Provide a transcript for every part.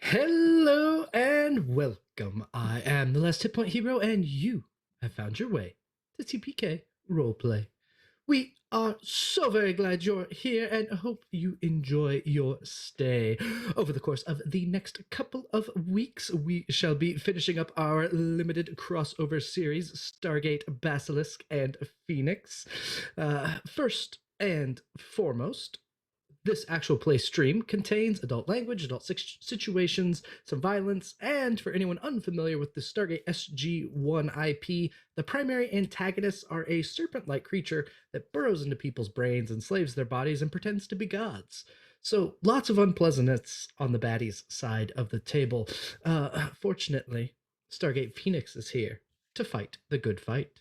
Hello and welcome. I am the Last Hit Point Hero, and you have found your way to TPK Roleplay. We are so very glad you're here and hope you enjoy your stay. Over the course of the next couple of weeks, we shall be finishing up our limited crossover series, Stargate, Basilisk, and Phoenix. First and foremost, this actual play stream contains adult language, adult situations, some violence, and for anyone unfamiliar with the Stargate SG-1 IP, the primary antagonists are a serpent-like creature that burrows into people's brains, enslaves their bodies, and pretends to be gods. So lots of unpleasantness on the baddies' side of the table. Fortunately, Stargate Phoenix is here to fight the good fight.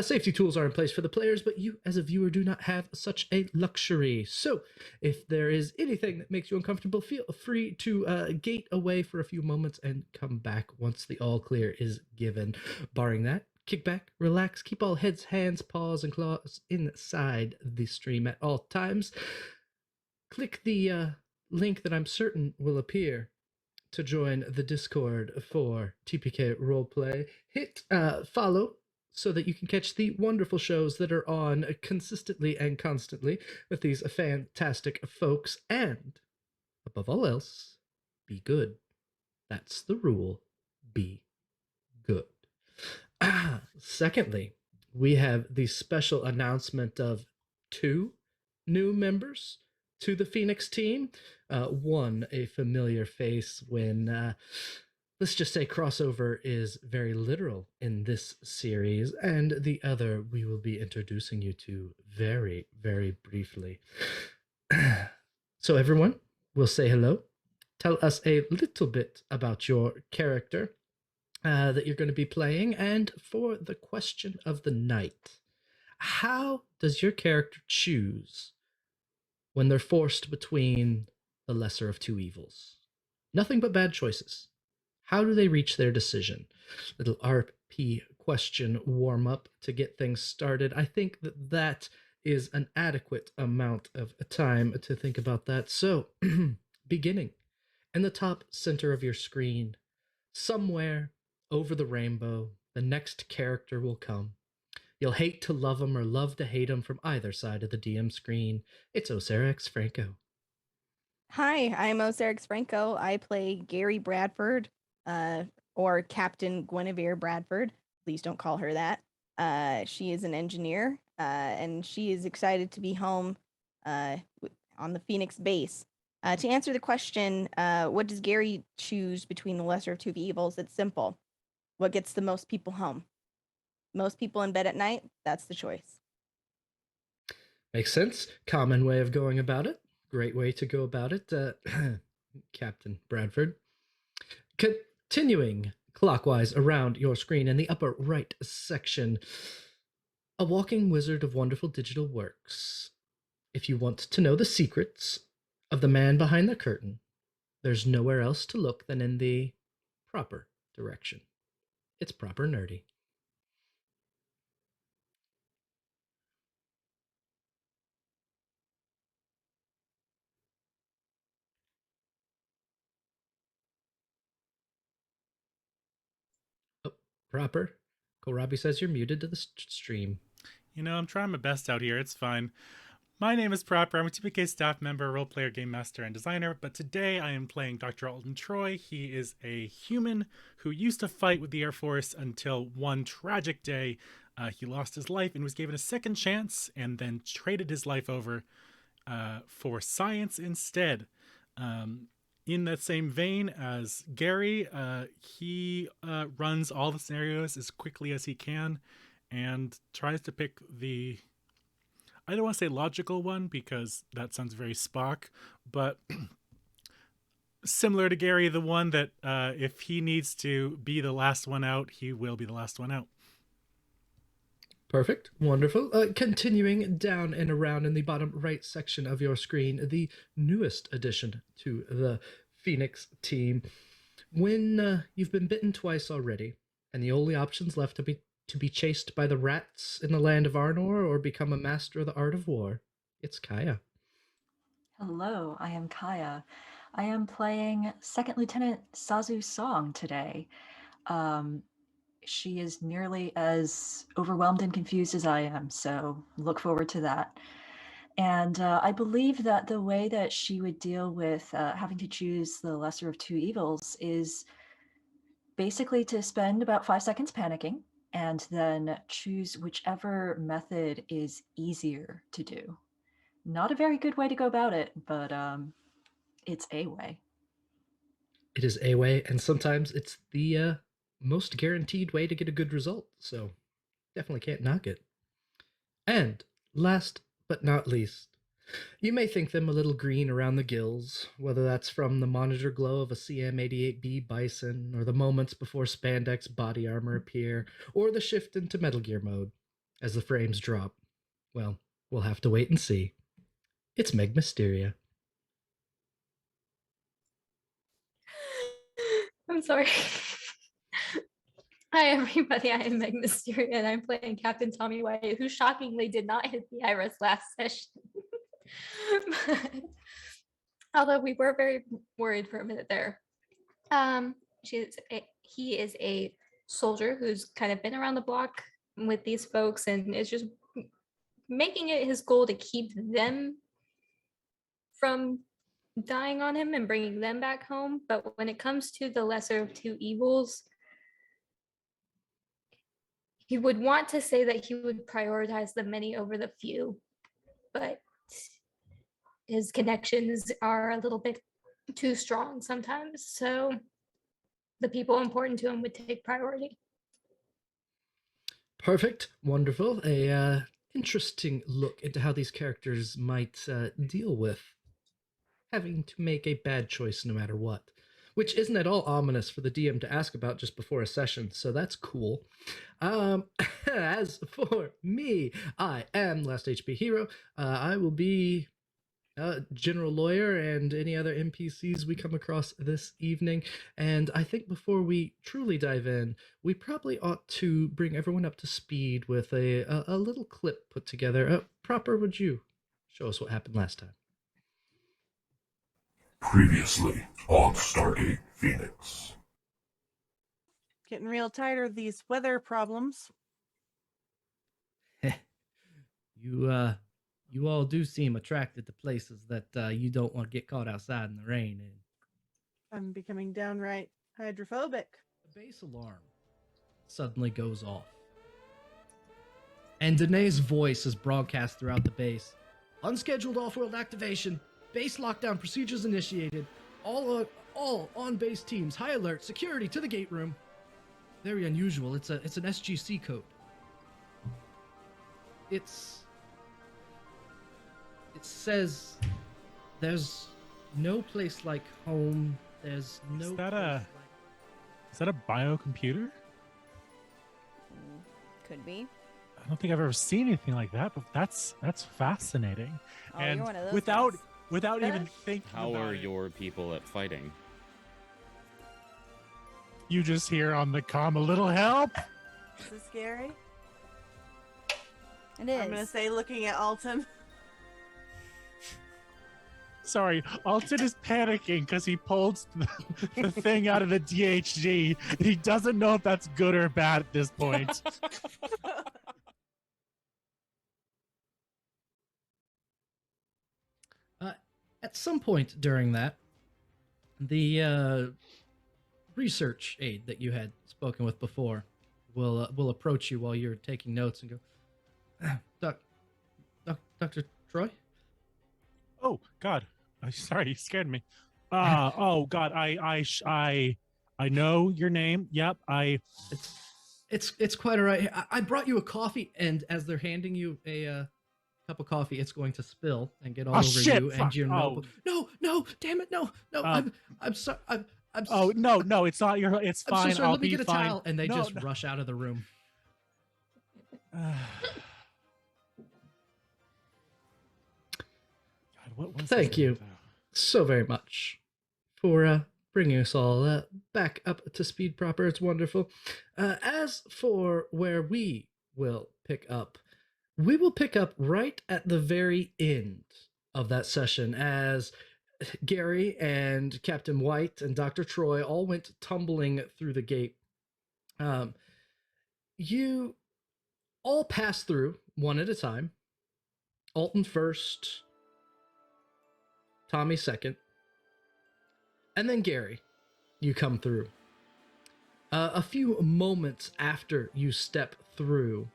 Safety tools are in place for the players, but you, as a viewer, do not have such a luxury. So, if there is anything that makes you uncomfortable, feel free to gate away for a few moments and come back once the all clear is given. Barring that, kick back, relax, keep all heads, hands, paws, and claws inside the stream at all times. Click the link that I'm certain will appear to join the Discord for TPK Roleplay. Hit follow so that you can catch the wonderful shows that are on consistently and constantly with these fantastic folks. And above all else, be good. That's the rule. Be good. Secondly, we have the special announcement of 2 new members to the Phoenix team. One, a familiar face when let's just say crossover is very literal in this series, and the other we will be introducing you to very, very briefly. So everyone, will say hello. Tell us a little bit about your character that you're going to be playing, and for the question of the night, how does your character choose when they're forced between the lesser of 2 evils? Nothing but bad choices. How do they reach their decision? Little RP question warm up to get things started. I think that is an adequate amount of time to think about that. So, beginning in the top center of your screen, somewhere over the rainbow, the next character will come. You'll hate to love him or love to hate him from either side of the DM screen. It's Osirix Franco. Hi, I'm Osirix Franco. I play Gary Bradford, or Captain Guinevere Bradford. Please don't call her that. She is an engineer, and she is excited to be home on the Phoenix base. To answer the question, what does Gary choose between the lesser of 2 evils? It's simple. What gets the most people home? Most people in bed at night, that's the choice. Makes sense. Common way of going about it. Great way to go about it, Captain Bradford. Continuing clockwise around your screen in the upper right section, a walking wizard of wonderful digital works. If you want to know the secrets of the man behind the curtain, there's nowhere else to look than in the proper direction. It's proper nerdy. Oh, proper. Kohlrabi says you're muted to the stream. You know, I'm trying my best out here. It's fine. My name is Proper. I'm a TPK staff member, role player, game master, and designer, but today I am playing Dr. Alton Troy. He is a human who used to fight with the Air Force until one tragic day he lost his life and was given a second chance and then traded his life over for science instead. In that same vein as Gary, he runs all the scenarios as quickly as he can and tries to pick the, I don't want to say logical one because that sounds very Spock, but similar to Gary, the one that if he needs to be the last one out, he will be the last one out. Perfect. Wonderful. Continuing down and around in the bottom right section of your screen, the newest addition to the Phoenix team. When you've been bitten twice already, and the only options left to be chased by the rats in the land of Arnor or become a master of the art of war, it's Kaya. Hello, I am Kaya. I am playing Second Lieutenant Sazu Song today. She is nearly as overwhelmed and confused as I am, so look forward to that. And I believe that the way that she would deal with having to choose the lesser of two evils is basically to spend about 5 seconds panicking and then choose whichever method is easier to do. Not a very good way to go about it, but it's a way. It is a way, and sometimes it's the most guaranteed way to get a good result, so definitely can't knock it. And last but not least, you may think them a little green around the gills, whether that's from the monitor glow of a CM88B Bison, or the moments before spandex body armor appear, or the shift into Metal Gear mode as the frames drop. Well, we'll have to wait and see. It's Meg Mysteria. I'm sorry. Hi, everybody. I am Meg Mysteria, and I'm playing Captain Tommy White, who shockingly did not hit the iris last session. But, although we were very worried for a minute there. He is a soldier who's kind of been around the block with these folks and is just making it his goal to keep them from dying on him and bringing them back home. But when it comes to the lesser of two evils, he would want to say that he would prioritize the many over the few, but his connections are a little bit too strong sometimes. So the people important to him would take priority. Perfect. Wonderful. A interesting look into how these characters might deal with having to make a bad choice no matter what, which isn't at all ominous for the DM to ask about just before a session, so that's cool. As for me, I am Last HP Hero. I will be general lawyer and any other NPCs we come across this evening. And I think before we truly dive in, we probably ought to bring everyone up to speed with a little clip put together. Proper, would you show us what happened last time? Previously on Stargate Phoenix. Getting real tired of these weather problems. You all do seem attracted to places that you don't want to get caught outside in the rain in. I'm becoming downright hydrophobic. The base alarm suddenly goes off. And Danae's voice is broadcast throughout the base. Unscheduled off-world activation. Base lockdown procedures initiated. All on-base teams. High alert. Security to the gate room. Very unusual. It's an SGC code. It says there's no place like home. There's no. Is that a biocomputer? Could be. I don't think I've ever seen anything like that, but that's fascinating. Oh, and you're one of those without guys. even thinking How about are it, your people at fighting? you just hear on the comm a little help. Is this scary? It is. I'm gonna say looking at Alton. Sorry, Alton is panicking because he pulled the thing out of the DHD. He doesn't know if that's good or bad at this point. At some point during that, the research aide that you had spoken with before will approach you while you're taking notes and go, Dr. Troy? Oh God, sorry, you scared me. Oh God, I know your name. Yep, It's quite all right. I brought you a coffee, and as they're handing you a cup of coffee, it's going to spill and get all Oh, over shit, you fuck. and your Oh. notebook. No, damn it, no. I'm sorry. Oh no, it's not your. It's I'm fine. so sorry. I'll Let me be get a fine. towel, and they No, just no. rush out of the room. God, what was Thank his you. name, though? So very much for bringing us all back up to speed proper. It's wonderful. As for where we will pick up, we will pick up right at the very end of that session as Gary and Captain White and Dr. Troy all went tumbling through the gate. You all pass through one at a time. Alton first, Tommy second, and then Gary, you come through. A few moments after you step through,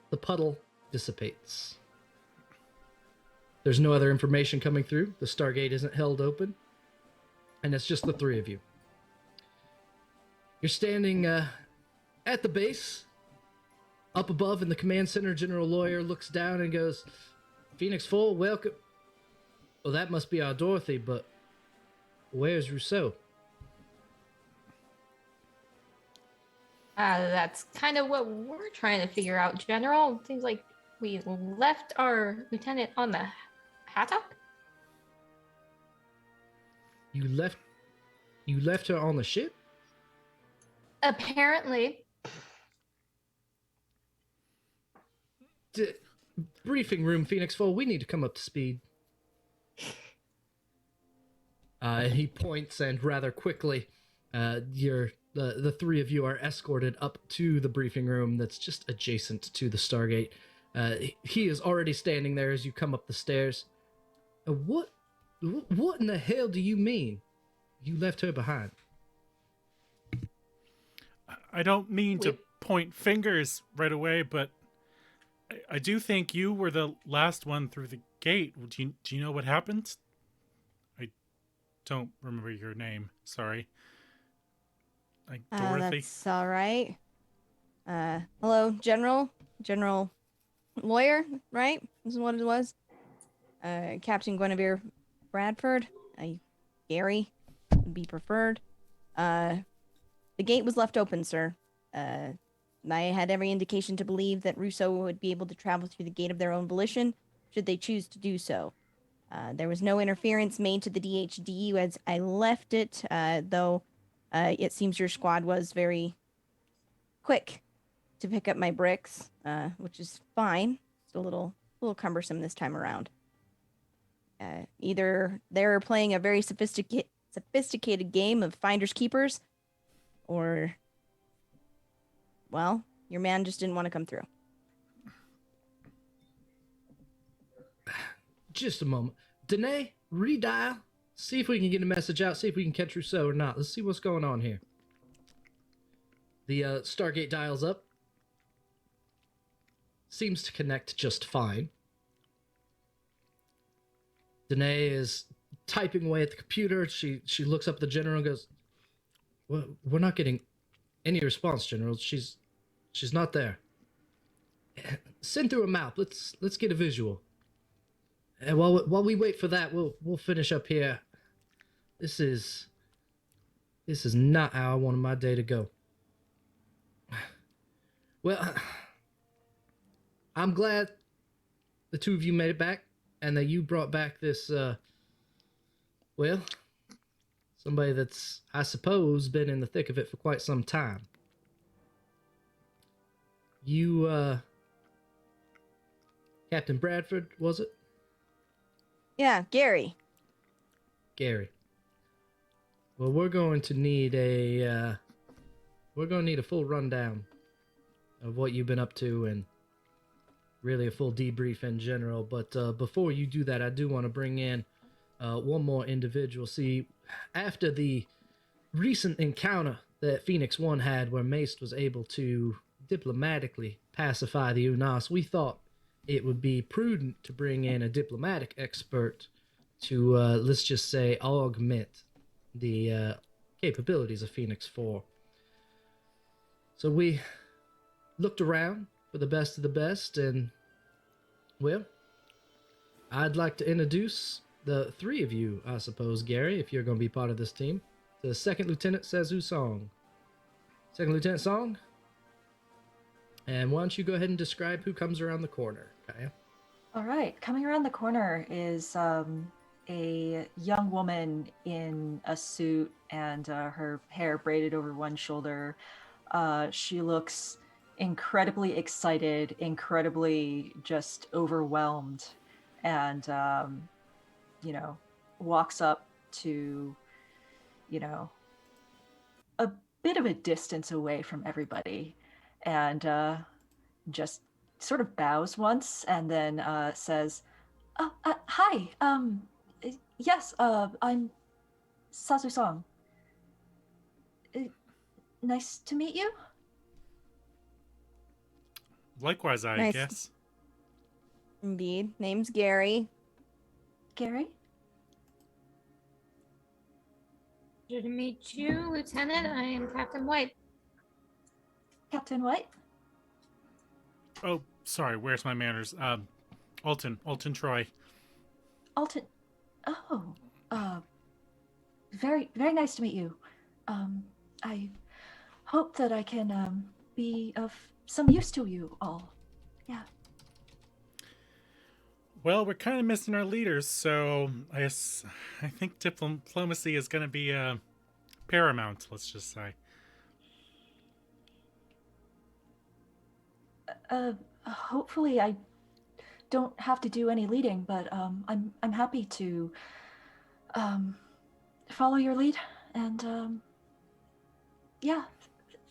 the puddle dissipates. There's no other information coming through. The Stargate isn't held open. And it's just the three of you. You're standing at the base. Up above in the command center, General Lawyer looks down and goes, Phoenix Full, welcome. Well, that must be our Dorothy, but where's Rousseau? That's kind of what we're trying to figure out, General. Seems like we left our lieutenant on the hattock. You left her on the ship? Apparently. Briefing room, Phoenix Full, we need to come up to speed. He points, and rather quickly, the three of you are escorted up to the briefing room that's just adjacent to the Stargate. He is already standing there as you come up the stairs. What in the hell do you mean? You left her behind? I don't mean to point fingers right away, but I do think you were the last one through the gate. Do you know what happened? I don't remember your name. Sorry. Dorothy. That's all right. Hello, General Lawyer, right? This is what it was. Captain Guinevere Bradford. Gary would be preferred. The gate was left open, sir. I had every indication to believe that Rousseau would be able to travel through the gate of their own volition, should they choose to do so. There was no interference made to the DHD as I left it, though it seems your squad was very quick to pick up my bricks, which is fine. It's a little cumbersome this time around. Either they're playing a very sophisticated game of finders keepers, or, well, your man just didn't want to come through. Just a moment. Danae, redial. See if we can get a message out. See if we can catch Rousseau or not. Let's see what's going on here. The Stargate dials up. Seems to connect just fine. Danae is typing away at the computer. She looks up at the general and goes, well, we're not getting any response, General. She's not there. Send through a map. Let's get a visual. And while we wait for that, we'll finish up here. This is not how I wanted my day to go. Well, I'm glad the two of you made it back, and that you brought back this, somebody that's, I suppose, been in the thick of it for quite some time. You, Captain Bradford, was it? Yeah, Gary. Gary. Well, we're going to need a full rundown of what you've been up to and really a full debrief in general. But before you do that, I do want to bring in one more individual. See, after the recent encounter that Phoenix One had, where Mace was able to diplomatically pacify the Unas, we thought it would be prudent to bring in a diplomatic expert to, let's just say, augment the capabilities of Phoenix 4. So we looked around for the best of the best, and, well, I'd like to introduce the three of you, I suppose, Gary, if you're going to be part of this team, to Second Lieutenant Sazu Song. Second Lieutenant Song? And why don't you go ahead and describe who comes around the corner, Kaya? All right, coming around the corner is a young woman in a suit and her hair braided over one shoulder. She looks incredibly excited, incredibly just overwhelmed, and, walks up to, a bit of a distance away from everybody and just sort of bows once and then says, hi, yes, I'm Sazu Song. Nice to meet you. Likewise, I Nice. guess. Indeed. Name's Gary. Gary? Pleasure to meet you, Lieutenant. I am Captain White. Captain White? Oh, sorry. Where's my manners? Alton Troy. Alton. Oh, very, very nice to meet you. I hope that I can be of some use to you all. Yeah. Well, we're kind of missing our leaders, so I think diplomacy is going to be paramount, let's just say. Hopefully I don't have to do any leading, but I'm happy to follow your lead, and yeah,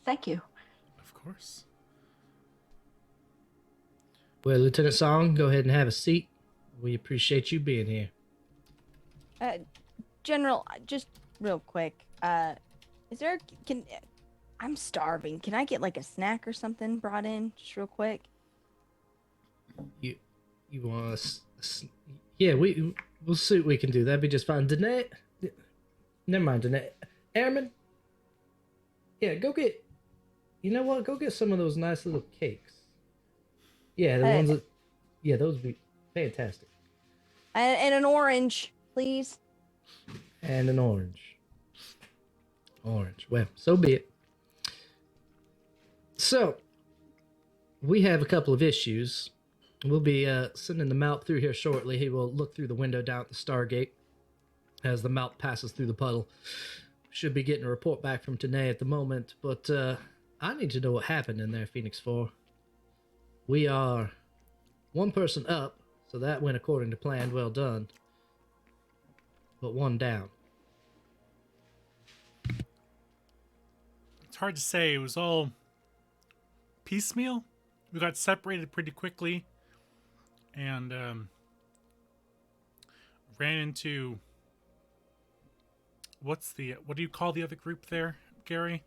thank you. Of course. Well, Lieutenant Song, go ahead and have a seat. We appreciate you being here. General, just real quick. Is there? I'm starving. Can I get like a snack or something brought in, just real quick? You want us? Yeah, we'll see what we can do. That'd be just fine. Danae, never mind, Danae. Airman, yeah, go get. You know what? Go get some of those nice little cakes. Yeah, the ones that. Yeah, those would be fantastic. And an orange, please. And an orange. Orange. Well, so be it. So, we have a couple of issues. We'll be sending the MALP through here shortly. He will look through the window down at the Stargate as the MALP passes through the puddle. Should be getting a report back from Tanae at the moment, but I need to know what happened in there, Phoenix 4. We are one person up, so that went according to plan. Well done. But one down. It's hard to say. It was all piecemeal. We got separated pretty quickly and ran into what do you call the other group there, Gary?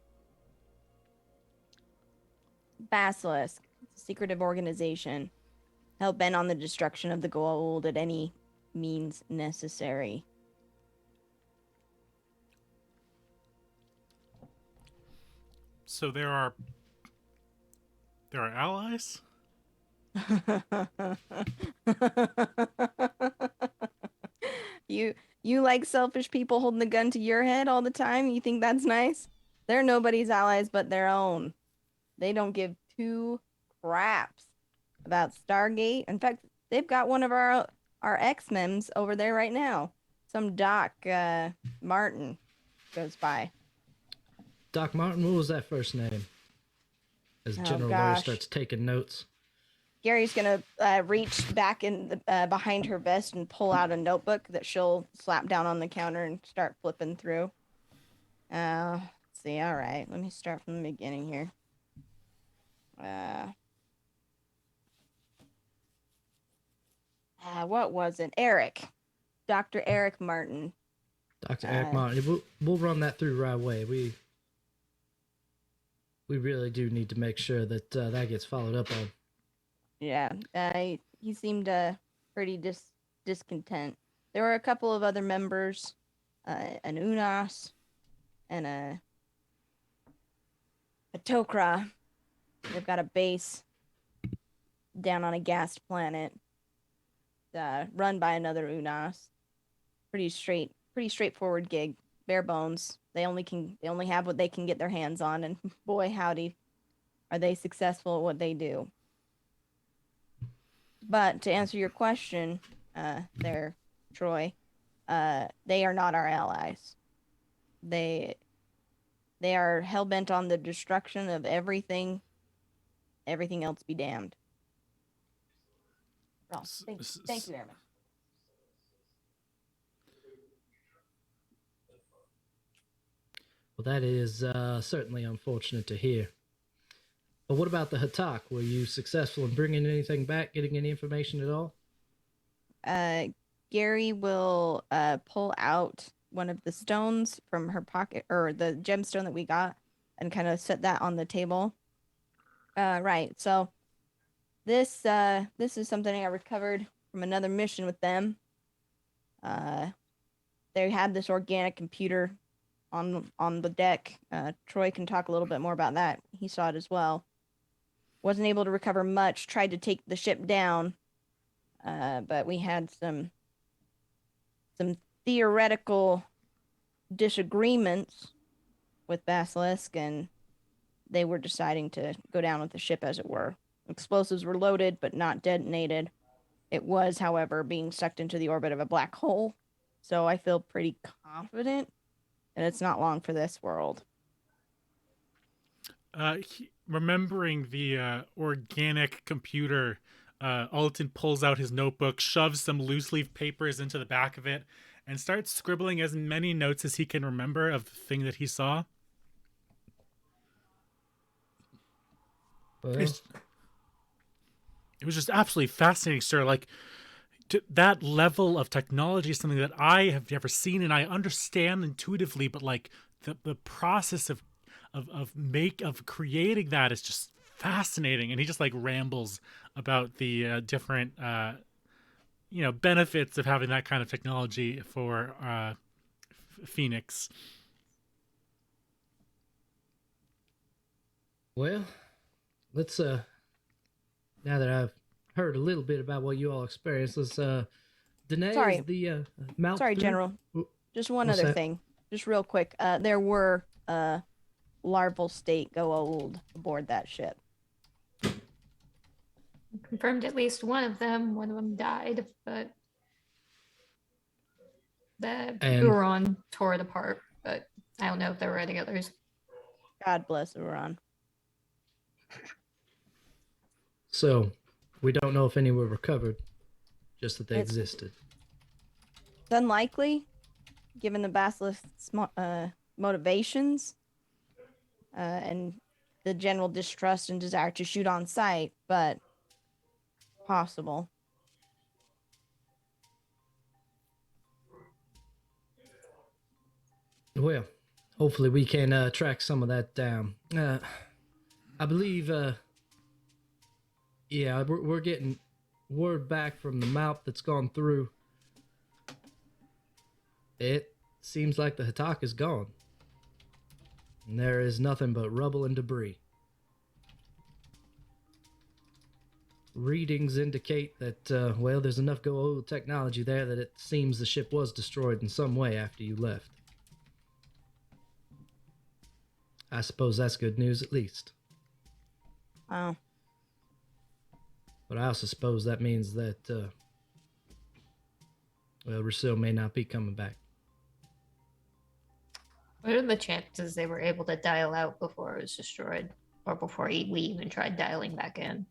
Basilisk. It's a secretive organization. Hell bent on the destruction of the gold at any means necessary. So there are allies? You like selfish people holding the gun to your head all the time? You think that's nice? They're nobody's allies but their own. They don't give two craps about Stargate. In fact, they've got one of our X-Mems over there right now. Some Doc Martin goes by. Doc Martin, what was that first name? As General Lawyer starts taking notes. Gary's gonna reach back in the, behind her vest and pull out a notebook that she'll slap down on the counter and start flipping through. Let's see. All right, let me start from the beginning here. what was it? Eric. Dr. Eric Martin. Dr. Eric Martin. We'll run that through right away. We really do need to make sure that that gets followed up on. Yeah, he seemed pretty discontent. There were a couple of other members, an Unas and a Tok'ra. They've got a base down on a gas planet, run by another Unas. Pretty straightforward gig, bare bones. They only have what they can get their hands on, and boy howdy, are they successful at what they do. But to answer your question, there, Troy, they are not our allies. They are hell-bent on the destruction of everything else be damned. Oh, thank you, Airman. Well, that is certainly unfortunate to hear. But what about the Hatak? Were you successful in bringing anything back, getting any information at all? Gary will pull out one of the stones from her pocket, or the gemstone that we got, and kind of set that on the table. Right, so this is something I recovered from another mission with them. They had this organic computer on the deck. Troy can talk a little bit more about that. He saw it as well. Wasn't able to recover much. Tried to take the ship down, but we had some theoretical disagreements with Basilisk, and they were deciding to go down with the ship, as it were. Explosives were loaded, but not detonated. It was, however, being sucked into the orbit of a black hole, so I feel pretty confident that it's not long for this world. Remembering the organic computer, Alton pulls out his notebook, shoves some loose leaf papers into the back of it, and starts scribbling as many notes as he can remember of the thing that he saw. Well, It was just absolutely fascinating, sir. Like, that level of technology is something that I have never seen, and I understand intuitively, but like the process of creating that is just fascinating. And he just like rambles about the different benefits of having that kind of technology for Phoenix. Well, let's now that I've heard a little bit about what you all experienced, let's Danae, Sorry. is the MALP Sorry, through? General. Just one What's other that? thing. Just real quick. There were larval state Goa'uld aboard that ship. Confirmed at least one of them died, but the And- Huron tore it apart, but I don't know if there were any others. God bless Uran. So we don't know if any were recovered, just that they It's- existed. It's unlikely, given the Basilisk's motivations and the general distrust and desire to shoot on sight, but possible. Well, hopefully we can track some of that down. I believe, yeah, we're getting word back from the MALP that's gone through. It seems like the Hatak is gone. And there is nothing but rubble and debris. Readings indicate that, well, there's enough Goa'uld technology there that it seems the ship was destroyed in some way after you left. I suppose that's good news at least. Wow. But I also suppose that means that, well, Rousseau may not be coming back. What are the chances they were able to dial out before it was destroyed, or before we even tried dialing back in?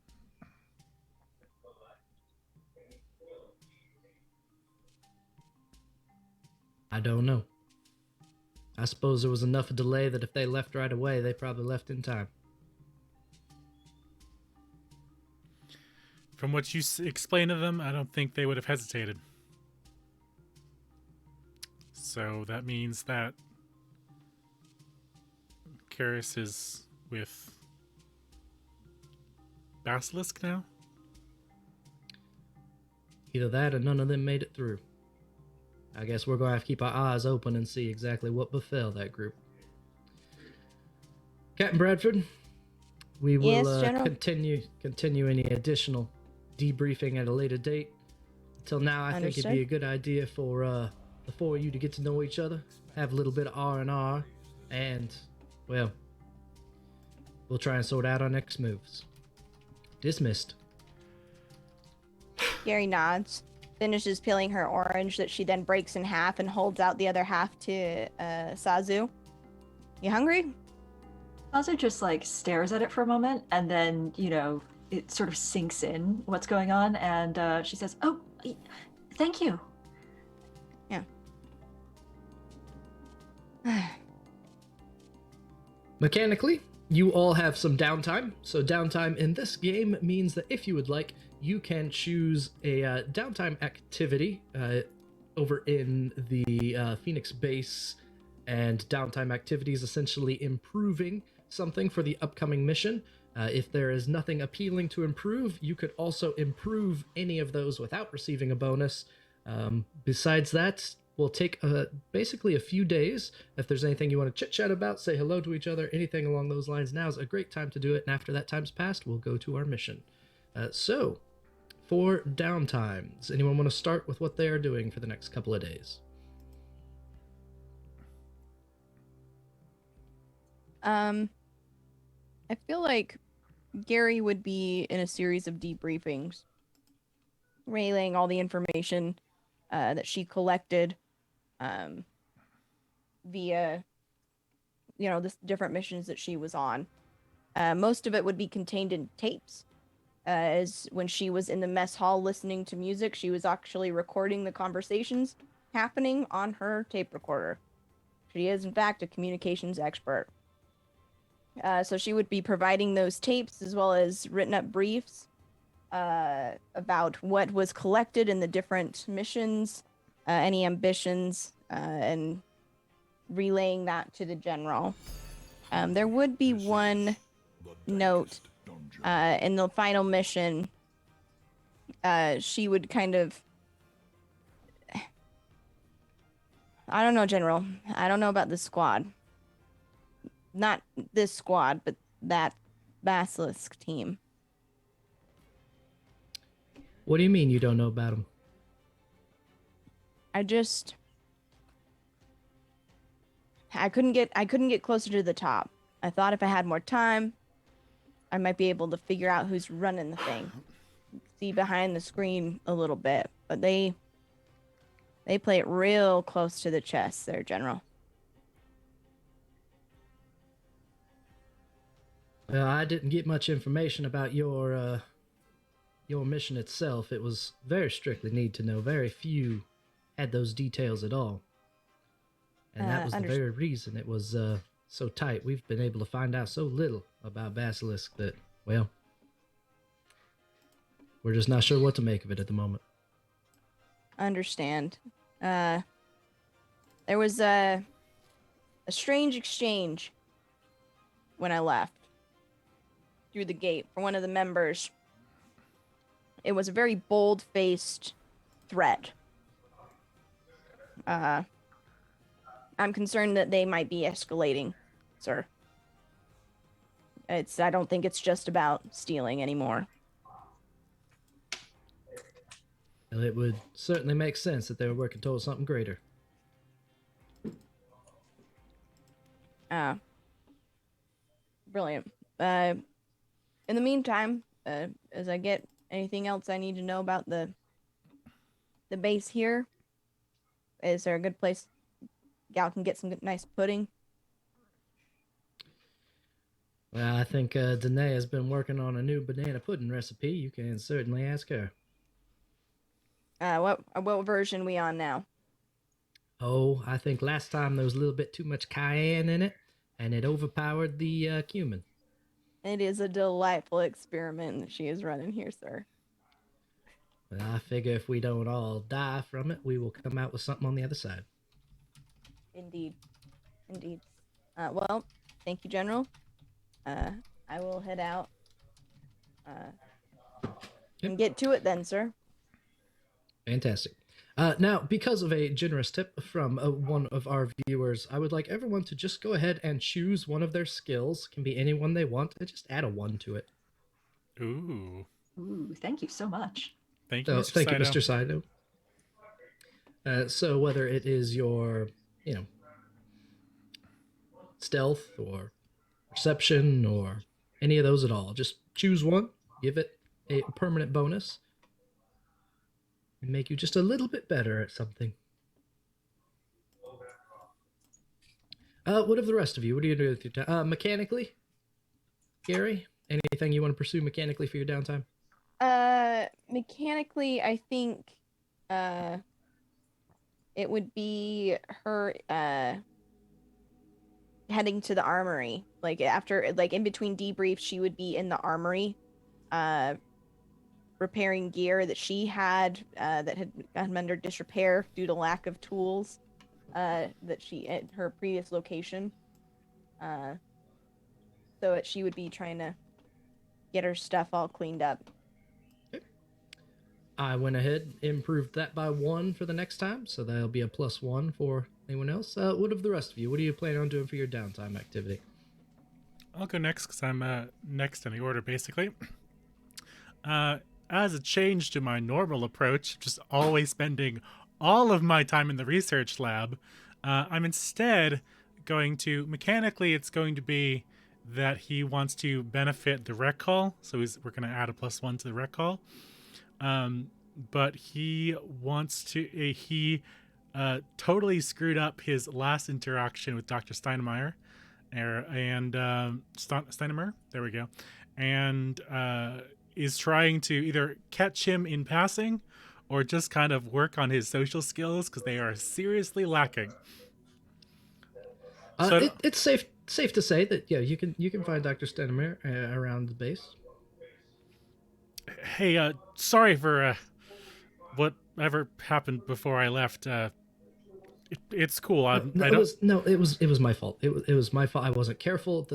I don't know. I suppose there was enough of delay that if they left right away, they probably left in time. From what you explained to them, I don't think they would have hesitated. So that means that Karis is with Basilisk now? Either that or none of them made it through. I guess we're going to have to keep our eyes open and see exactly what befell that group. Captain Bradford, we will Yes, General? continue any additional debriefing at a later date. Until now, I think it'd be a good idea for the four of you to get to know each other, have a little bit of R&R, and, well, we'll try and sort out our next moves. Dismissed. Gary nods, finishes peeling her orange that she then breaks in half and holds out the other half to Sazu. You hungry? Sazu just like stares at it for a moment, and then, you know, it sort of sinks in what's going on, and she says, "Oh, thank you." Yeah. Mechanically, you all have some downtime. So downtime in this game means that if you would like, you can choose a downtime activity over in the Phoenix base, and downtime activities essentially improving something for the upcoming mission. If there is nothing appealing to improve, you could also improve any of those without receiving a bonus. Besides that, we'll take basically a few days. If there's anything you want to chit-chat about, say hello to each other, anything along those lines, now's a great time to do it. And after that time's passed, we'll go to our mission. So, for downtime, does anyone want to start with what they are doing for the next couple of days? I feel like Gary would be in a series of debriefings, relaying all the information that she collected via, the different missions that she was on. Most of it would be contained in tapes, as when she was in the mess hall listening to music, she was actually recording the conversations happening on her tape recorder. She is, in fact, a communications expert. So she would be providing those tapes as well as written up briefs about what was collected in the different missions, any ambitions, and relaying that to the general. There would be one note in the final mission. She would kind of... I don't know, General. I don't know about this squad. Not this squad, but that Basilisk team. What do you mean you don't know about them? I couldn't get closer to the top. I thought if I had more time, I might be able to figure out who's running the thing. See behind the screen a little bit, but they play it real close to the chest there, General. Well, I didn't get much information about your mission itself. It was very strictly need to know. Very few had those details at all. And that was the very reason it was so tight. We've been able to find out so little about Basilisk that, well, we're just not sure what to make of it at the moment. Understand. There was a strange exchange when I left through the gate for one of the members. It was a very bold-faced threat. I'm concerned that they might be escalating, sir. I don't think it's just about stealing anymore. Well, it would certainly make sense that they were working towards something greater. Brilliant. In the meantime, as I get anything else I need to know about the base here, is there a good place Gal can get some nice pudding? Well, I think Danae has been working on a new banana pudding recipe. You can certainly ask her. What version are we on now? Oh, I think last time there was a little bit too much cayenne in it, and it overpowered the cumin. It is a delightful experiment that she is running here, sir. But I figure if we don't all die from it, we will come out with something on the other side. Indeed. Indeed. Well, thank you, General. I will head out and get to it then, sir. Fantastic. Now, because of a generous tip from one of our viewers, I would like everyone to just go ahead and choose one of their skills. Can be any one they want, and just add a 1 to it. Ooh. Ooh, thank you so much. Thank you, So, Mr. thank you, Saito. Mr. Saito. So whether it is your, stealth or perception or any of those at all, just choose one, give it a permanent bonus, and make you just a little bit better at something. What of the rest of you? What are you doing with your time? Mechanically, Gary, anything you want to pursue mechanically for your downtime? Mechanically, I think it would be her heading to the armory. Like after, like in between debriefs, she would be in the armory, repairing gear that she had that had gotten under disrepair due to lack of tools that she at her previous location. So that she would be trying to get her stuff all cleaned up. I went ahead, improved that by 1 for the next time, so that'll be a +1 for anyone else. What of the rest of you? What are you planning on doing for your downtime activity? I'll go next because I'm next in the order, basically. As a change to my normal approach, just always spending all of my time in the research lab, I'm instead going to, mechanically, it's going to be that he wants to benefit the rec call, so we're going to add a +1 to the rec call. But he wants to, he totally screwed up his last interaction with Dr. Steinemeyer, Steinemeyer, there we go, and is trying to either catch him in passing or just kind of work on his social skills because they are seriously lacking. It's safe to say that you can find Dr. Steinemeyer around the base. Hey, sorry for whatever happened before I left. It's cool. It was my fault. It was my fault. I wasn't careful.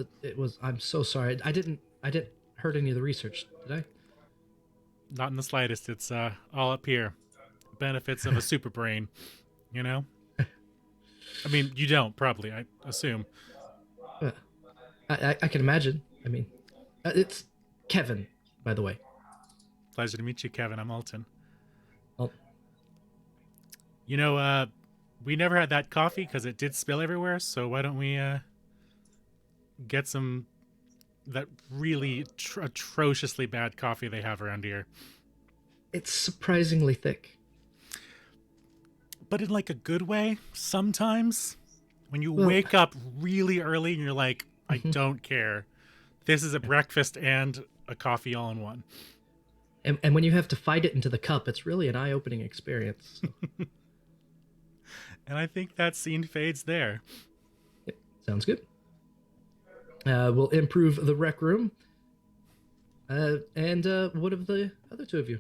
I'm so sorry. I didn't hurt any of the research, did I? Not in the slightest. It's all up here. Benefits of a super brain, you know? I mean, you don't, probably, I assume. I can imagine. I mean, it's Kevin, by the way. Pleasure to meet you, Kevin. I'm Alton. Oh. You know, we never had that coffee because it did spill everywhere, so why don't we get some that really atrociously bad coffee they have around here. It's surprisingly thick. But in like a good way, sometimes. When you wake up really early and you're like, I don't care. This is a breakfast and a coffee all in one. And when you have to fight it into the cup, it's really an eye-opening experience. So. And I think that scene fades there. Yep, sounds good. We'll improve the rec room. And what of the other two of you?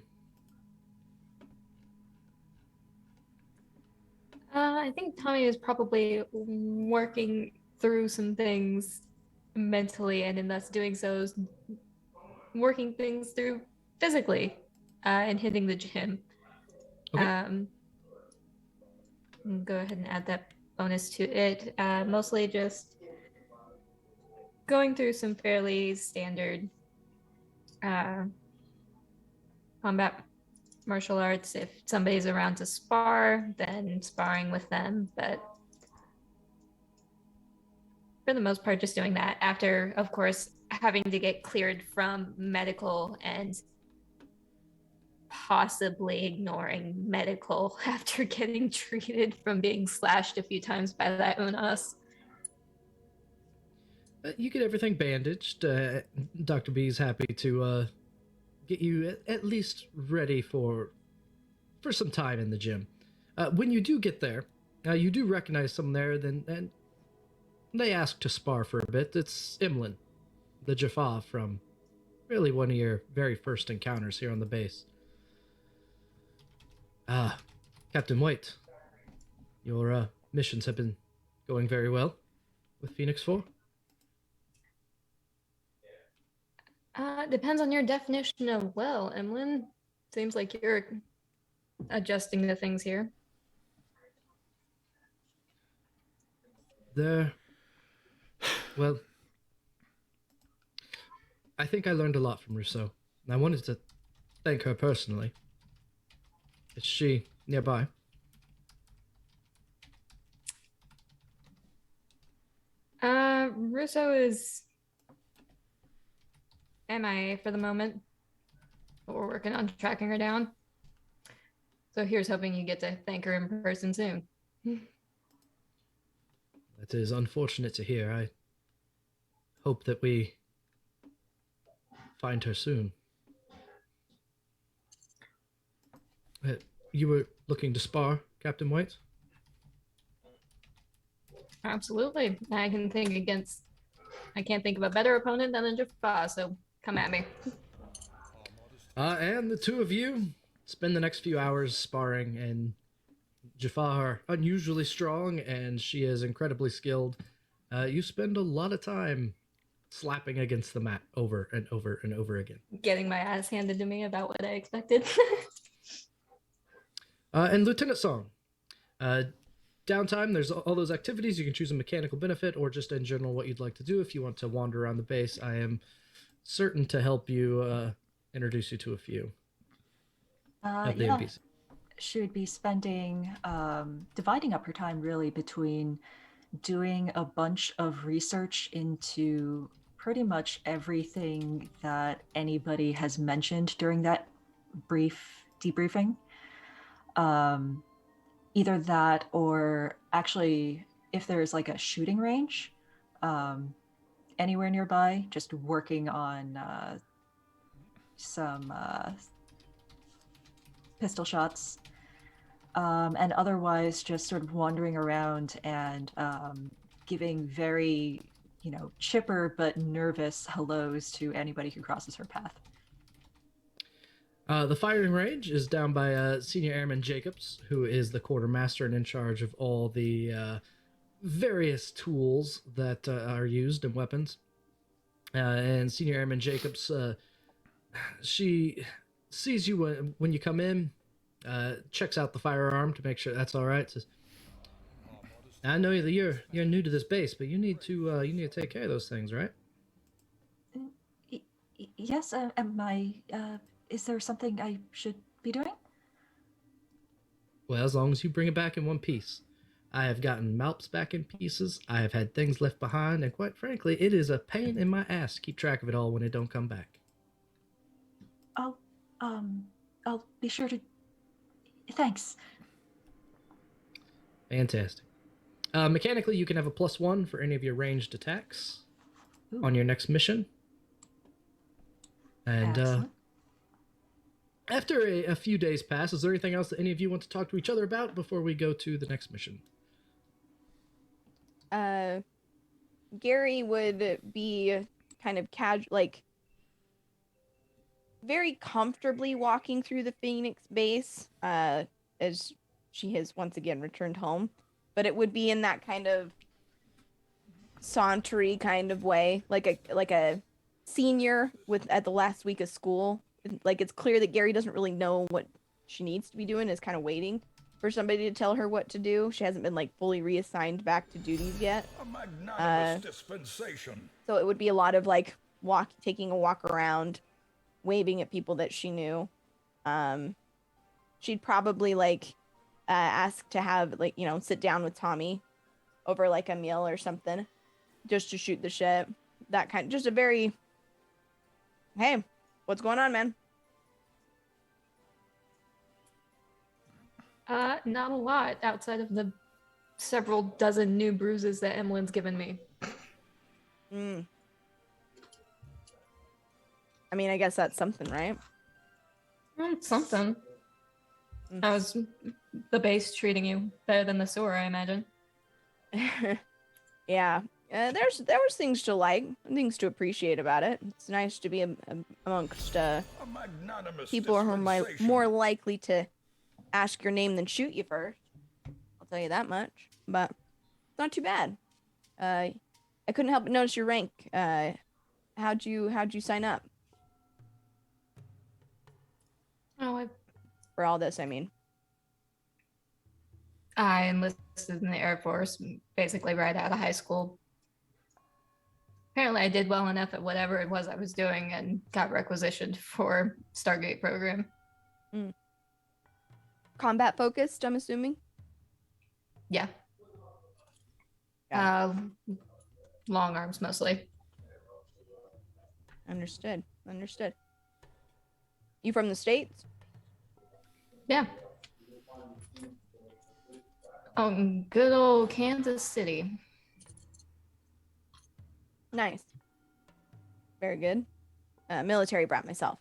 I think Tommy is probably working through some things mentally, and in thus doing so is working things through physically and hitting the gym. Okay. Go ahead and add that bonus to it. Mostly just going through some fairly standard combat martial arts. If somebody's around to spar, then sparring with them, but for the most part just doing that after, of course, having to get cleared from medical and possibly ignoring medical after getting treated from being slashed a few times by that Unas. You get everything bandaged. Dr. B is happy to get you at least ready for some time in the gym. When you do get there, you do recognize someone there, and they ask to spar for a bit. It's Imlin, the Jaffa from really one of your very first encounters here on the base. Ah, Captain White. Your missions have been going very well with Phoenix 4? Depends on your definition of well, Emlyn. Seems like you're adjusting the things here. Well, I think I learned a lot from Rousseau, and I wanted to thank her personally. Is she nearby? Russo is MIA for the moment, but we're working on tracking her down. So here's hoping you get to thank her in person soon. That is unfortunate to hear. I hope that we find her soon. You were looking to spar, Captain White? Absolutely. I can't think of a better opponent than a Jaffa, so come at me. And the two of you spend the next few hours sparring, and Jaffa are unusually strong, and she is incredibly skilled. You spend a lot of time slapping against the mat over and over and over again. Getting my ass handed to me about what I expected. And Lieutenant Song, downtime, there's all those activities. You can choose a mechanical benefit or just in general what you'd like to do. If you want to wander around the base, I am certain to help you introduce you to a few of the NPCs. She would be spending, dividing up her time really between doing a bunch of research into pretty much everything that anybody has mentioned during that brief debriefing. Either that or actually if there's like a shooting range anywhere nearby, just working on some pistol shots, and otherwise just sort of wandering around and giving very, chipper but nervous hellos to anybody who crosses her path. The firing range is down by Senior Airman Jacobs, who is the quartermaster and in charge of all the various tools that are used in weapons. And Senior Airman Jacobs, she sees you when you come in, checks out the firearm to make sure that's all right. Says, "I know that you're new to this base, but you need to take care of those things, right?" Yes. Is there something I should be doing? Well, as long as you bring it back in one piece. I have gotten MALPs back in pieces. I have had things left behind, and quite frankly, it is a pain in my ass to keep track of it all when it don't come back. I'll be sure to. Thanks. Fantastic. Mechanically, you can have a +1 for any of your ranged attacks on your next mission. And after a few days pass, is there anything else that any of you want to talk to each other about before we go to the next mission? Gary would be kind of very comfortably walking through the Phoenix base, as she has once again returned home. But it would be in that kind of sauntery kind of way, like a senior at the last week of school. Like, it's clear that Gary doesn't really know what she needs to be doing, is kind of waiting for somebody to tell her what to do. She hasn't been fully reassigned back to duties yet. A magnanimous dispensation. So it would be a lot of taking a walk around, waving at people that she knew. She'd probably ask to have sit down with Tommy over a meal or something, just to shoot the shit. That kind, just a very, hey, what's going on, man? Not a lot outside of the several dozen new bruises that Emily's given me. I mean, I guess that's something, right? Something. How's the base treating you? Better than the sewer, I imagine. Yeah. There was things to like, things to appreciate about it. It's nice to be amongst A magnanimous people who are more likely to ask your name than shoot you first. I'll tell you that much. But it's not too bad. I couldn't help but notice your rank. How'd you sign up Oh, for all this? I mean, I enlisted in the Air Force basically right out of high school. Apparently, I did well enough at whatever it was I was doing and got requisitioned for Stargate program. combat focused, I'm assuming. Yeah. Got Long arms mostly. Understood. You from the States? Yeah. Oh, good old Kansas City. Nice. Very good. Military brat myself.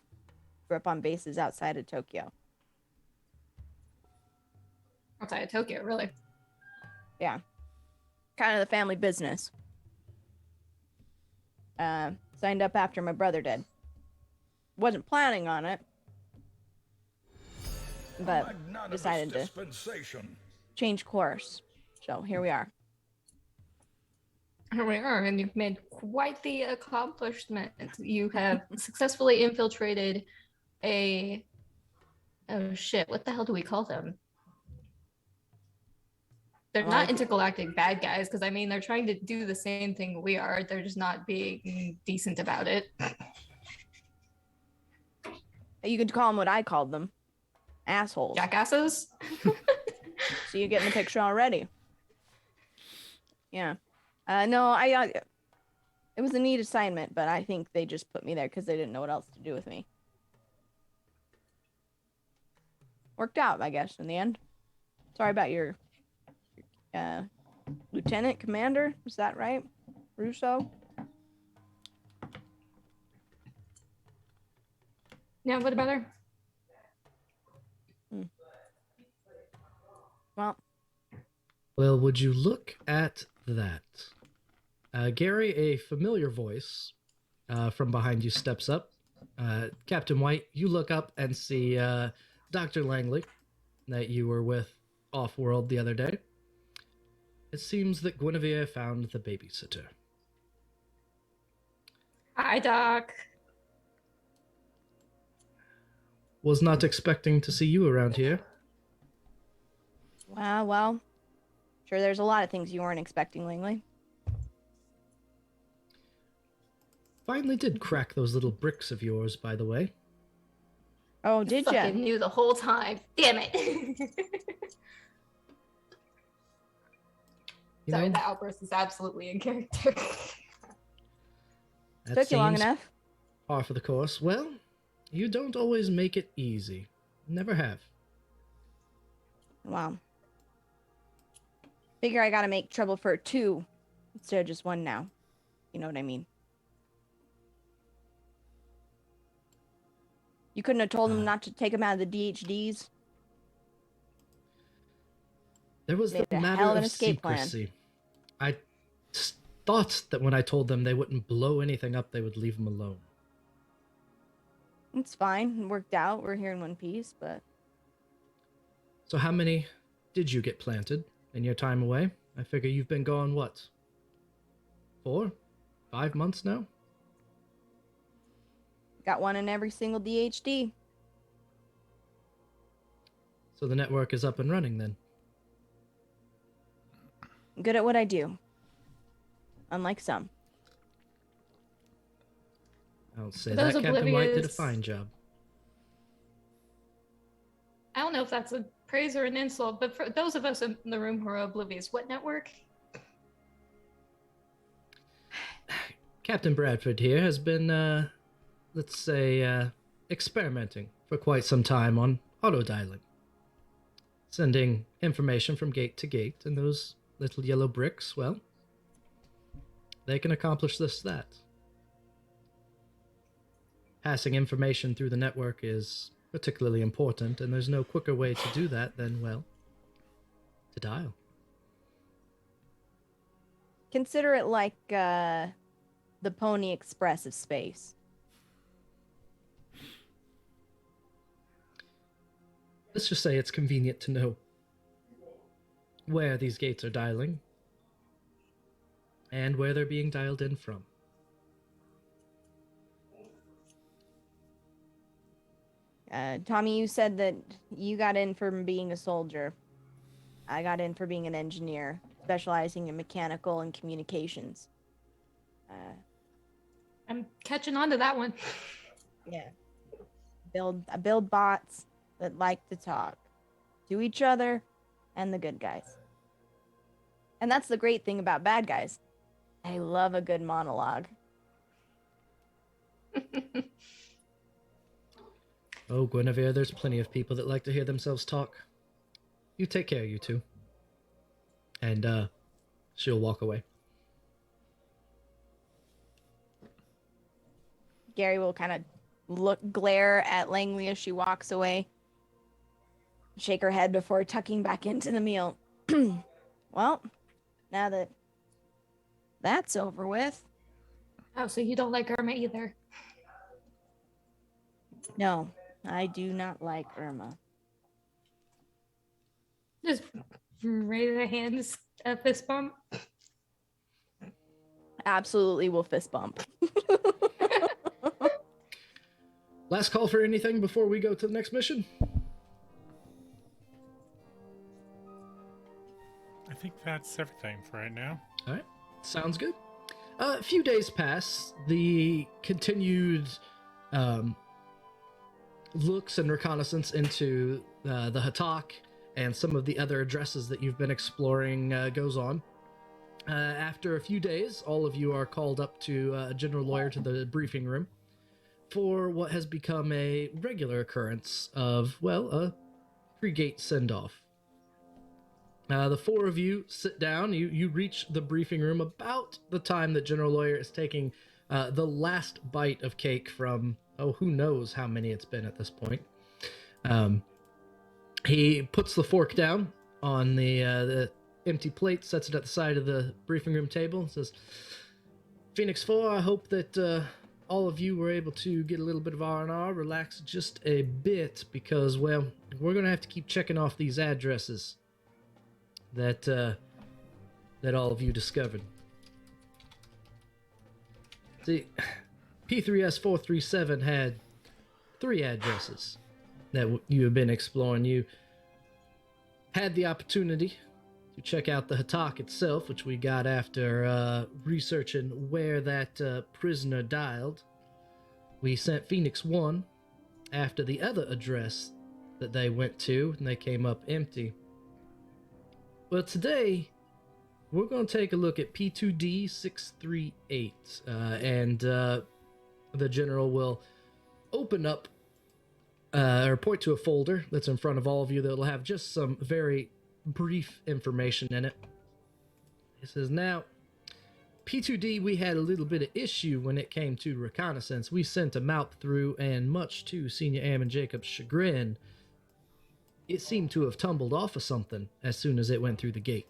Grew up on bases outside of Tokyo. Outside of Tokyo, really. Yeah. Kind of the family business. Signed up after my brother did. Wasn't planning on it. But decided to change course. So here we are. Here we are, and you've made quite the accomplishment. You have successfully infiltrated a... Oh shit, what the hell do we call them? They're not intergalactic bad guys, because I mean, they're trying to do the same thing we are. They're just not being decent about it. You could call them what I called them. Assholes. Jackasses? So you're getting the picture already. Yeah. No, it was a neat assignment, but I think they just put me there because they didn't know what else to do with me. Worked out, I guess, in the end. Sorry about your lieutenant commander. Is that right? Russo? Yeah, what about her? Well, would you look at that? Gary, a familiar voice from behind you steps up. Captain White, you look up and see Dr. Langley that you were with off-world the other day. It seems that Guinevere found the babysitter. Hi, Doc. Was not expecting to see you around here. Well, sure there's a lot of things you weren't expecting, Langley. Finally did crack those little bricks of yours, by the way. Oh, did ya? Fucking knew the whole time. Damn it. Sorry, that outburst is absolutely in character. That Took you long seems enough. par for the course. Well, you don't always make it easy. Never have. Wow. Figure I gotta make trouble for two instead of just one now. You know what I mean? You couldn't have told them not to take them out of the DHDs? There was They the had a matter hell of of an escape plan. secrecy. I thought that when I told them they wouldn't blow anything up, they would leave them alone. It's fine. It worked out. We're here in one piece, but... So how many did you get planted in your time away? I figure you've been gone, what? 4? 5 months now? Got one in every single DHD. So the network is up and running then? I'm good at what I do. Unlike some. I don't say For that. those Captain White did a oblivious- fine job. I don't know if that's a praise or an insult, but for those of us in the room who are oblivious, what network? Captain Bradford here has been, let's say, experimenting for quite some time on auto-dialing. Sending information from gate to gate, and those little yellow bricks, well, they can accomplish that. Passing information through the network is particularly important, and there's no quicker way to do that than, well, to dial. Consider it like the Pony Express of space. let's just say it's convenient to know where these gates are dialing and where they're being dialed in from. Tommy, you said that you got in from being a soldier. I got in for being an engineer, specializing in mechanical and communications. I'm catching on to that one. Yeah. I build bots that like to talk to each other and the good guys. And that's the great thing about bad guys. I love a good monologue. Oh, Guinevere, there's plenty of people that like to hear themselves talk. You take care, you two. And, she'll walk away. Gary will kind of glare at Langley as she walks away. Shake her head before tucking back into the meal. Well, now that that's over with. Oh, so you don't like Irma either? No, I do not like Irma. Just raise the hands, a fist bump. Absolutely will fist bump. Last call for anything before we go to the next mission? I think that's everything for right now. All right, sounds good. A few days pass. The continued looks and reconnaissance into the Hatak and some of the other addresses that you've been exploring goes on. After a few days, all of you are called up to General Lawyer to the briefing room for what has become a regular occurrence of, well, a pre-gate send-off. The four of you sit down. You reach the briefing room about the time that General Lawyer is taking the last bite of cake from, who knows how many it's been at this point. He puts the fork down on the empty plate, sets it at the side of the briefing room table, and says, Phoenix 4, I hope that all of you were able to get a little bit of R&R, relax just a bit, because, well, we're going to have to keep checking off these addresses that all of you discovered. See, P3S437 had 3 addresses that you have been exploring. You had the opportunity to check out the Hatak itself, which we got after researching where that prisoner dialed. We sent Phoenix 1 after the other address that they went to, and they came up empty. But today, we're going to take a look at P2D638, and the General will open up or point to a folder that's in front of all of you that will have just some very brief information in it. It says, now, P2D, we had a little bit of issue when it came to reconnaissance. We sent a MALP through, and much to Senior Airman Jacob's chagrin, it seemed to have tumbled off of something as soon as it went through the gate.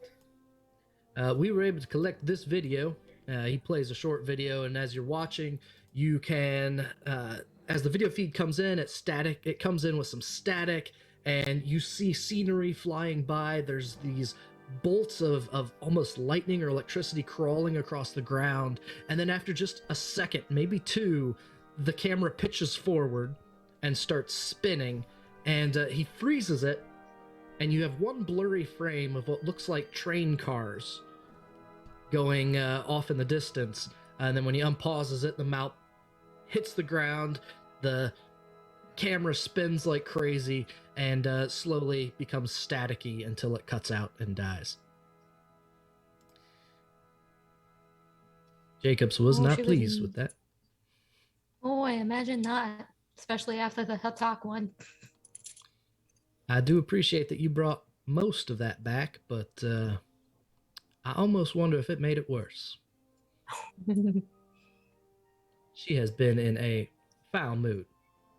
We were able to collect this video. He plays a short video, and as you're watching, you can, as the video feed comes in, it's static. It comes in with some static, and you see scenery flying by. There's these bolts of almost lightning or electricity crawling across the ground, and then after just a second, maybe 2, the camera pitches forward and starts spinning, and he freezes it, and you have one blurry frame of what looks like train cars going off in the distance, and then when he unpauses it, the MALP hits the ground, the camera spins like crazy, and slowly becomes staticky until it cuts out and dies. Jacobs was not pleased with that. Oh, I imagine not, especially after the Hatak one. I do appreciate that you brought most of that back, but I almost wonder if it made it worse. She has been in a foul mood,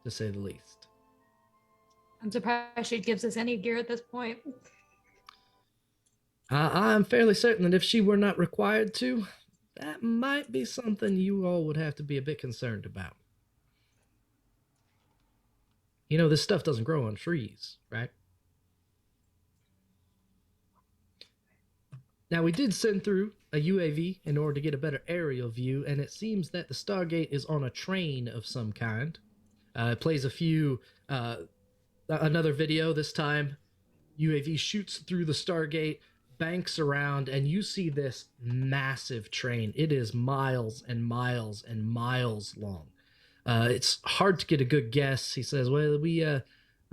to say the least. I'm surprised she gives us any gear at this point. I'm fairly certain that if she were not required to, that might be something you all would have to be a bit concerned about. You know, this stuff doesn't grow on trees, right? Now, we did send through a UAV in order to get a better aerial view, and it seems that the Stargate is on a train of some kind. It plays another video. This time, UAV shoots through the Stargate, banks around, and you see this massive train. It is miles and miles and miles long. It's hard to get a good guess. He says, well, we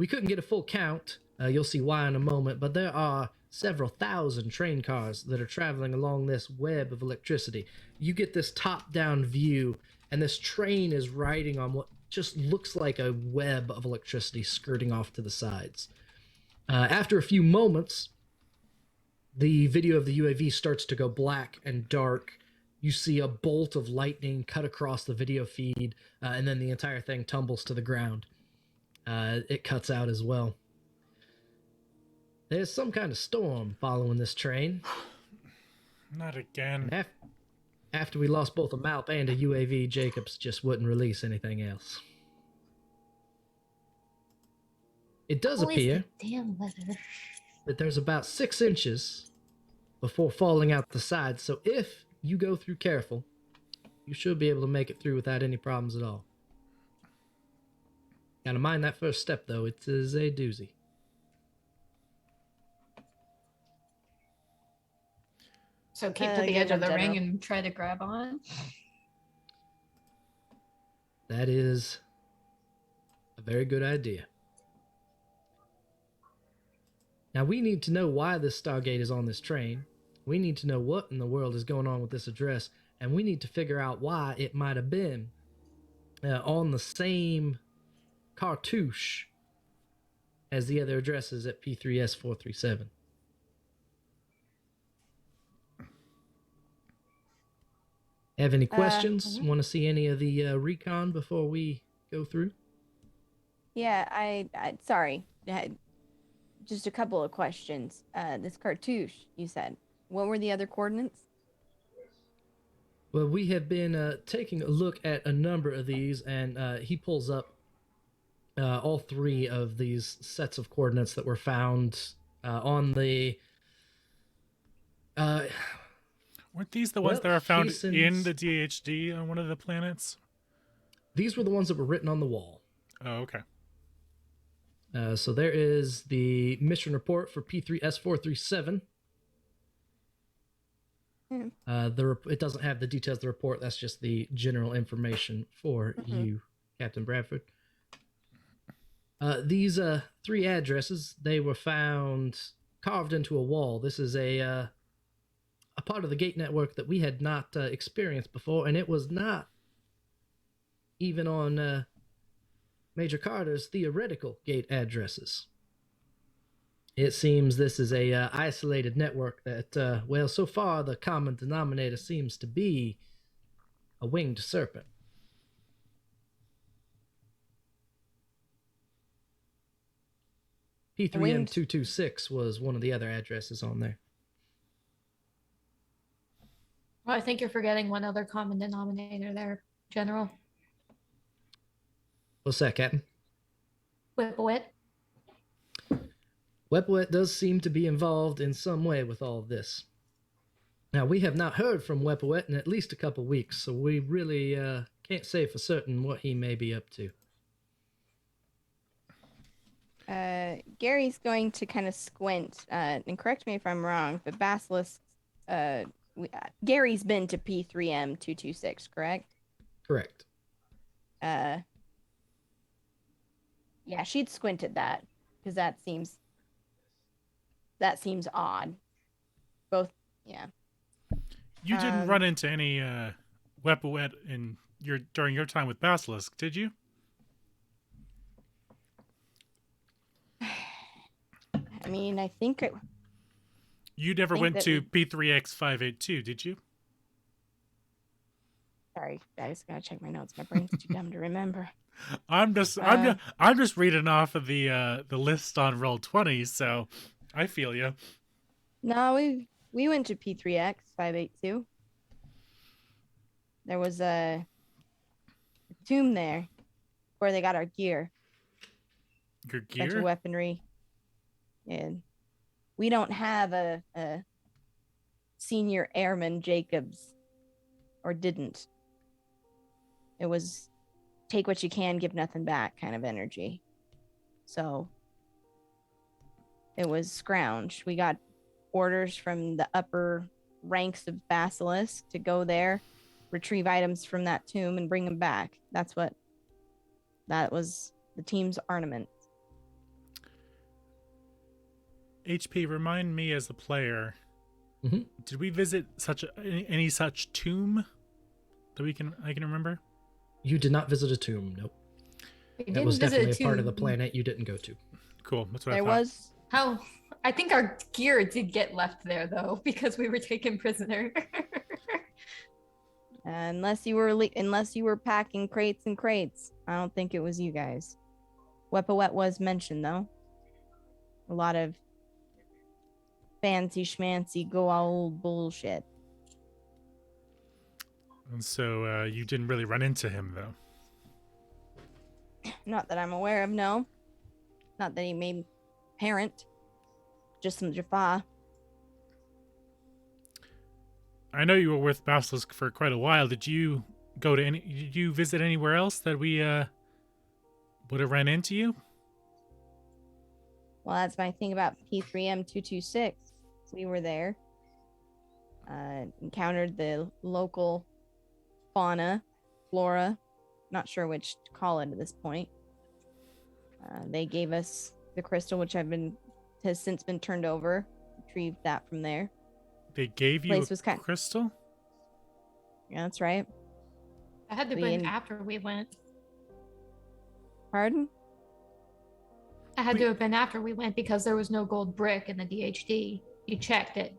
couldn't get a full count. You'll see why in a moment, but there are several thousand train cars that are traveling along this web of electricity. You get this top-down view, and this train is riding on what just looks like a web of electricity skirting off to the sides. After a few moments, the video of the UAV starts to go black and dark. You see a bolt of lightning cut across the video feed, and then the entire thing tumbles to the ground. It cuts out as well. There's some kind of storm following this train. Not again. After we lost both a MALP and a UAV, Jacobs just wouldn't release anything else. It does Always appear the damn weather. that there's about 6 inches before falling out the side, so if you go through careful, you should be able to make it through without any problems at all. Gotta mind that first step, though. It is a doozy. So keep to the give edge of them the ring general. and try to grab on. That is a very good idea. Now, we need to know why this Stargate is on this train. We need to know what in the world is going on with this address, and we need to figure out why it might have been on the same cartouche as the other addresses at P3S437. Have any questions? Want to see any of the recon before we go through? Yeah, I sorry. Just a couple of questions. This cartouche, you said. What were the other coordinates? Well, we have been taking a look at a number of these, and he pulls up all 3 of these sets of coordinates that were found on the... Weren't these the ones that are found Jason's- in the DHD on one of the planets? These were the ones that were written on the wall. Oh, okay. So there is the mission report for P3S437. It doesn't have the details of the report. That's just the general information for you, Captain Bradford. These 3 addresses, they were found carved into a wall. This is a part of the gate network that we had not experienced before, and it was not even on Major Carter's theoretical gate addresses. It seems this is a isolated network that, well, so far the common denominator seems to be a winged serpent. P3M226 was one of the other addresses on there. Well, I think you're forgetting one other common denominator there, General. What's that, Captain? Wapwawet. Wapwawet does seem to be involved in some way with all of this. Now, we have not heard from Wapwawet in at least a couple weeks, so we really can't say for certain what he may be up to. Gary's going to kind of squint, and correct me if I'm wrong, but Basilisk, Gary's been to P3M226, correct? Correct. Yeah, she'd squint at that, because that seems odd. Both, yeah. You didn't run into any Wapwawet during your time with Basilisk, did you? I mean, I think it... You never think went that to P3X582, did you? Sorry, I just gotta check my notes. My brain's too dumb to remember. I'm just reading off of the list on Roll20, so I feel you. No, we went to P3X582. There was a tomb there where they got our gear. Your bunch gear? of weaponry. And we don't have a senior airman Jacobs, or didn't. It was take what you can, give nothing back kind of energy. So it was scrounge. We got orders from the upper ranks of Basilisk to go there, retrieve items from that tomb, and bring them back. That was the team's armament. HP, remind me as the player. Mhm. Did we visit any such tomb that I can remember? You did not visit a tomb. Nope. We That didn't was visit definitely a part of the tomb. planet you didn't go to. Cool. That's what There I thought. was How? I think our gear did get left there though, because we were taken prisoner. unless you were packing crates and crates. I don't think it was you guys. Wapwawet was mentioned though. A lot of fancy schmancy go old bullshit. And so you didn't really run into him, though. Not that I'm aware of, no. Not that he made parent. Just some Jaffa. I know you were with Basilisk for quite a while. Did you visit anywhere else that we would have ran into you? Well, that's my thing about P3M226. We were there. Encountered the local fauna, flora. Not sure which to call it at this point. They gave us the crystal, which has since been turned over. Retrieved that from there. They gave you Place a was kind- crystal? Yeah, that's right. I had to We been in- after we went. Pardon? I had to have been after we went because there was no gold brick in the DHD. You checked it.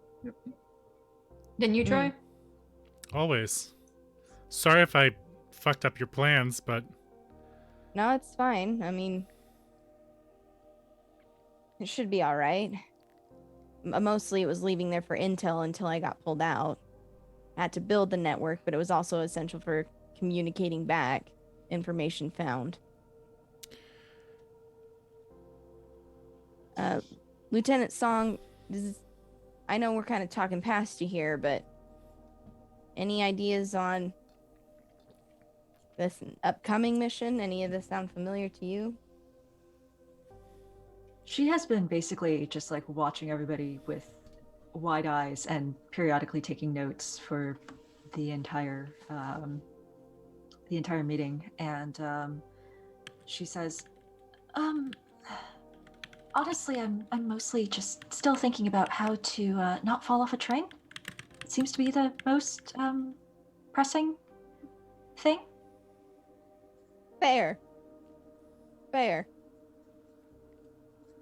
Didn't you, Troy? Always. Sorry if I fucked up your plans, but No, it's fine. I mean, it should be all right. Mostly it was leaving there for intel until I got pulled out. I had to build the network, but it was also essential for communicating back information found. Lieutenant Song, I know we're kind of talking past you here, but any ideas on this upcoming mission? Any of this sound familiar to you? She has been basically just like watching everybody with wide eyes and periodically taking notes for the entire meeting. And she says, honestly, I'm mostly just still thinking about how to not fall off a train. It seems to be the most pressing thing. Fair.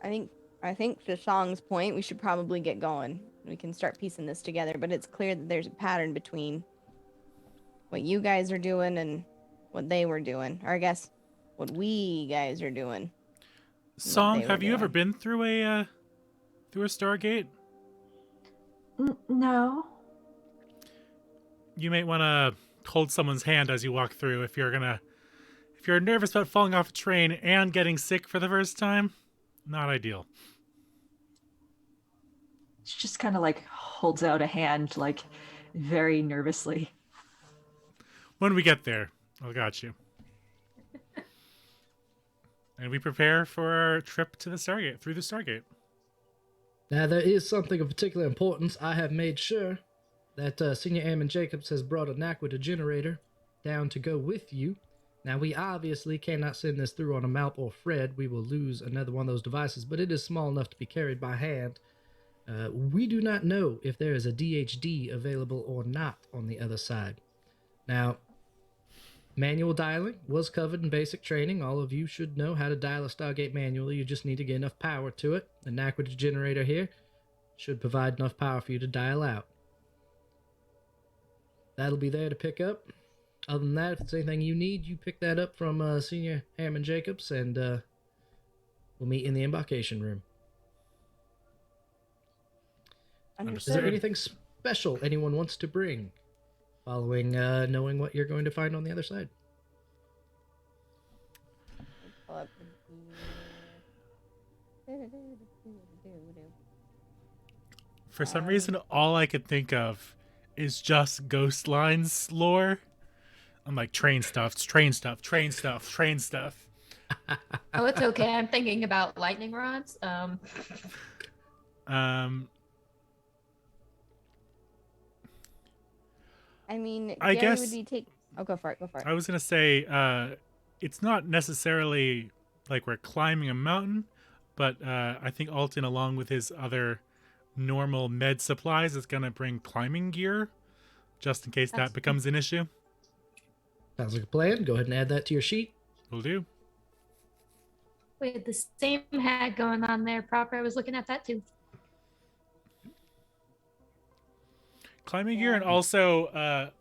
I think to Song's point, we should probably get going. We can start piecing this together, but it's clear that there's a pattern between what you guys are doing and what they were doing. Or I guess what we guys are doing. Song, they were have you ever doing. been through a Stargate? No. You might want to hold someone's hand as you walk through if you're nervous about falling off a train and getting sick for the first time. Not ideal. She just kind of like holds out a hand, like very nervously. When we get there, I got you. And we prepare for our trip to the Stargate, through the Stargate. Now, there is something of particular importance. I have made sure that Senior Airman Jacobs has brought an aqua generator down to go with you. Now, we obviously cannot send this through on a MALP or Fred. We will lose another one of those devices, but it is small enough to be carried by hand. We do not know if there is a DHD available or not on the other side. Now, manual dialing was covered in basic training. All of you should know how to dial a Stargate manually. You just need to get enough power to it. The aqua generator here should provide enough power for you to dial out. That'll be there to pick up. Other than that, if there's anything you need, you pick that up from Senior Airman Jacobs, and we'll meet in the embarkation room. Is Understood. there anything special anyone wants to bring following knowing what you're going to find on the other side? For some reason, all I could think of is just Ghost Line's lore. I'm like, train stuff, train stuff, train stuff, train stuff. Oh, it's okay. I'm thinking about lightning rods. I mean, I Gary guess would be take. Oh, go for it. Go for it. I was gonna say, it's not necessarily like we're climbing a mountain, but I think Alton, along with his other normal med supplies, is gonna bring climbing gear, just in case that becomes an issue. Sounds like a plan. Go ahead and add that to your sheet. Will do. We had the same hat going on there, proper. I was looking at that too. Climbing gear, and also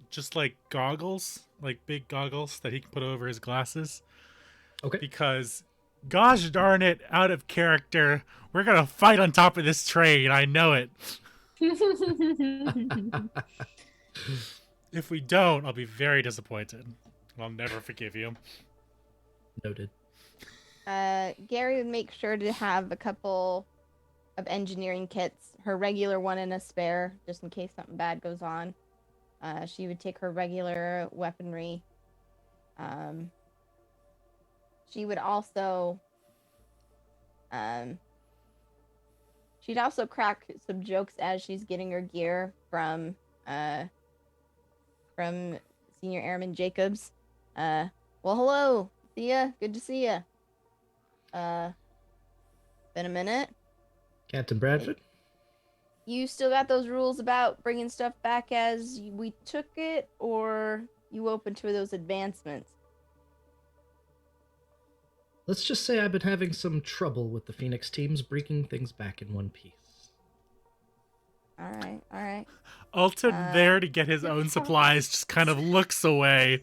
just like goggles, like big goggles that he can put over his glasses. Okay. Because, gosh darn it, out of character, we're gonna fight on top of this train. I know it. If we don't, I'll be very disappointed. I'll never forgive you. Noted. Gary would make sure to have a couple of engineering kits, her regular one and a spare, just in case something bad goes on. She would take her regular weaponry. She would also, she'd also crack some jokes as she's getting her gear from Senior Airman Jacobs. Well, hello, see ya. Good to see ya. Been a minute. Captain Bradford? You still got those rules about bringing stuff back as we took it, or you open to those advancements? Let's just say I've been having some trouble with the Phoenix teams bringing things back in one piece. All right. Alton, there to get his own supplies, just kind of looks away.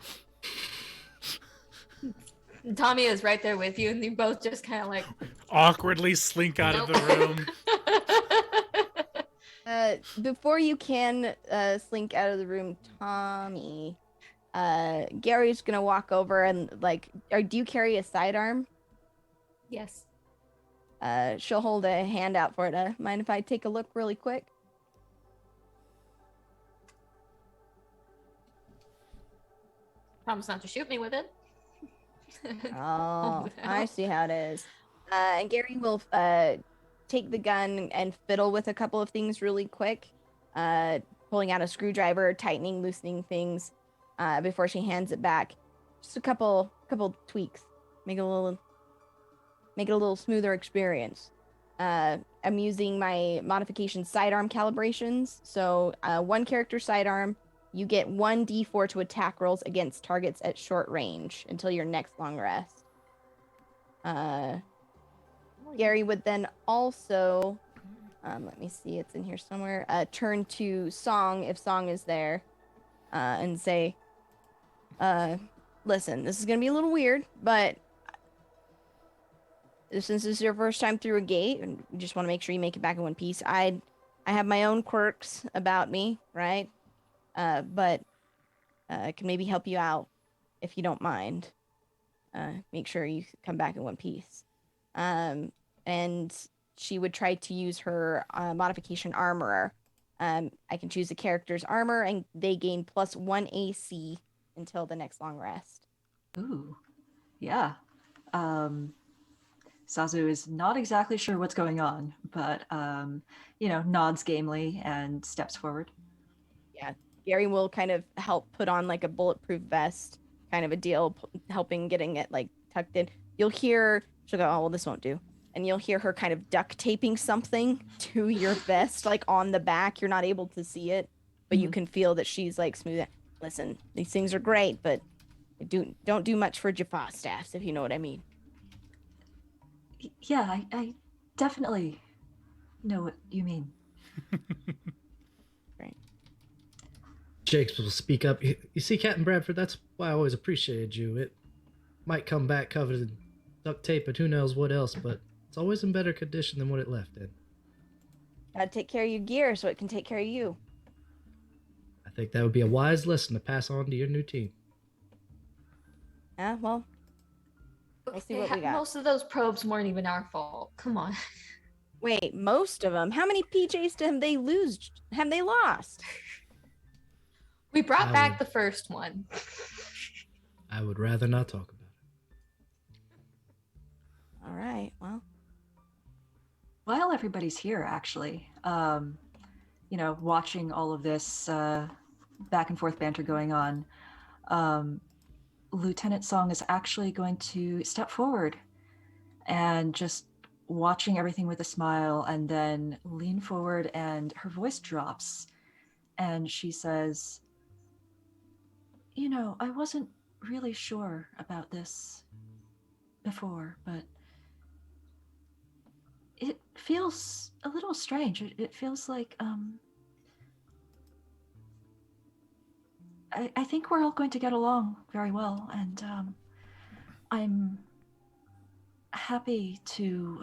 Tommy is right there with you, and you both just kind of like Awkwardly slink out of the room. Before you can slink out of the room, Tommy, Gary's gonna walk over and do you carry a sidearm? Yes. She'll hold a hand out for it. Mind if I take a look really quick? Promise not to shoot me with it. Oh, I see how it is. And Gary will take the gun and fiddle with a couple of things really quick, pulling out a screwdriver, tightening, loosening things before she hands it back. Just a couple tweaks, make it a little smoother experience. I'm using my modification sidearm calibrations. So one character sidearm, you get 1d4 to attack rolls against targets at short range until your next long rest. Gary would then also, let me see, it's in here somewhere, turn to Song, if Song is there, and say, listen, this is going to be a little weird, but since this is your first time through a gate, and you just want to make sure you make it back in one piece, I have my own quirks about me, right? But I can maybe help you out if you don't mind. Make sure you come back in one piece. And she would try to use her modification armorer. I can choose a character's armor, and they gain +1 AC until the next long rest. Ooh, yeah. Sazu is not exactly sure what's going on, but nods gamely and steps forward. Yeah, Gary will kind of help put on like a bulletproof vest kind of a deal, helping getting it like tucked in. You'll hear, she'll go, oh, well, this won't do. And you'll hear her kind of duct taping something to your vest, like on the back. You're not able to see it, but you can feel that she's like smooth. Listen, these things are great, but don't do much for Jaffa staffs, if you know what I mean. Yeah, I definitely know what you mean. Right. Jakes will speak up. You see, Captain Bradford, that's why I always appreciated you. It might come back covered in duct tape and who knows what else, but it's always in better condition than what it left in. Gotta take care of your gear so it can take care of you. I think that would be a wise lesson to pass on to your new team. Yeah, well, We'll see what we got. Most of those probes weren't even our fault. Come on. Wait, most of them? How many PJs have they lose? Have they lost? We brought I back would- the first one. I would rather not talk about it. All right. Well, While everybody's here, actually, watching all of this back and forth banter going on, Lieutenant Song is actually going to step forward and just watching everything with a smile, and then lean forward, and her voice drops, and she says, I wasn't really sure about this before, but it feels a little strange. It feels like, I think we're all going to get along very well, and I'm happy to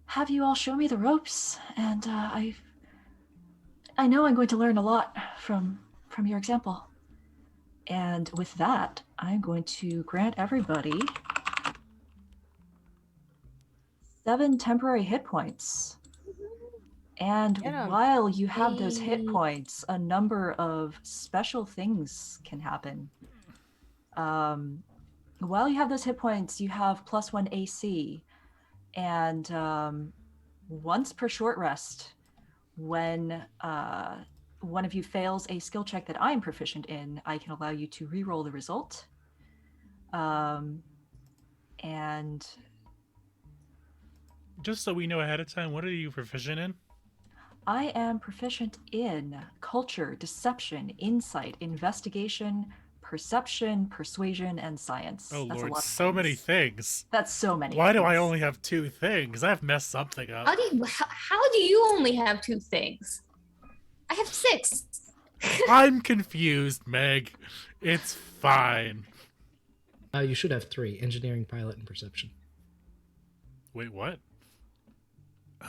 have you all show me the ropes, and I know I'm going to learn a lot from your example. And with that, I'm going to grant everybody 7 temporary hit points. And Get 'em. while you have those hit Yay. points, a number of special things can happen. While you have those hit points, you have +1 AC. And once per short rest, when one of you fails a skill check that I'm proficient in, I can allow you to re-roll the result. And Just so we know ahead of time, what are you proficient in? I am proficient in culture, deception, insight, investigation, perception, persuasion, and science. Oh That's a lord, lot of so many things. things. That's so many. Why do I things. only have 2 things? I've messed something up. How do you only have 2 things? I have 6. I'm confused, Meg. It's fine. You should have 3: engineering, pilot, and perception. Wait, what?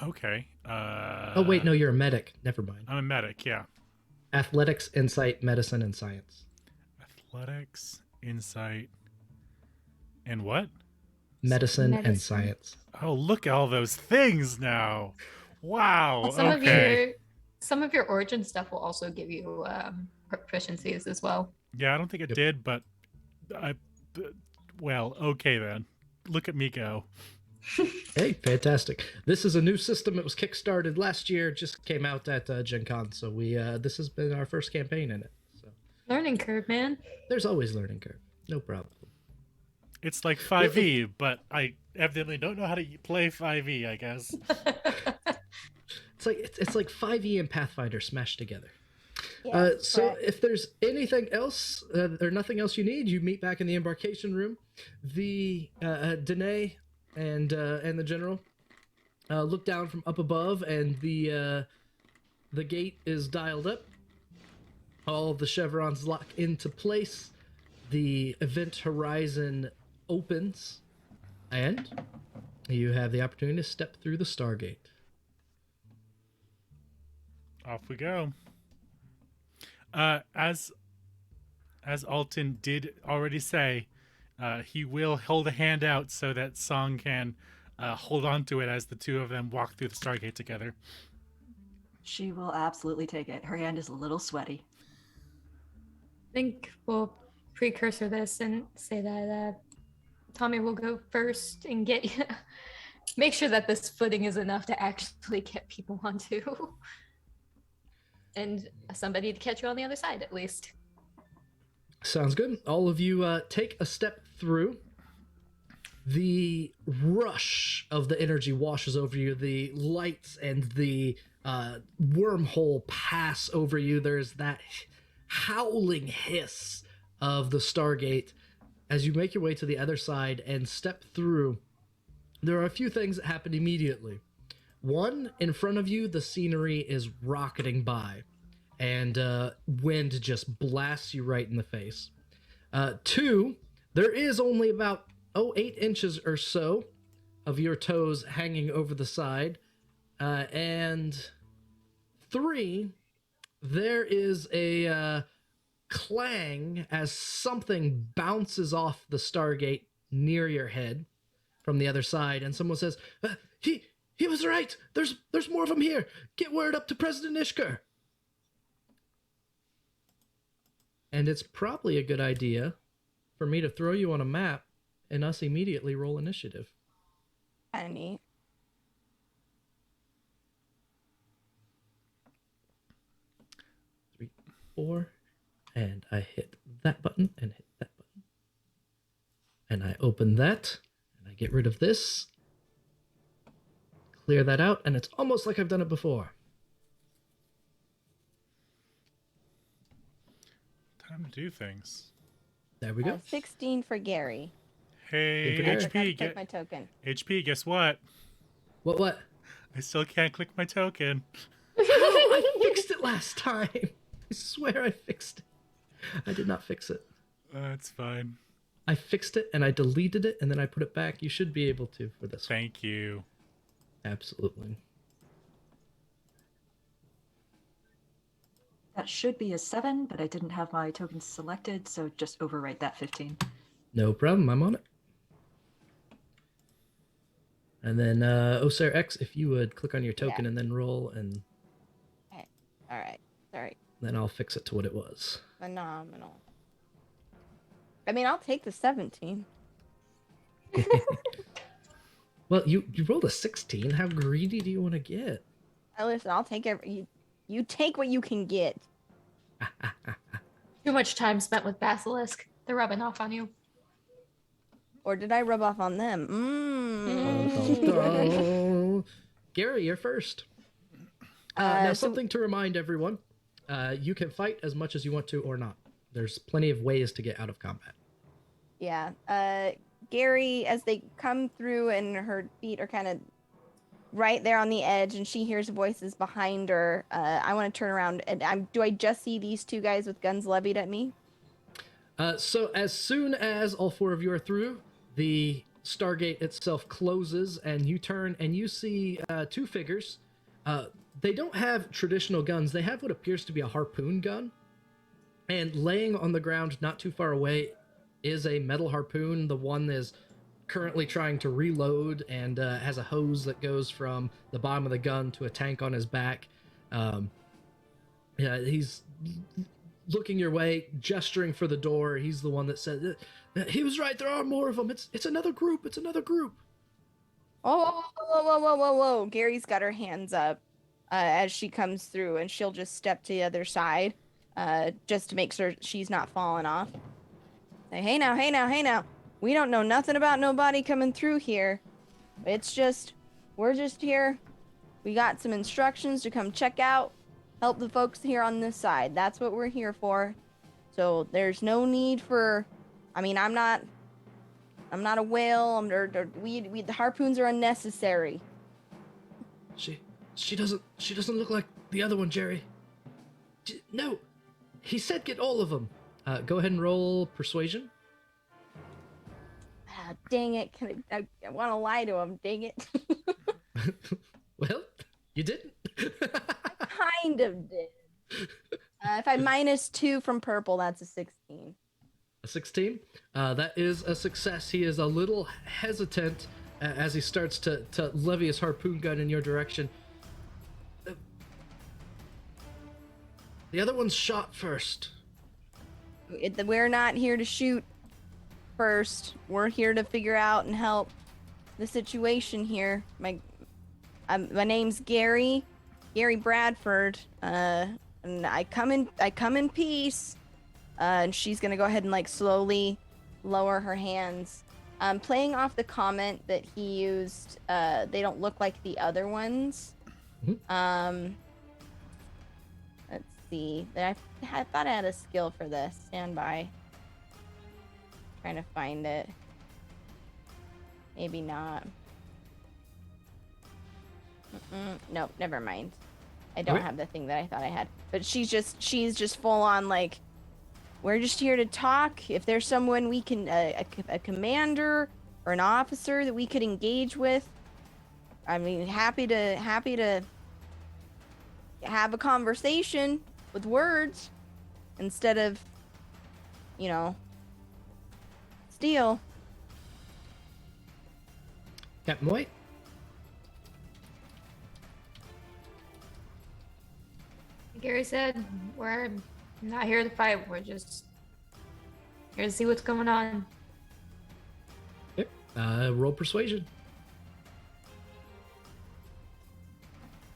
Okay. Oh wait, no, you're a medic. Never mind. I'm a medic, yeah. Athletics, insight, medicine, and science. Athletics, insight, and what? Medicine, and Medicine. science. Oh, look at all those things now. Wow. Some Okay. of your origin stuff will also give you proficiencies as well. Yeah, I don't think it Yep. did, but well, okay then. Look at me go. Hey, fantastic! This is a new system. It was kickstarted last year. Just came out at Gen Con, so we this has been our first campaign in it. So Learning curve, man. there's always learning curve. No problem. It's like 5e, but I evidently don't know how to play 5e, I guess. It's like 5e and Pathfinder smashed together. yeah, So correct. if there's anything else or nothing else you need, you meet back in the embarkation room. The Danae and the general look down from up above, and the gate is dialed up. All the chevrons lock into place. The event horizon opens, and you have the opportunity to step through the Stargate. Off we go. As Alton did already say, he will hold a hand out so that Song can hold on to it as the two of them walk through the Stargate together. She will absolutely take it. Her hand is a little sweaty. I think we'll precursor this and say that Tommy will go first and make sure that this footing is enough to actually get people onto. And somebody to catch you on the other side, at least. Sounds good. All of you take a step through. The rush of the energy washes over you. The lights and the wormhole pass over you. There's that howling hiss of the Stargate. As you make your way to the other side and step through, there are a few things that happen immediately. One, in front of you, the scenery is rocketing by, and wind just blasts you right in the face. 2, there is only about 8 inches or so of your toes hanging over the side. And 3, there is a clang as something bounces off the Stargate near your head from the other side, and someone says, he was right. There's more of them here. Get word up to President Ishkur. And it's probably a good idea for me to throw you on a map and us immediately roll initiative. Kind of neat. Three, 4, and I hit that button and hit that button. And I open that, and I get rid of this. Clear that out, and it's almost like I've done it before. Time to do things. There we go. 16 for Gary. Hey, for Gary. I forgot to HP, click my token. HP, guess what? What? I still can't click my token. Oh, I fixed it last time. I swear I fixed it. I did not fix it. That's fine. I fixed it, and I deleted it, and then I put it back. You should be able to for this one. Thank you. Absolutely. That should be a 7, but I didn't have my tokens selected, so just overwrite that 15. No problem. I'm on it. And then, Osir X, if you would click on your token and then roll, and Okay. All right. Sorry. then I'll fix it to what it was. Phenomenal. I mean, I'll take the 17. Well, you rolled a 16. How greedy do you want to get? Listen, I'll take every. You take what you can get. Too much time spent with Basilisk. They're rubbing off on you. Or did I rub off on them? Gary, you're first. Now, something to remind everyone. You can fight as much as you want to or not. There's plenty of ways to get out of combat. Yeah. Gary, as they come through and her feet are kind of right there on the edge and she hears voices behind her, I want to turn around and do I just see these two guys with guns levied at me? So as soon as all 4 of you are through, the Stargate itself closes and you turn and you see 2 figures. They don't have traditional guns. They have what appears to be a harpoon gun. And laying on the ground not too far away is a metal harpoon. The one is currently trying to reload and has a hose that goes from the bottom of the gun to a tank on his back. He's looking your way, gesturing for the door. He's the one that said, he was right, there are more of them. It's another group. It's another group. Oh, whoa. Gary's got her hands up as she comes through, and she'll just step to the other side just to make sure she's not falling off. Say, hey now. We don't know nothing about nobody coming through here. We're just here. We got some instructions to come check out, help the folks here on this side. That's what we're here for. So there's no need for, I mean, I'm not a whale. The harpoons are unnecessary. She doesn't look like the other one, Jerry. No, he said get all of them. Go ahead and roll persuasion. Ah, dang it! I want to lie to him. Dang it! Well, you didn't. I kind of did. If I -2 from purple, that's a 16. A 16? That is a success. He is a little hesitant as he starts to levy his harpoon gun in your direction. The other one's shot first. We're not here to shoot first. We're here to figure out and help the situation here. My name's Gary Bradford, and I come in peace. And she's gonna go ahead and like slowly lower her hands, playing off the comment that he used. They don't look like the other ones. Mm-hmm. Let's see. I thought I had a skill for this. Stand by. Trying to find it. Maybe not. Nope, never mind. I don't have the thing that I thought I had. But she's just full on like, we're just here to talk. If there's someone we can, a commander or an officer that we could engage with, I mean, happy to have a conversation with words instead of Steel. Captain White? Gary said, we're not here to fight. We're just here to see what's going on. Yep. Roll persuasion.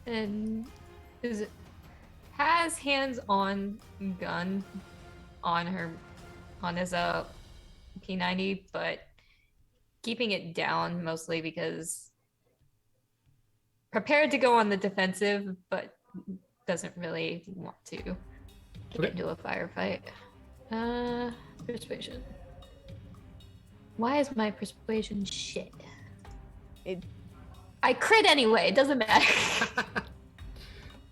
And has hands on gun on his P90, but keeping it down mostly because prepared to go on the defensive, but doesn't really want to get into a firefight. Persuasion. Why is my persuasion shit? I crit anyway, it doesn't matter.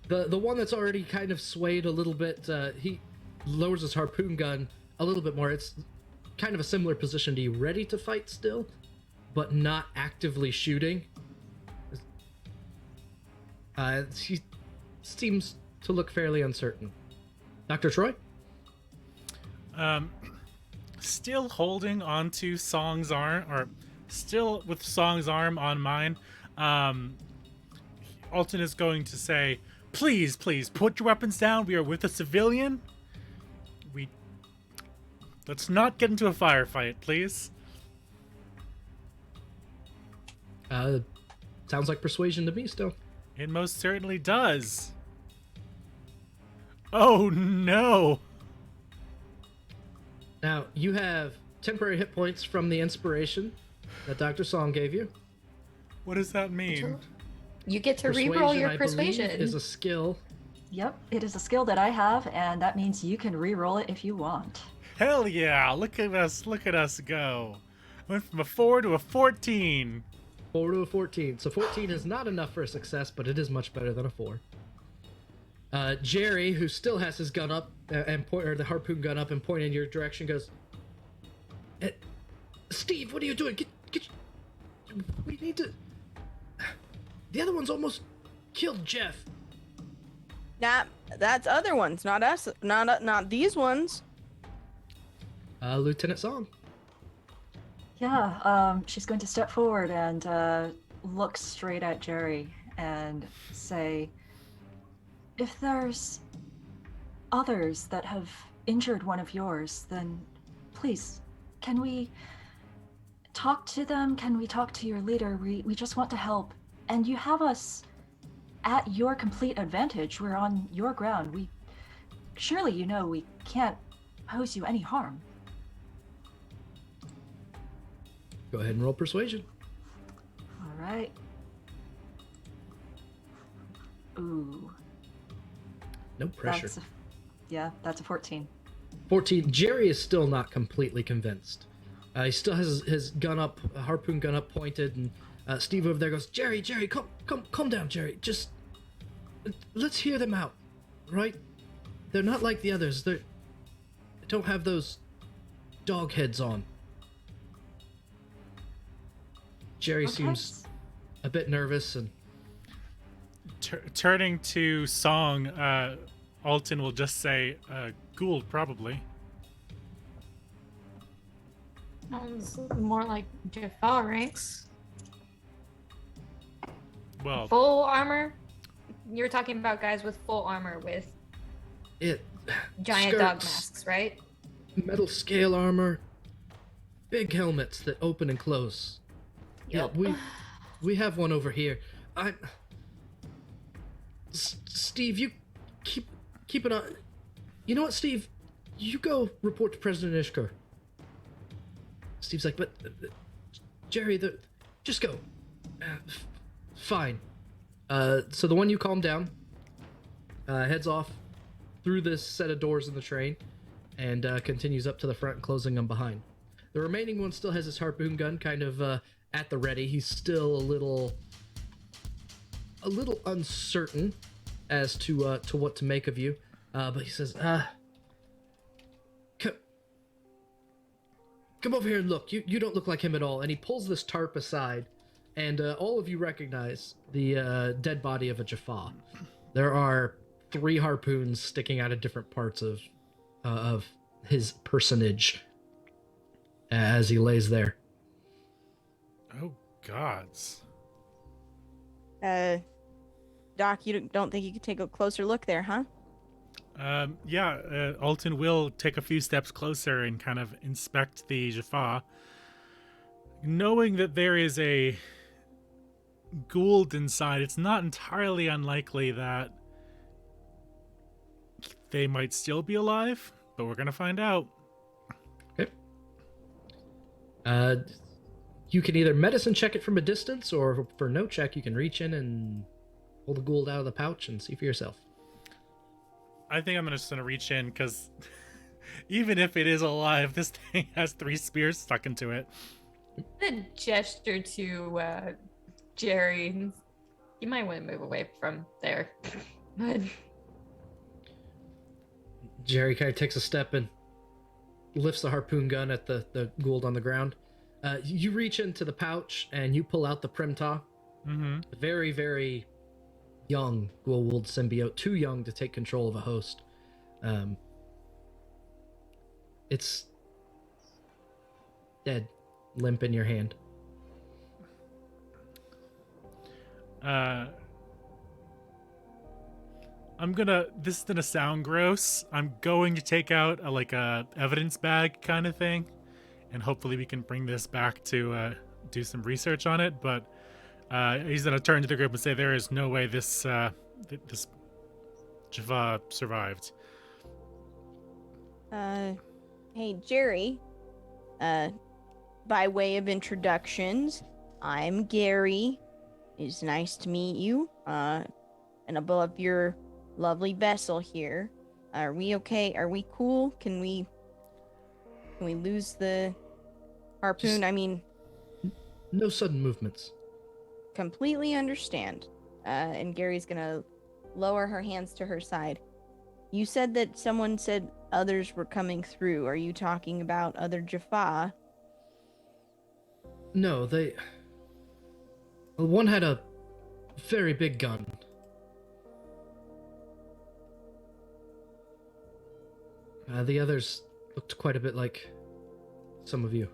The one that's already kind of swayed a little bit, he lowers his harpoon gun a little bit more. It's kind of a similar position to you, ready to fight still, but not actively shooting. He seems to look fairly uncertain. Dr. Troy? Still holding onto Song's arm, or still with Song's arm on mine, Alton is going to say, please, put your weapons down. We are with a civilian. Let's not get into a firefight, please. Sounds like persuasion to me still. It most certainly does. Oh, no. Now, you have temporary hit points from the inspiration that Dr. Song gave you. What does that mean? You get to reroll your persuasion. Persuasion is a skill. Yep, it is a skill that I have, and that means you can re-roll it if you want. Hell yeah, look at us go. Went from a 4 to a 14. 4 to a 14. So 14 is not enough for a success, but it is much better than a 4. Jerry, who still has his gun up or the harpoon gun up and pointing in your direction, goes, Steve, what are you doing? We need to... The other one's almost killed Jeff. That's other ones, not us, not these ones. Lieutenant Song. Yeah, she's going to step forward and look straight at Jerry and say, if there's others that have injured one of yours, then please, can we talk to them? Can we talk to your leader? We just want to help. And you have us at your complete advantage. We're on your ground. Surely you know we can't pose you any harm. Go ahead and roll persuasion. All right. Ooh. No pressure. That's a 14. 14. Jerry is still not completely convinced. He still has his gun up, harpoon gun up, pointed, and Steve over there goes, Jerry, calm down, Jerry. Just let's hear them out, right? They're not like the others. They don't have those dog heads on. Jerry seems a bit nervous and turning to Song, Alton will just say, Gould, probably. Sounds more like Jaffa ranks. Well, full armor? You're talking about guys with full armor with giant dog masks, right? Metal scale armor, big helmets that open and close. Yep. Yeah, we have one over here. Steve, you keep an eye. You know what, Steve? You go report to President Ishkur. Steve's like, but Jerry, just go. Fine. So the one you calm down heads off through this set of doors in the train and continues up to the front, closing them behind. The remaining one still has his harpoon gun kind of at the ready. He's still a little uncertain as to what to make of you, but he says, come over here and look. You don't look like him at all. And he pulls this tarp aside, and all of you recognize the dead body of a Jaffa. There are 3 harpoons sticking out of different parts of his personage as he lays there. Oh, gods. Doc, you don't think you could take a closer look there, huh? Alton will take a few steps closer and kind of inspect the Jaffa, knowing that there is a Gould inside. It's not entirely unlikely that they might still be alive, but we're gonna find out. Okay. You can either medicine check it from a distance, or for no check, you can reach in and pull the Gould out of the pouch and see for yourself. I think I'm just gonna reach in, because even if it is alive, this thing has 3 spears stuck into it. The gesture to Jerry. You might want to move away from there. Jerry kind of takes a step and lifts the harpoon gun at the Gould on the ground. You reach into the pouch and you pull out the Primta. Mm-hmm. Very, very young Gould symbiote. Too young to take control of a host. It's dead, limp in your hand. This is gonna sound gross. I'm going to take out a evidence bag kind of thing, and hopefully we can bring this back to do some research on it. But he's gonna turn to the group and say there is no way this Jaffa survived. Hey, Jerry. By way of introductions, I'm Gary. It's nice to meet you. And above your lovely vessel here. Are we okay? Are we cool? Can we lose the harpoon? No sudden movements. Completely understand. And Gary's gonna lower her hands to her side. You said that someone said others were coming through. Are you talking about other Jaffa? No, one had a very big gun. The others looked quite a bit like some of you.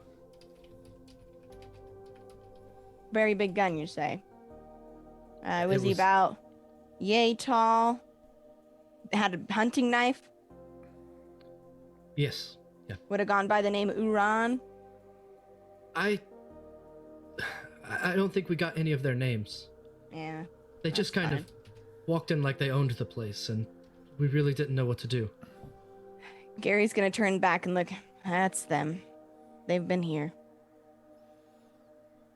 Very big gun, you say? Was he was- about yay tall? Had a hunting knife? Yes. Yeah. Would have gone by the name Uran? I don't think we got any of their names. Yeah. They just kind of walked in like they owned the place, and we really didn't know what to do. Gary's gonna turn back and look. That's them. They've been here.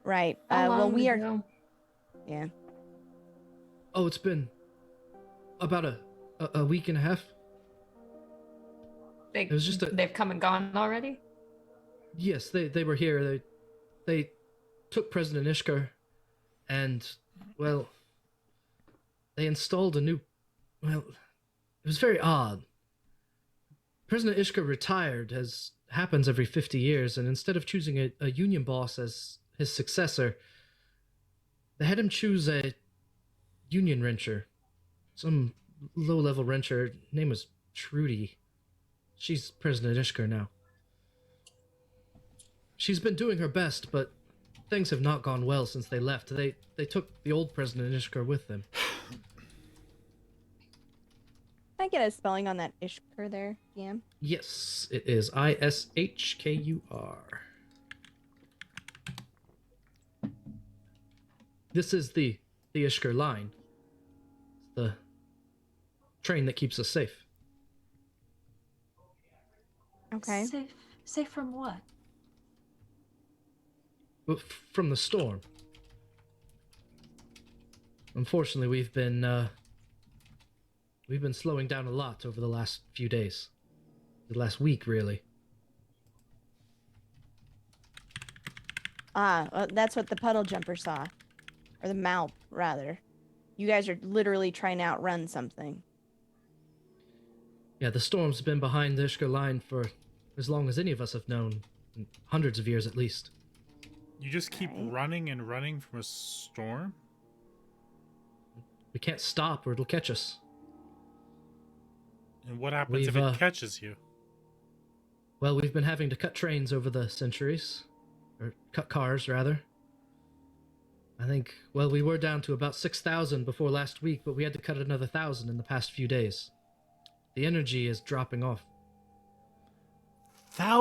Right. How Well, long we are. ago? Yeah. Oh, it's been about a week and a half. They, It was just they've come and gone already? Yes, they were here. They took President Ishkur, and, well, they installed a new... Well, it was very odd. President Ishkur retired, as happens every 50 years, and instead of choosing a union boss as his successor, they had him choose a union wrencher. Some low-level wrencher. Her name was Trudy. She's President Ishkur now. She's been doing her best, but things have not gone well since they left. They took the old President Ishkur with them. Can I get a spelling on that Ishkur there, DM? Yes, it is Ishkur. This is the Ishkur Line. It's the train that keeps us safe. Okay. Safe from what? But from the storm. Unfortunately, we've been slowing down a lot over the last few days. The last week, really. That's what the puddle jumper saw. Or the MALP, rather. You guys are literally trying to outrun something. Yeah, the storm's been behind the Ishkur Line for as long as any of us have known. Hundreds of years at least. You just keep running and running from a storm? We can't stop or it'll catch us. And what happens if it catches you? Well, we've been having to cut trains over the centuries. Or cut cars, rather. I think, well, we were down to about 6,000 before last week, but we had to cut another 1,000 in the past few days. The energy is dropping off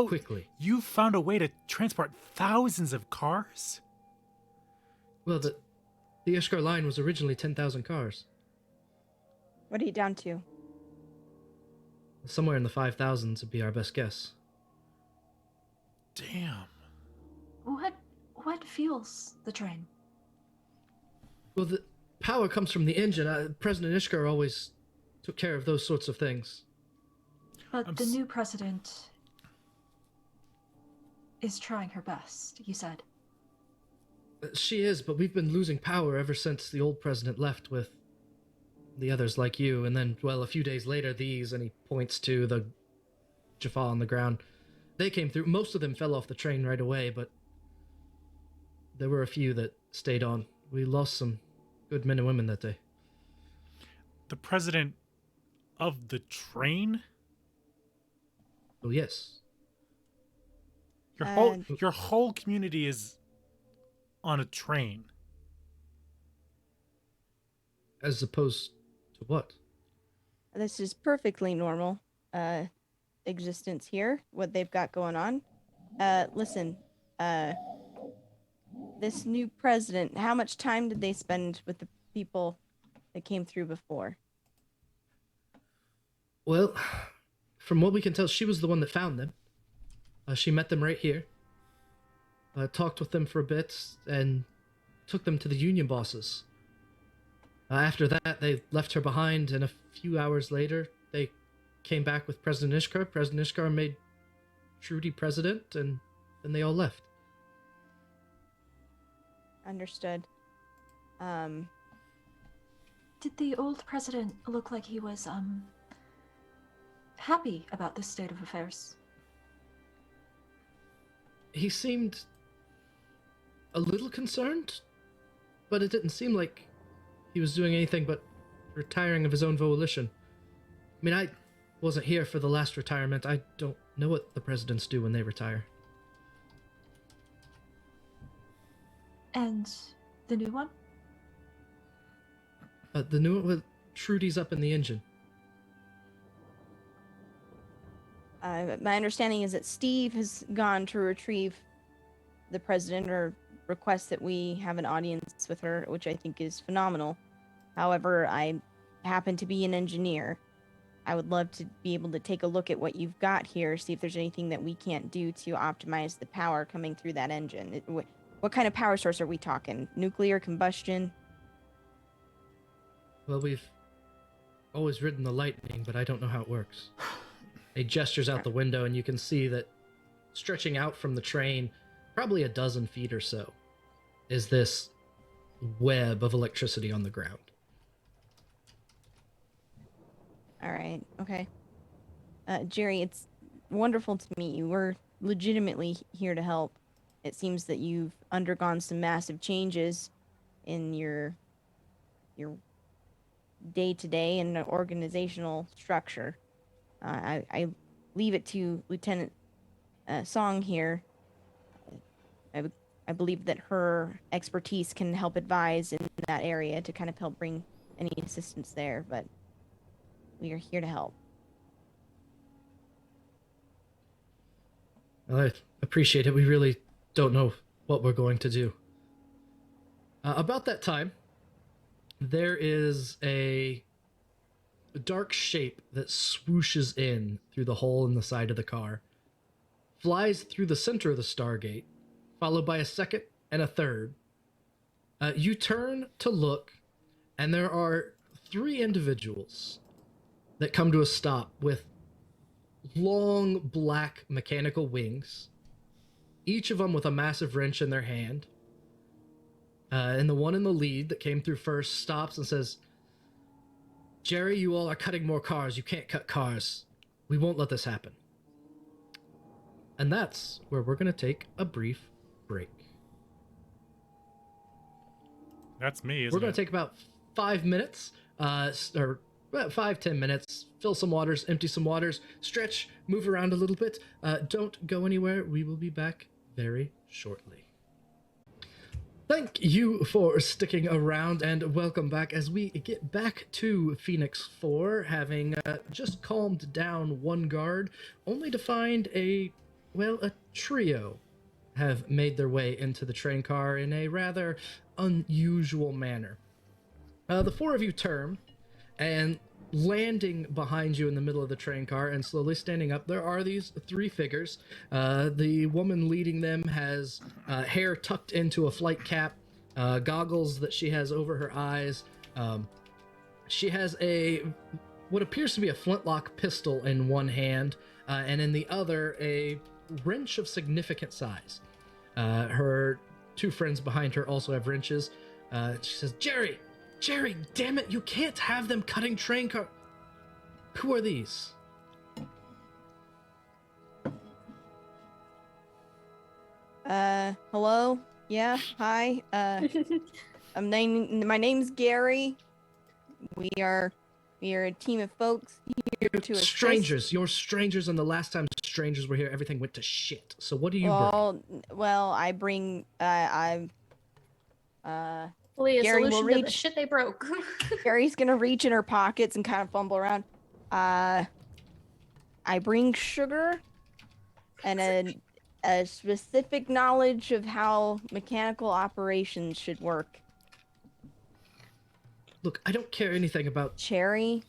quickly. You found a way to transport thousands of cars? Well, the Ishkur Line was originally 10,000 cars. What are you down to? Somewhere in the 5,000s would be our best guess. Damn. What fuels the train? Well, the power comes from the engine. President Ishkur always took care of those sorts of things. But the new president is trying her best, you said. She is, but we've been losing power ever since the old president left with the others like you, and then, well, a few days later, these, and he points to the Jaffa on the ground. They came through. Most of them fell off the train right away, but there were a few that stayed on. We lost some good men and women that day. The president of the train? Well, yes. Your whole community is on a train. As opposed to what? This is perfectly normal existence here, what they've got going on. Listen, this new president, how much time did they spend with the people that came through before? Well, from what we can tell, she was the one that found them. She met them right here, talked with them for a bit, and took them to the union bosses. After that, they left her behind, and a few hours later, they came back with President Ishkur. President Ishkur made Trudy president, and then they all left. Understood. Did the old president look like he was, happy about this state of affairs? He seemed a little concerned, but it didn't seem like he was doing anything but retiring of his own volition. I mean, I wasn't here for the last retirement. I don't know what the presidents do when they retire. And the new one? The new one with Trudy's up in the engine. My understanding is that Steve has gone to retrieve the president or request that we have an audience with her, which I think is phenomenal. However, I happen to be an engineer. I would love to be able to take a look at what you've got here, see if there's anything that we can't do to optimize the power coming through that engine. What kind of power source are we talking? Nuclear combustion? Well, we've always ridden the lightning, but I don't know how it works. He gestures out the window, and you can see that stretching out from the train, probably a dozen feet or so, is this web of electricity on the ground. All right, okay. Jerry, it's wonderful to meet you. We're legitimately here to help. It seems that you've undergone some massive changes in your day-to-day and organizational structure. I leave it to Lieutenant Song here. I believe that her expertise can help advise in that area to kind of help bring any assistance there, but we are here to help. Well, I appreciate it. We really don't know what we're going to do. About that time, there is a dark shape that swooshes in through the hole in the side of the car, flies through the center of the Stargate, followed by a second and a third. You turn to look, and there are 3 individuals that come to a stop with long black mechanical wings, each of them with a massive wrench in their hand. And the one in the lead that came through first stops and says, "Jerry, you all are cutting more cars. You can't cut cars. We won't let this happen." And that's where we're going to take a brief break. That's me, isn't We're going it? to take about 5 minutes, or about 5-10 minutes. Fill some waters, empty some waters, stretch, move around a little bit. Don't go anywhere. We will be back very shortly. Thank you for sticking around, and welcome back as we get back to Phoenix 4, having just calmed down one guard, only to find a trio have made their way into the train car in a rather unusual manner. The four of you turn, and landing behind you in the middle of the train car and slowly standing up, there are these three figures. The woman leading them has hair tucked into a flight cap, goggles that she has over her eyes. She has what appears to be a flintlock pistol in one hand, and in the other a wrench of significant size. Her two friends behind her also have wrenches. She says, Jerry, damn it, you can't have them cutting train car. Who are these? Hello? Yeah, hi. My name's Gary. We are a team of folks here to assist. Strangers. You're strangers, and the last time strangers were here, everything went to shit. So what do you bring? Well, I bring, Hopefully a Gary will solution to the reach- shit they broke. Gary's gonna reach in her pockets and kind of fumble around. I bring sugar and a specific knowledge of how mechanical operations should work. Look, I don't care anything about... Cherry?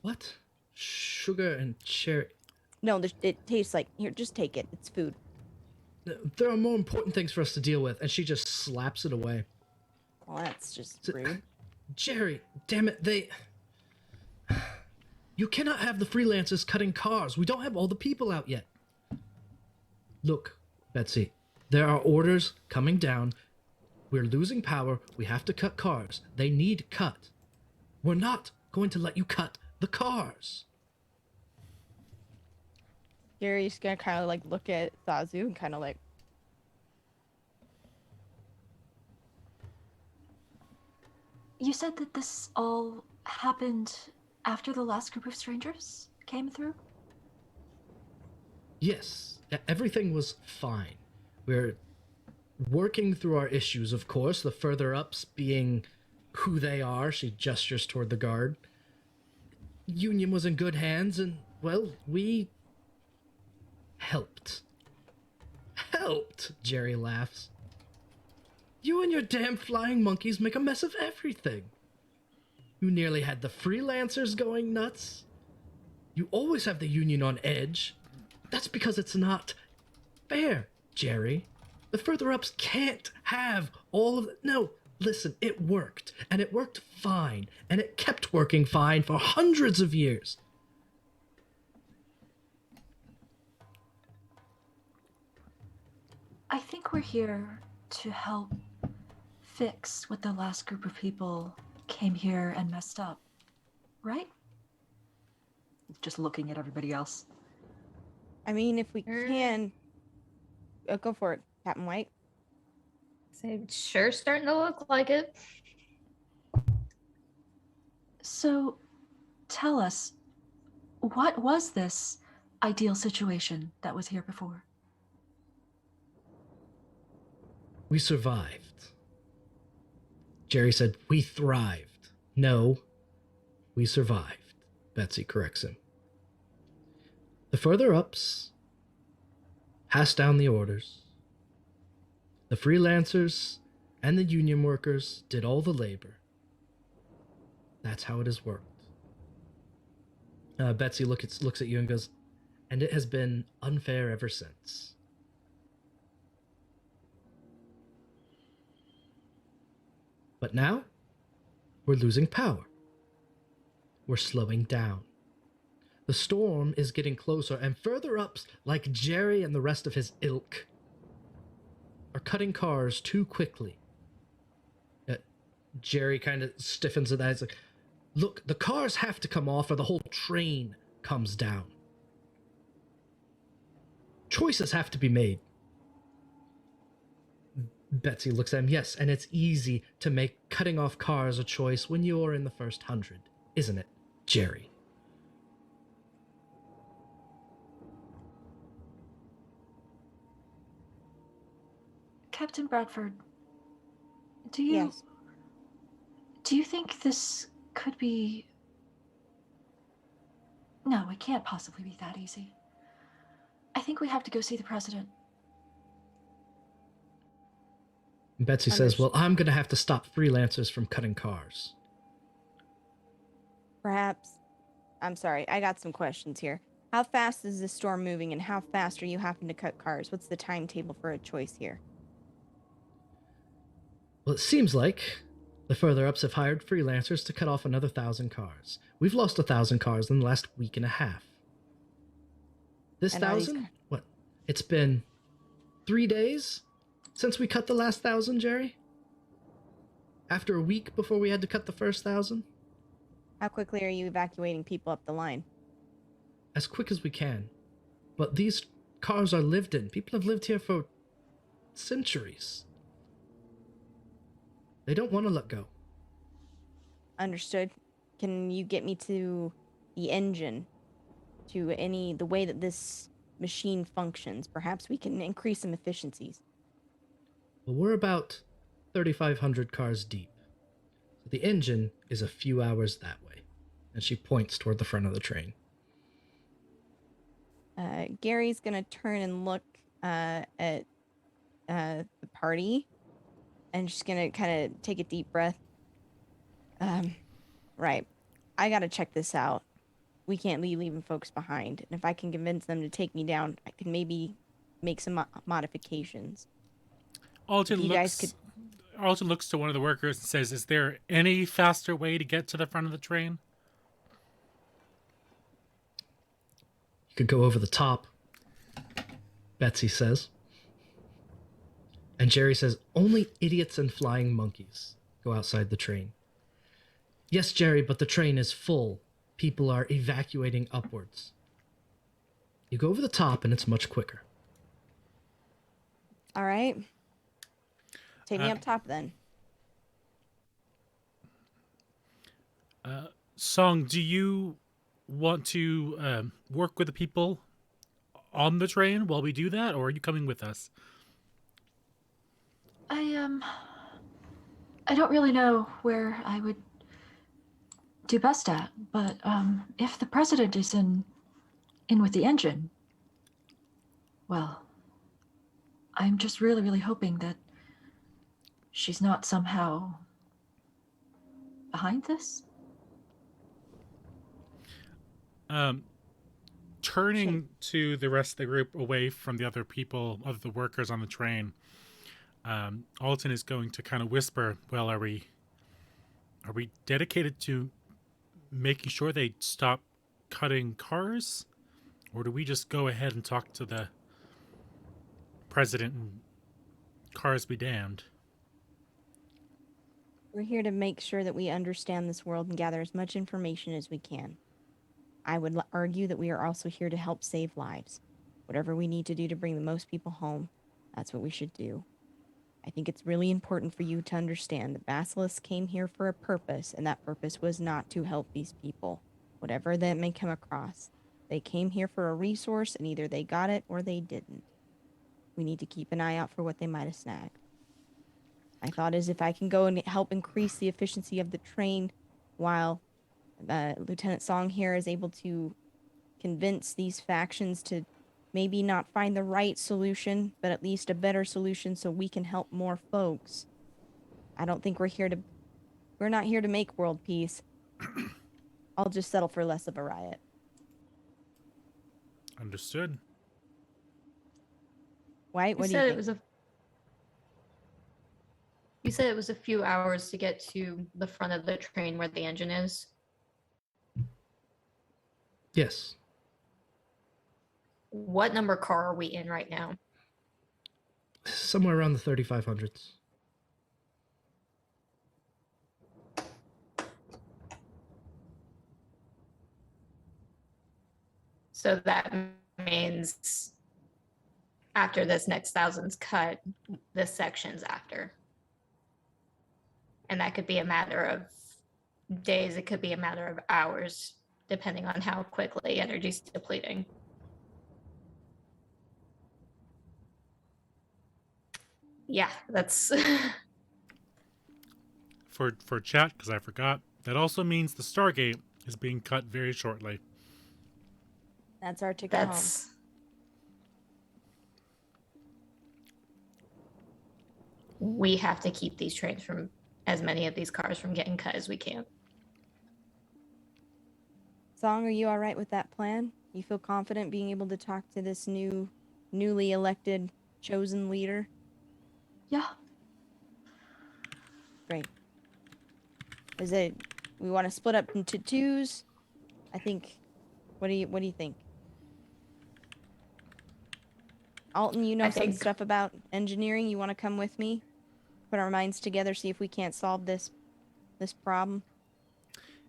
What? Sugar and cherry? No, it tastes like... Here, just take it. It's food. There are more important things for us to deal with, and she just slaps it away. Well, that's just rude. Jerry, damn it, You cannot have the freelancers cutting cars. We don't have all the people out yet. Look, Betsy, there are orders coming down. We're losing power. We have to cut cars. They need cut. We're not going to let you cut the cars. Gary's gonna kind of like look at Sazu and kind of like... You said that this all happened after the last group of strangers came through? Yes, everything was fine. We're working through our issues, of course, the further ups being who they are. She gestures toward the guard. Union was in good hands, and, well, we... helped. Helped, Jerry laughs. You and your damn flying monkeys make a mess of everything. You nearly had the freelancers going nuts. You always have the Union on edge. That's because it's not fair, Jerry. The further-ups can't have all of it. No, listen, it worked. And it worked fine. And it kept working fine for hundreds of years. I think we're here to help fix what the last group of people came here and messed up, right? Just looking at everybody else. I mean, if we can... go for it, Captain White. So sure starting to look like it. So, tell us, what was this ideal situation that was here before? We survived. Jerry said, we thrived. No, we survived. Betsy corrects him. The further-ups passed down the orders. The freelancers and the union workers did all the labor. That's how it has worked. Betsy looks at you and goes, and it has been unfair ever since. But now, we're losing power. We're slowing down. The storm is getting closer, and further-ups like Jerry and the rest of his ilk are cutting cars too quickly. Jerry kind of stiffens at that. He's like, look, the cars have to come off or the whole train comes down. Choices have to be made. Betsy looks at him. Yes, and it's easy to make cutting off cars a choice when you're in the first 100. isn't it, Jerry? Captain Bradford, Yes. do you think this could be... No, it can't possibly be that easy. I think we have to go see the president. Betsy says, well, I'm going to have to stop freelancers from cutting cars. Perhaps. I'm sorry, I got some questions here. How fast is this storm moving, and how fast are you having to cut cars? What's the timetable for a choice here? Well, it seems like the further ups have hired freelancers to cut off another 1,000 cars. We've lost 1,000 cars in the last week and a half. This And are these 1,000? What? It's been 3 days since we cut the last 1,000, Jerry? After a week before we had to cut the first 1,000? How quickly are you evacuating people up the line? As quick as we can. But these cars are lived in. People have lived here for centuries. They don't want to let go. Understood. Can you get me to the engine? To the way that this machine functions? Perhaps we can increase some efficiencies. Well, we're about 3,500 cars deep. So the engine is a few hours that way. And she points toward the front of the train. Gary's gonna turn and look at the party, and just gonna kind of take a deep breath. Right. I gotta check this out. We can't be leaving folks behind. And if I can convince them to take me down, I can maybe make some modifications. Alton looks to one of the workers and says, is there any faster way to get to the front of the train? You could go over the top, Betsy says. And Jerry says, only idiots and flying monkeys go outside the train. Yes, Jerry, but the train is full. People are evacuating upwards. You go over the top and it's much quicker. All right. Take me up top then. Song, do you want to work with the people on the train while we do that, or are you coming with us? I don't really know where I would do best at, but if the president is in with the engine, well, I'm just really, really hoping that she's not somehow behind this. Turning to the rest of the group away from the other people, of the workers on the train, Alton is going to kind of whisper, well, are we dedicated to making sure they stop cutting cars? Or do we just go ahead and talk to the president and cars be damned? We're here to make sure that we understand this world and gather as much information as we can. I would argue that we are also here to help save lives. Whatever we need to do to bring the most people home, that's what we should do. I think it's really important for you to understand that Basilisk came here for a purpose, and that purpose was not to help these people, whatever that may come across. They came here for a resource, and either they got it or they didn't. We need to keep an eye out for what they might have snagged. My thought is if I can go and help increase the efficiency of the train while Lieutenant Song here is able to convince these factions to maybe not find the right solution, but at least a better solution so we can help more folks. I don't think we're not here to make world peace. I'll just settle for less of a riot. Understood. White, what do you think? You said it was a few hours to get to the front of the train where the engine is. Yes. What number car are we in right now? Somewhere around the 3,500s. So that means after this next 1,000's cut, this section's after. And that could be a matter of days. It could be a matter of hours, depending on how quickly energy's depleting. Yeah, that's For chat, because I forgot, that also means the Stargate is being cut very shortly. That's our ticket home. that's we have to keep these trains from as many of these cars from getting cut as we can. Song, are you all right with that plan? You feel confident being able to talk to this newly elected, chosen leader? Yeah. Great. Is it? We want to split up into twos. I think. What do you think? Alton, you know I some think- stuff about engineering. You want to come with me? Put our minds together, see if we can't solve this problem.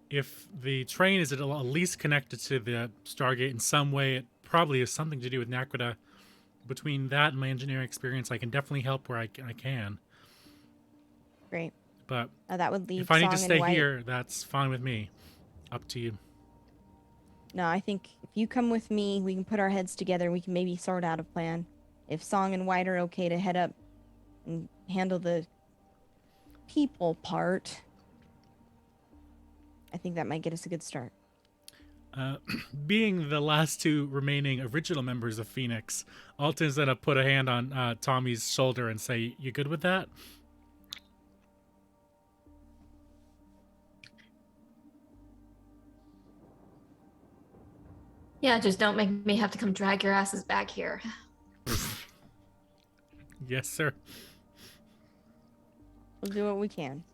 If the train is at least connected to the Stargate in some way, it probably has something to do with Nakrita. Between that and my engineering experience, I can definitely help where I can. Great. But That would leave if I need to Song stay and White. here, that's fine with me. Up to you. No, I think if you come with me, we can put our heads together. We can maybe sort out a plan. If Song and White are okay to head up and handle the people part, I think that might get us a good start. Being the last two remaining original members of Phoenix, Alton's gonna put a hand on Tommy's shoulder and say, "You good with that?" Yeah, just don't make me have to come drag your asses back here. Yes, sir. We'll do what we can.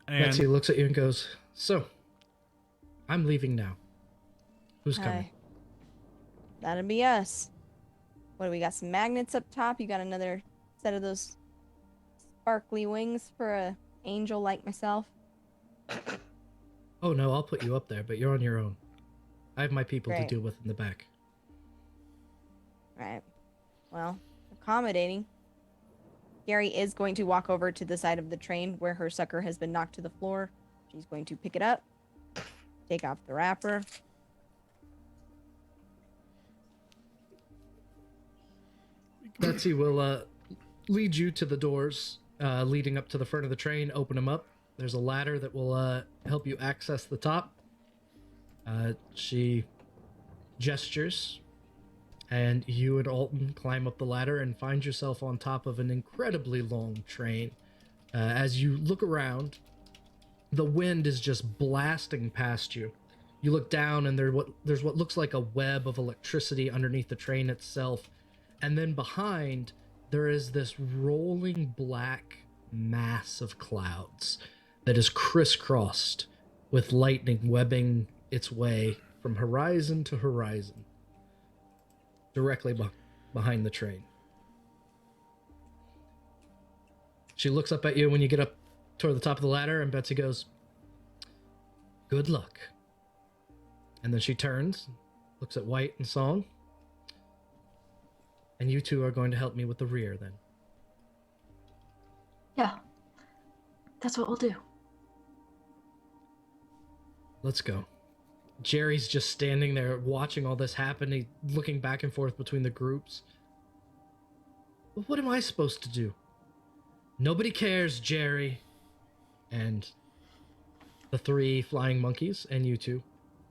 And Betsy looks at you and goes, "So, I'm leaving now. Who's coming?" Hi. That'd be us. What do we got? Some magnets up top. You got another set of those sparkly wings for a angel like myself. Oh no, I'll put you up there, but you're on your own. I have my people to Great. deal with in the back. Right. Well, accommodating. Gary is going to walk over to the side of the train where her sucker has been knocked to the floor. She's going to pick it up, take off the wrapper. Betsy will lead you to the doors leading up to the front of the train, open them up. There's a ladder that will help you access the top. She gestures, and you and Alton climb up the ladder and find yourself on top of an incredibly long train. As you look around, the wind is just blasting past you. You look down, and there's what looks like a web of electricity underneath the train itself. And then behind, there is this rolling black mass of clouds that is crisscrossed with lightning webbing its way from horizon to horizon, directly behind the train. She looks up at you when you get up toward the top of the ladder, and Betsy goes, "Good luck." And then she turns, looks at White and Song. "And you two are going to help me with the rear, then?" Yeah. That's what we'll do. "Let's go." Jerry's just standing there watching all this happen. He's looking back and forth between the groups. "But what am I supposed to do?" "Nobody cares, Jerry." And the three flying monkeys and you two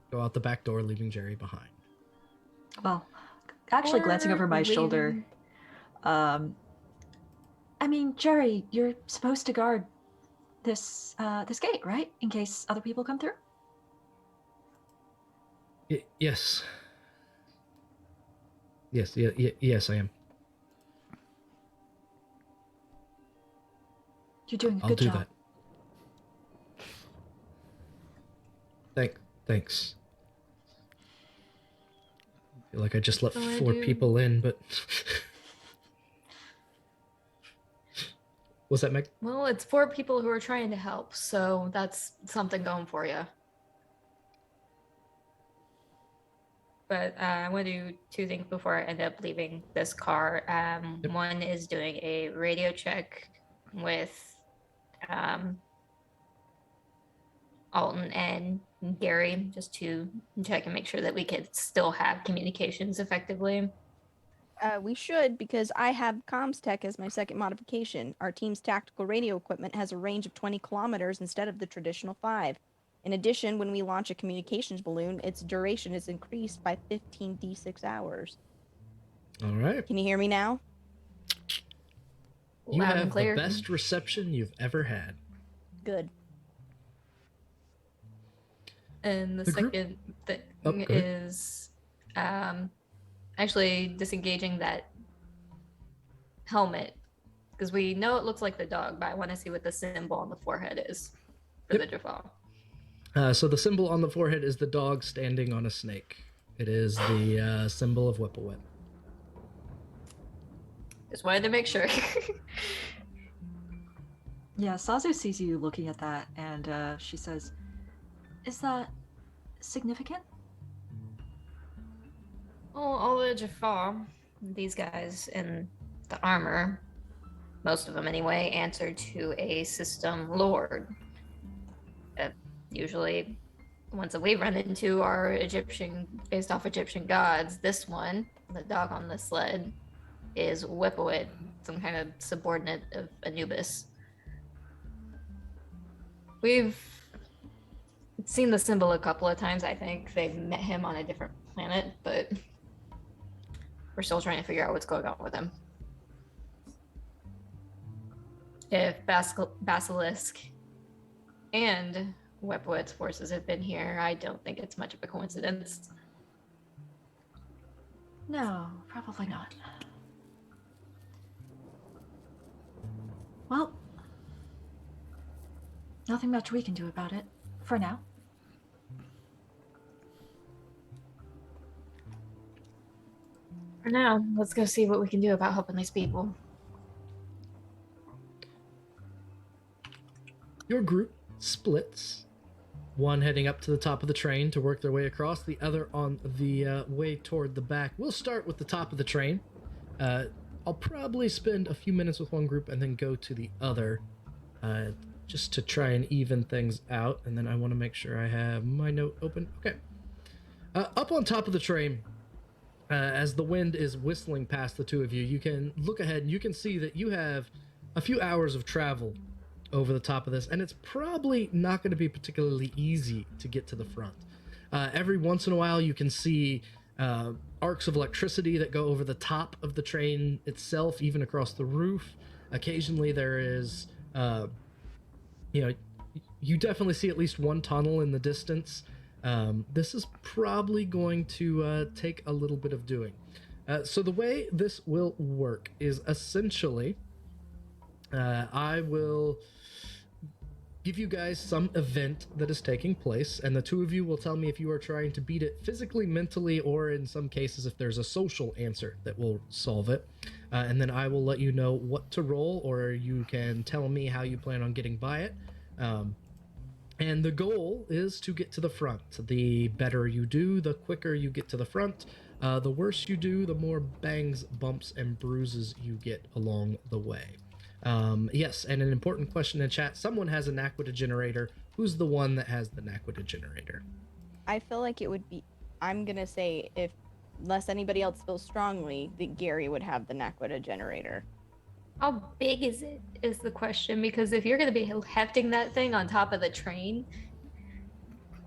go out the back door, leaving Jerry behind. Well, actually glancing over my Or shoulder, I mean, Jerry, you're supposed to guard this gate, right? In case other people come through? Yes. Yes, I am. You're doing a I'll good do job. that. Thanks. I feel like I just let Oh, I 4 do. people in, but... What's that, Meg? Well, it's 4 people who are trying to help, so that's something going for you. But I want to do 2 things before I end up leaving this car. Yep. One is doing a radio check with Alton and Gary, just to check and make sure that we could still have communications effectively. We should, because I have comms tech as my second modification. Our team's tactical radio equipment has a range of 20 kilometers instead of the traditional 5. In addition, when we launch a communications balloon, its duration is increased by 15 d6 hours. All right. Can you hear me now? You Loud and have the clear. best reception you've ever had. Good. And the group- second thing Oh, go ahead. is actually disengaging that helmet, because we know it looks like the dog, but I want to see what the symbol on the forehead is for the Jaffa. So the symbol on the forehead is the dog standing on a snake. It is the symbol of Wapwawet. Just wanted to make sure. Yeah, Sazu sees you looking at that, and she says, "Is that significant?" Well, all the Jaffa, these guys in the armor, most of them anyway, answer to a system lord. Usually, the ones that we run into are Egyptian, based off Egyptian gods. This one, the dog on the sled, is Wapwawet, some kind of subordinate of Anubis. We've seen the symbol a couple of times. I think they've met him on a different planet, but we're still trying to figure out what's going on with him. If Basilisk and Wapwawet's forces have been here, I don't think it's much of a coincidence. No, probably not. Well, nothing much we can do about it, for now. For now, let's go see what we can do about helping these people. Your group splits. One heading up to the top of the train to work their way across, the other on the way toward the back. We'll start with the top of the train. I'll probably spend a few minutes with one group and then go to the other, just to try and even things out. And then I want to make sure I have my note open. Okay. Up on top of the train, as the wind is whistling past the two of you, you can look ahead and you can see that you have a few hours of travel over the top of this, and it's probably not going to be particularly easy to get to the front. Every once in a while you can see arcs of electricity that go over the top of the train itself, even across the roof. Occasionally there is, you definitely see at least one tunnel in the distance. This is probably going to take a little bit of doing. So the way this will work is essentially, I will give you guys some event that is taking place, and the two of you will tell me if you are trying to beat it physically, mentally, or in some cases if there's a social answer that will solve it. And then I will let you know what to roll, or you can tell me how you plan on getting by it. And the goal is to get to the front. The better you do, the quicker you get to the front. The worse you do, the more bangs, bumps, and bruises you get along the way. Yes, and an important question in chat. Someone has a Naquita generator. Who's the one that has the Naquita generator? I feel like it would be, I'm going to say, if unless anybody else feels strongly, that Gary would have the Naquita generator. How big is it, is the question, because if you're going to be hefting that thing on top of the train,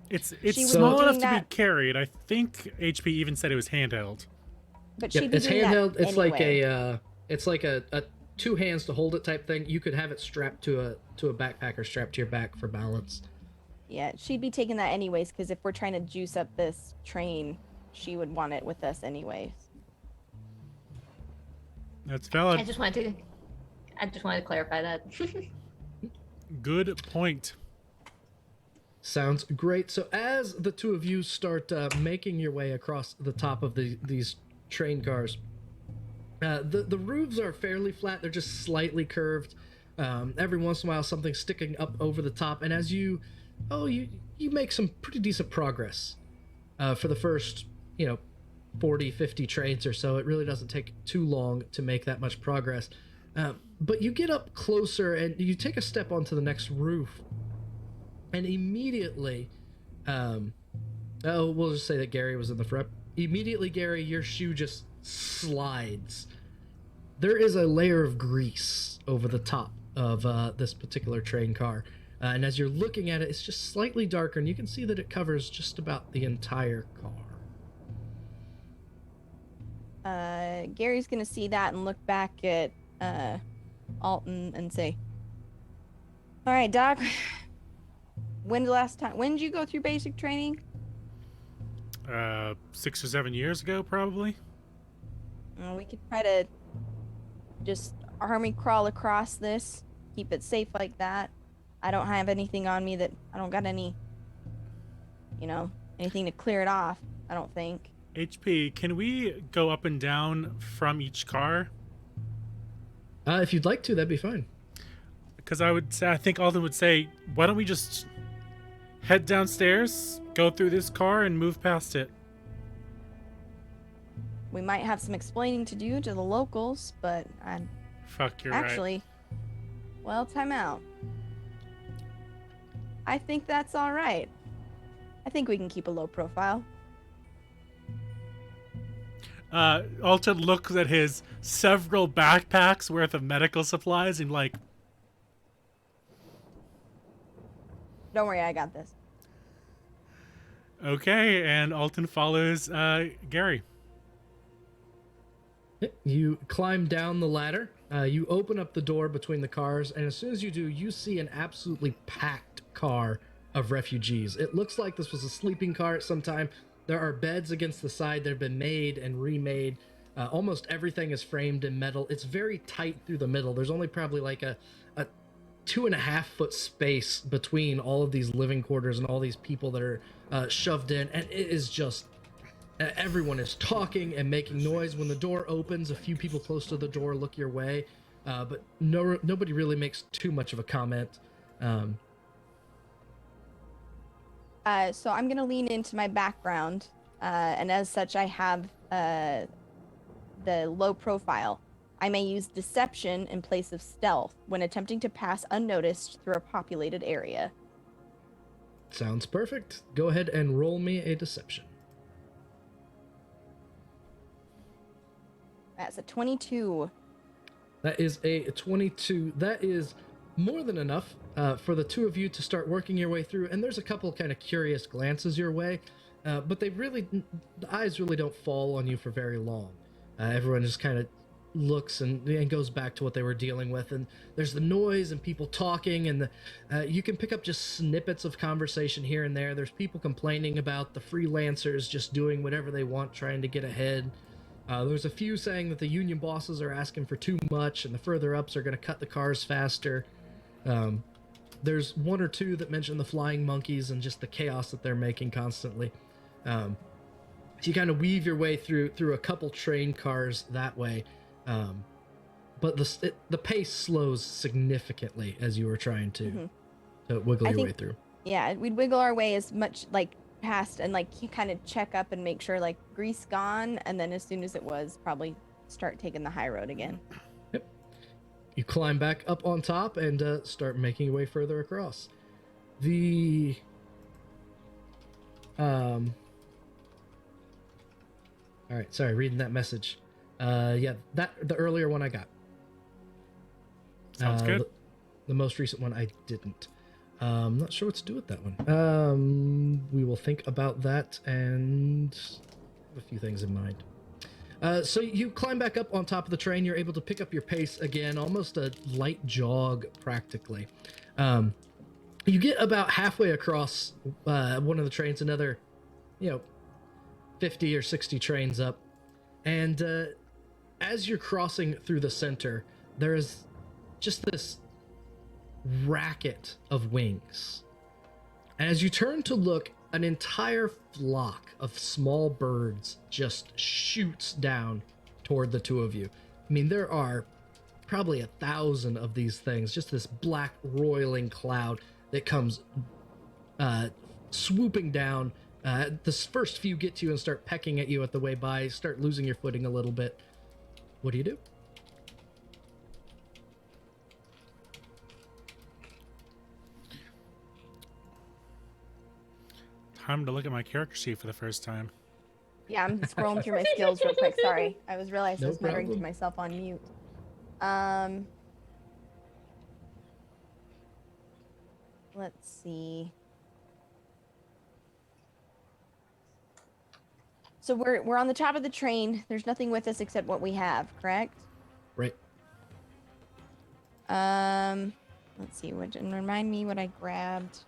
It's She would small be enough doing to be that- carried. I think HP even said it was handheld. But Yep, she'd be it's doing that handheld. It's anyway. like a two hands to hold it type thing. You could have it strapped to a backpack or strapped to your back for balance. Yeah, she'd be taking that anyways, because if we're trying to juice up this train, she would want it with us anyways. That's valid. I just wanted to clarify that. Good point. Sounds great. So as the two of you start making your way across the top of these train cars, the roofs are fairly flat. They're just slightly curved. Every once in a while, something's sticking up over the top. And as you make some pretty decent progress for the first, 40, 50 trains or so. It really doesn't take too long to make that much progress. But you get up closer and you take a step onto the next roof, and immediately, we'll just say that Gary was in the front. Immediately, Gary, your shoe just slides. There is a layer of grease over the top of this particular train car. And as you're looking at it, it's just slightly darker, and you can see that it covers just about the entire car. Gary's gonna see that and look back at Alton and say, "All right, Doc. When did you go through basic training?" 6 or 7 years ago, probably. We could try to just army crawl across this, keep it safe like that. I don't have anything on me I don't got any, anything to clear it off, I don't think. HP, can we go up and down from each car? If you'd like to, that'd be fine. Because I think Alden would say, why don't we just head downstairs, go through this car, and move past it? We might have some explaining to do to the locals, but Fuck, you're actually, right. Well, time out. I think that's all right. I think we can keep a low profile. Alton looks at his several backpacks worth of medical supplies and like, Don't worry, I got this. okay, and Alton follows Gary. You climb down the ladder, you open up the door between the cars, and as soon as you do, you see an absolutely packed car of refugees. It looks like this was a sleeping car at some time. There are beds against the side that have been made and remade. Almost everything is framed in metal. It's very tight through the middle. There's only probably like a 2.5 foot space between all of these living quarters and all these people that are shoved in, and it is just everyone is talking and making noise. When the door opens, a few people close to the door look your way, but nobody really makes too much of a comment. So I'm gonna lean into my background, and as such, I have the low profile. I may use deception in place of stealth when attempting to pass unnoticed through a populated area. Sounds perfect. Go ahead and roll me a deception. That's a 22. That is a 22. That is more than enough for the two of you to start working your way through. And there's a couple kind of curious glances your way, but the eyes really don't fall on you for very long. Everyone just kind of looks and goes back to what they were dealing with. And there's the noise and people talking, and you can pick up just snippets of conversation here and there. There's people complaining about the freelancers just doing whatever they want, trying to get ahead. There's a few saying that the union bosses are asking for too much and the further ups are going to cut the cars faster. There's one or two that mention the flying monkeys and just the chaos that they're making constantly. So you kind of weave your way through a couple train cars that way. But the pace slows significantly as you were trying to wiggle your way through. Yeah, we'd wiggle our way as much past and you kind of check up and make sure grease gone, and then as soon as it was, probably start taking the high road again. Yep. You climb back up on top and start making your way further across. All right, sorry, reading that message. The earlier one I got. Sounds good. The most recent one I didn't. I'm not sure what to do with that one. We will think about that and have a few things in mind. So you climb back up on top of the train. You're able to pick up your pace again, almost a light jog practically. You get about halfway across one of the trains, another, 50 or 60 trains up. And as you're crossing through the center, there is just this racket of wings. And as you turn to look, an entire flock of small birds just shoots down toward the two of you. I mean, there are probably 1,000 of these things, just this black roiling cloud that comes swooping down. The first few get to you and start pecking at you at the way by, start losing your footing a little bit. What do you do? Time to look at my character sheet for the first time. Yeah, I'm scrolling through my skills real quick. Sorry, I realized I No was muttering to problem. myself on mute. Let's see. So we're on the top of the train. There's nothing with us except what we have, correct? Right. Let's see. And remind me what I grabbed.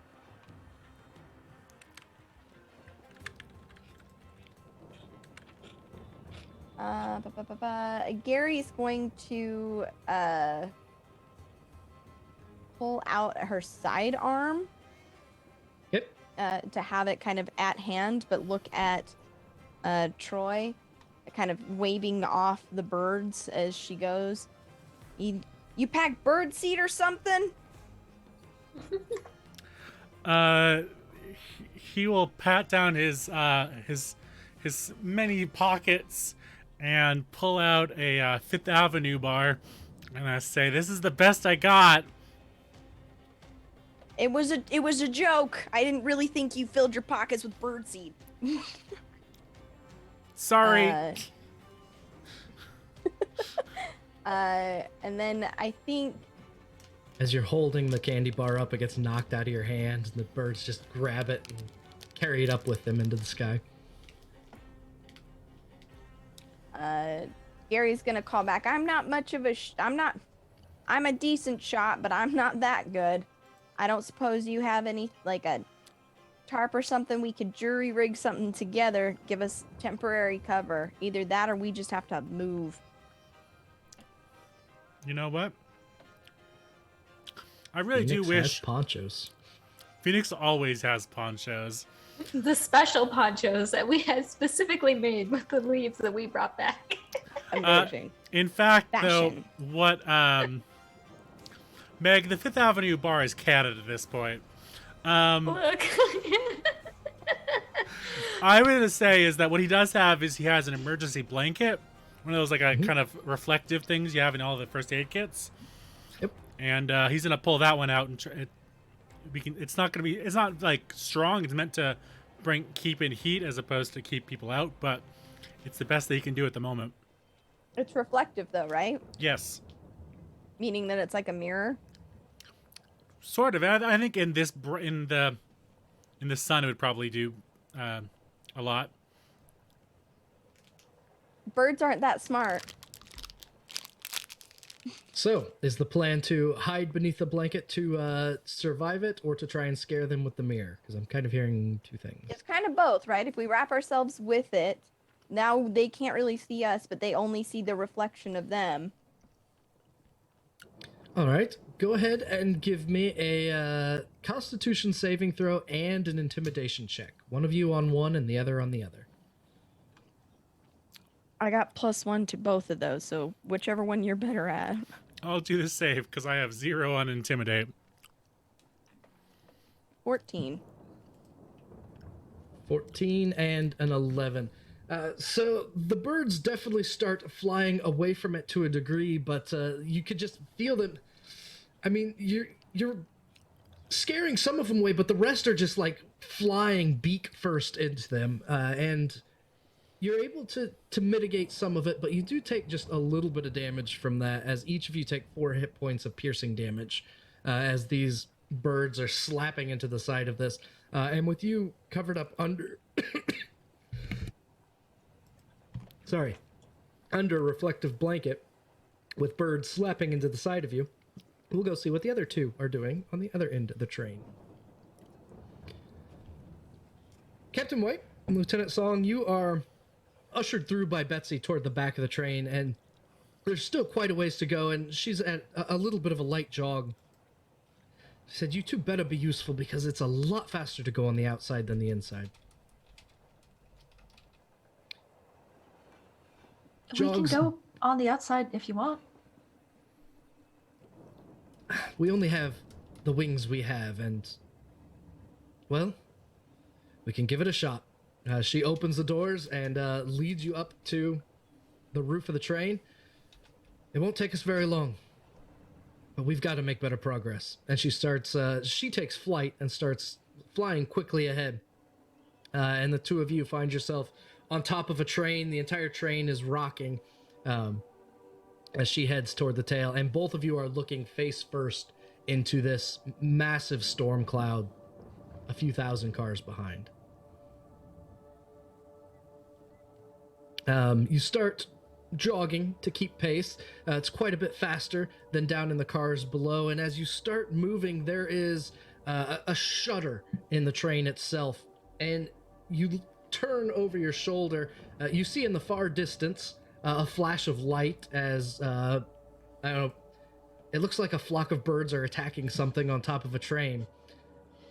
Gary's going to pull out her sidearm. Yep. To have it kind of at hand, but look at Troy, kind of waving off the birds as she goes. You pack bird seed or something? He will pat down his many pockets and pull out a Fifth Avenue bar, and I say, "This is the best I got." It was a joke. I didn't really think you filled your pockets with bird seed. Sorry. And then I think As you're holding the candy bar up, it gets knocked out of your hand, and the birds just grab it and carry it up with them into the sky. Gary's gonna call back. I'm not much of a. I'm a decent shot, but I'm not that good. I don't suppose you have any, like a tarp or something we could jury rig something together, give us temporary cover. Either that or we just have to move. You know what? I really Phoenix do has wish ponchos. Phoenix always has ponchos. The special ponchos that we had specifically made with the leaves that we brought back. Amazing. In fact, Fashion. though, what Meg, the Fifth Avenue bar is canon at this point. Look. I was gonna say is that what he does have is he has an emergency blanket, one of those like a kind of reflective things you have in all the first aid kits. Yep. And he's gonna pull that one out, and it's not like strong. It's meant to keep in heat as opposed to keep people out, but it's the best that he can do at the moment. It's reflective though, right? Yes. Meaning that it's like a mirror. Sort of. I think in the sun it would probably do a lot. Birds aren't that smart. So, is the plan to hide beneath the blanket to survive it, or to try and scare them with the mirror? Because I'm kind of hearing two things. It's kind of both, right? If we wrap ourselves with it, now they can't really see us, but they only see the reflection of them. All right, go ahead and give me a Constitution saving throw and an intimidation check. One of you on one and the other on the other. I got +1 to both of those, so whichever one you're better at. I'll do the save because I have 0 on intimidate. 14. 14 and an 11. So the birds definitely start flying away from it to a degree, but you could just feel them. I mean, you're scaring some of them away, but the rest are just like flying beak first into them, and you're able to mitigate some of it, but you do take just a little bit of damage from that, as each of you take 4 hit points of piercing damage as these birds are slapping into the side of this. And with you covered up under... under a reflective blanket with birds slapping into the side of you, we'll go see what the other two are doing on the other end of the train. Captain White and Lieutenant Song, you are ushered through by Betsy toward the back of the train, and there's still quite a ways to go, and she's at a little bit of a light jog. She said, "You two better be useful because it's a lot faster to go on the outside than the inside." We can go on the outside if you want. We only have the wings we have, and, well, we can give it a shot. She opens the doors and leads you up to the roof of the train. It won't take us very long, but we've got to make better progress. And she starts, she takes flight and starts flying quickly ahead. and the two of you find yourself on top of a train. The entire train is rocking as she heads toward the tail, and both of you are looking face first into this massive storm cloud a few thousand cars behind. You start jogging to keep pace. It's quite a bit faster than down in the cars below, and as you start moving, there is a shudder in the train itself, and you turn over your shoulder. You see in the far distance a flash of light as I don't know, it looks like a flock of birds are attacking something on top of a train,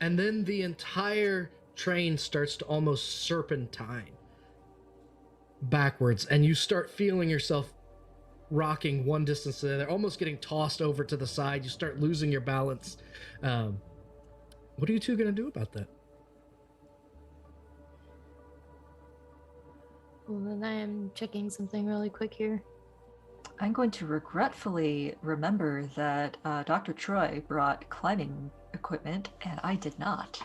and then the entire train starts to almost serpentine backwards, and you start feeling yourself rocking one distance to the other, almost getting tossed over to the side. You start losing your balance. What are you two gonna do about that? Well, then I am checking something really quick here. I'm going to regretfully remember that Dr. Troy brought climbing equipment, and I did not.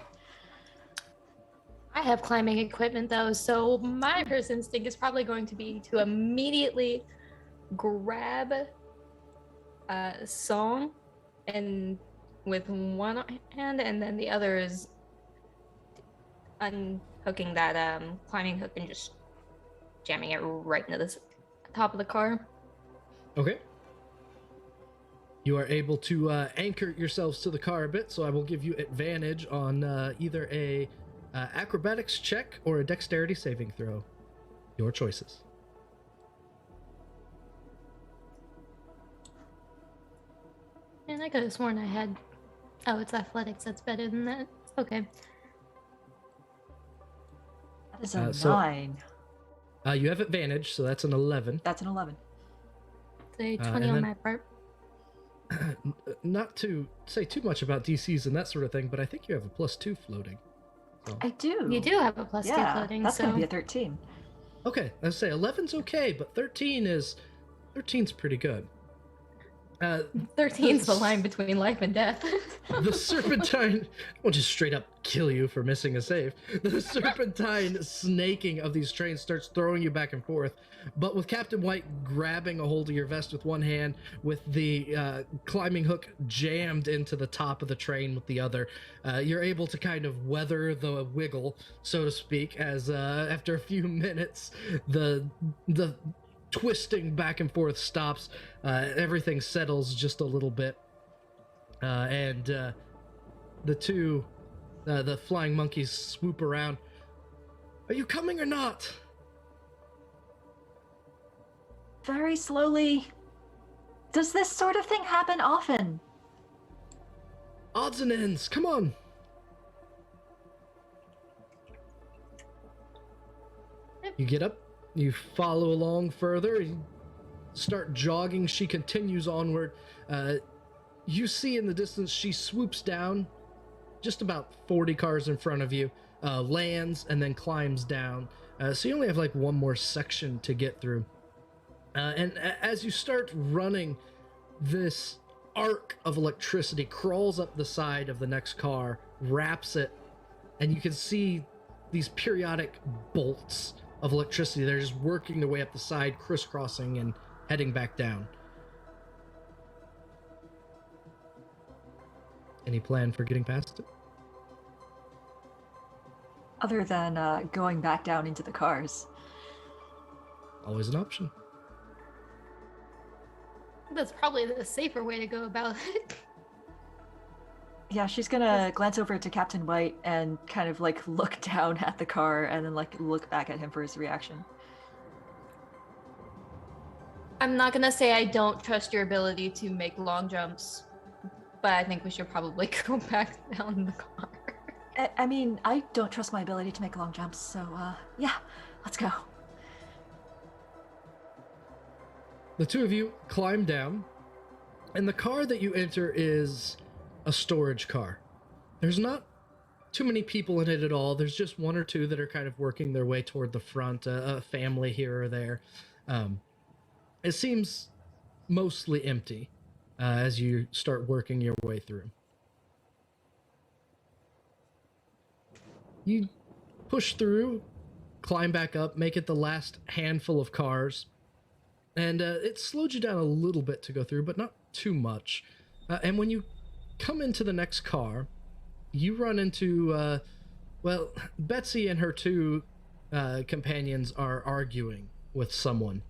I have climbing equipment though, so my first instinct is probably going to be to immediately grab a song and with one hand, and then the other is unhooking that climbing hook and just jamming it right into the top of the car. Okay. You are able to anchor yourselves to the car a bit, so I will give you advantage on either a acrobatics check or a dexterity saving throw. Your choices. And I could have sworn I had... Oh, it's athletics. That's better than that. Okay. That is a So- 9. You have advantage, so that's an 11. That's an 11. Say 20 and on then- my part. Not to say too much about DCs and that sort of thing, but I think you have a +2 floating. So. I do. You do have a +2 Yeah, floating, that's so... going to be a 13. Okay, let's say 11's okay, but 13's pretty good. 13's the line between life and death. The serpentine will just straight up kill you for missing a save. The serpentine snaking of these trains starts throwing you back and forth, but with Captain White grabbing a hold of your vest with one hand, with the climbing hook jammed into the top of the train with the other, you're able to kind of weather the wiggle, so to speak, as after a few minutes, the twisting back and forth stops. Everything settles just a little bit, and the flying monkeys swoop around. Are you coming or not? Very slowly. Does this sort of thing happen often? Odds and ends, come on. You get up, you follow along further, you start jogging. She continues onward. You see in the distance she swoops down just about 40 cars in front of you, lands, and then climbs down. So you only have like one more section to get through. And as you start running, this arc of electricity crawls up the side of the next car, wraps it, and you can see these periodic bolts of electricity. They're just working their way up the side, crisscrossing and heading back down. Any plan for getting past it? Other than going back down into the cars. Always an option. That's probably the safer way to go about it. Yeah, she's gonna glance over to Captain White and kind of like look down at the car and then like look back at him for his reaction. I'm not gonna say I don't trust your ability to make long jumps, but I think we should probably go back down in the car. I mean, I don't trust my ability to make long jumps, so yeah, let's go. The two of you climb down, and the car that you enter is a storage car. There's not too many people in it at all. There's just one or two that are kind of working their way toward the front, a family here or there. It seems mostly empty as you start working your way through. You push through, climb back up, make it the last handful of cars, and it slowed you down a little bit to go through, but not too much. And when you come into the next car, you run into, Betsy and her two companions are arguing with someone.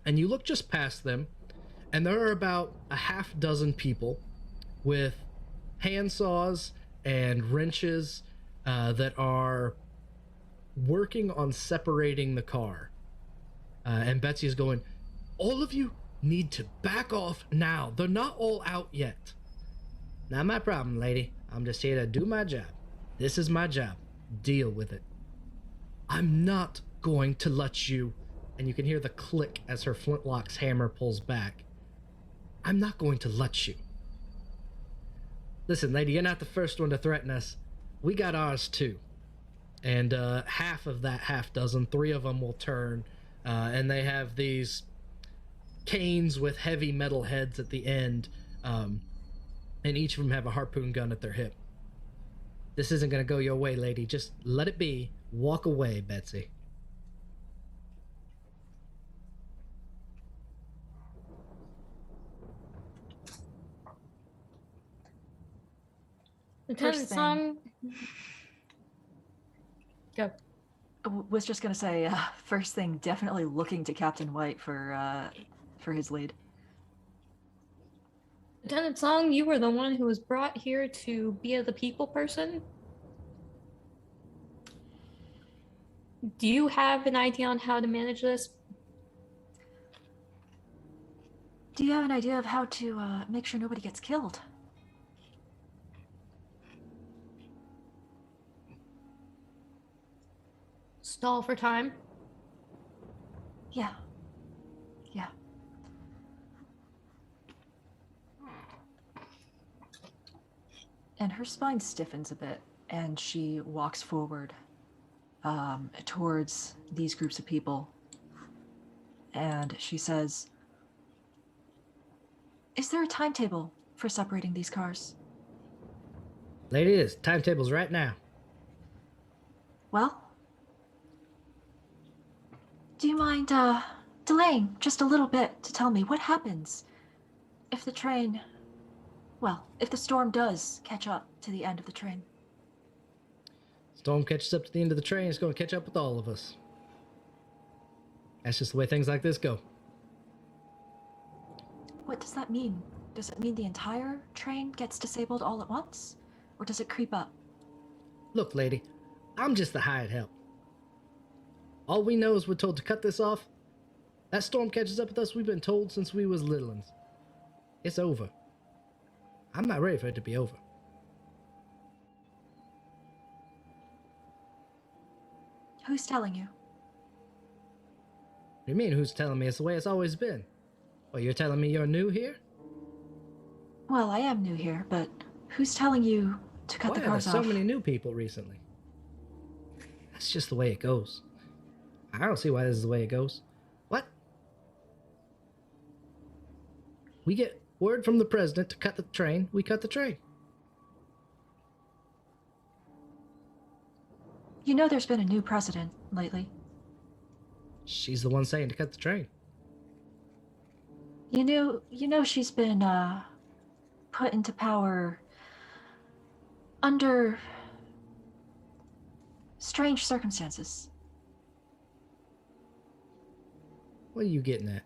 And you look just past them, and there are about a half dozen people with handsaws and wrenches that are working on separating the car. And Betsy is going, all of you need to back off now. They're not all out yet. Not my problem, lady. I'm just here to do my job. This is my job. Deal with it. I'm not going to let you. And you can hear the click as her flintlock's hammer pulls back. I'm not going to let you. Listen, lady, you're not the first one to threaten us. We got ours too. And half of that half dozen, 3 of them will turn, and they have these canes with heavy metal heads at the end, and each of them have a harpoon gun at their hip. This isn't going to go your way, lady. Just let it be. Walk away, Betsy. Lieutenant thing. Song. Go. Was just gonna say, first thing, definitely looking to Captain White for his lead. Lieutenant Song, you were the one who was brought here to be the people person. Do you have an idea on how to manage this? Do you have an idea of how to make sure nobody gets killed? Stall for time? Yeah. Yeah. And her spine stiffens a bit, and she walks forward towards these groups of people. And she says, is there a timetable for separating these cars? Lady, this timetable's right now. Well, do you mind delaying just a little bit to tell me what happens if the train, if the storm does catch up to the end of the train? Storm catches up to the end of the train, it's going to catch up with all of us. That's just the way things like this go. What does that mean? Does it mean the entire train gets disabled all at once? Or does it creep up? Look, lady, I'm just the hired help. All we know is we're told to cut this off. That storm catches up with us, we've been told since we was little uns. It's over. I'm not ready for it to be over. Who's telling you? What do you mean, who's telling me? It's the way it's always been. Well, you're telling me you're new here? Well, I am new here, but who's telling you to cut the cars There's off? so many new people recently. That's just the way it goes. I don't see why this is the way it goes. What? We get word from the president to cut the train, we cut the train. You know there's been a new president lately. She's the one saying to cut the train. You know she's been put into power under strange circumstances. What are you getting at?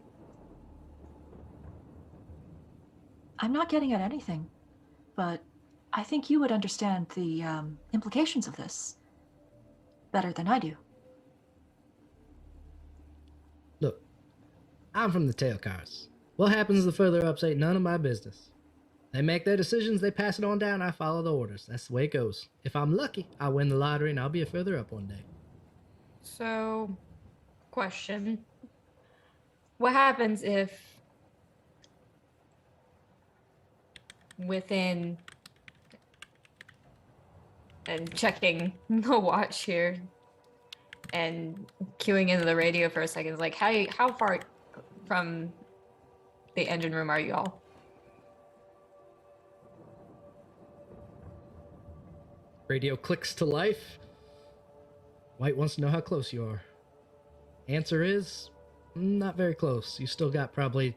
I'm not getting at anything, but I think you would understand the implications of this better than I do. Look, I'm from the tail cars. What happens the further ups ain't none of my business. They make their decisions, they pass it on down, I follow the orders. That's the way it goes. If I'm lucky, I win the lottery and I'll be a further up one day. So, question. What happens if within, and checking the watch here and queuing into the radio for a second, like how far from the engine room are you all? Radio clicks to life. White wants to know how close you are. Answer is, not very close. You still got probably,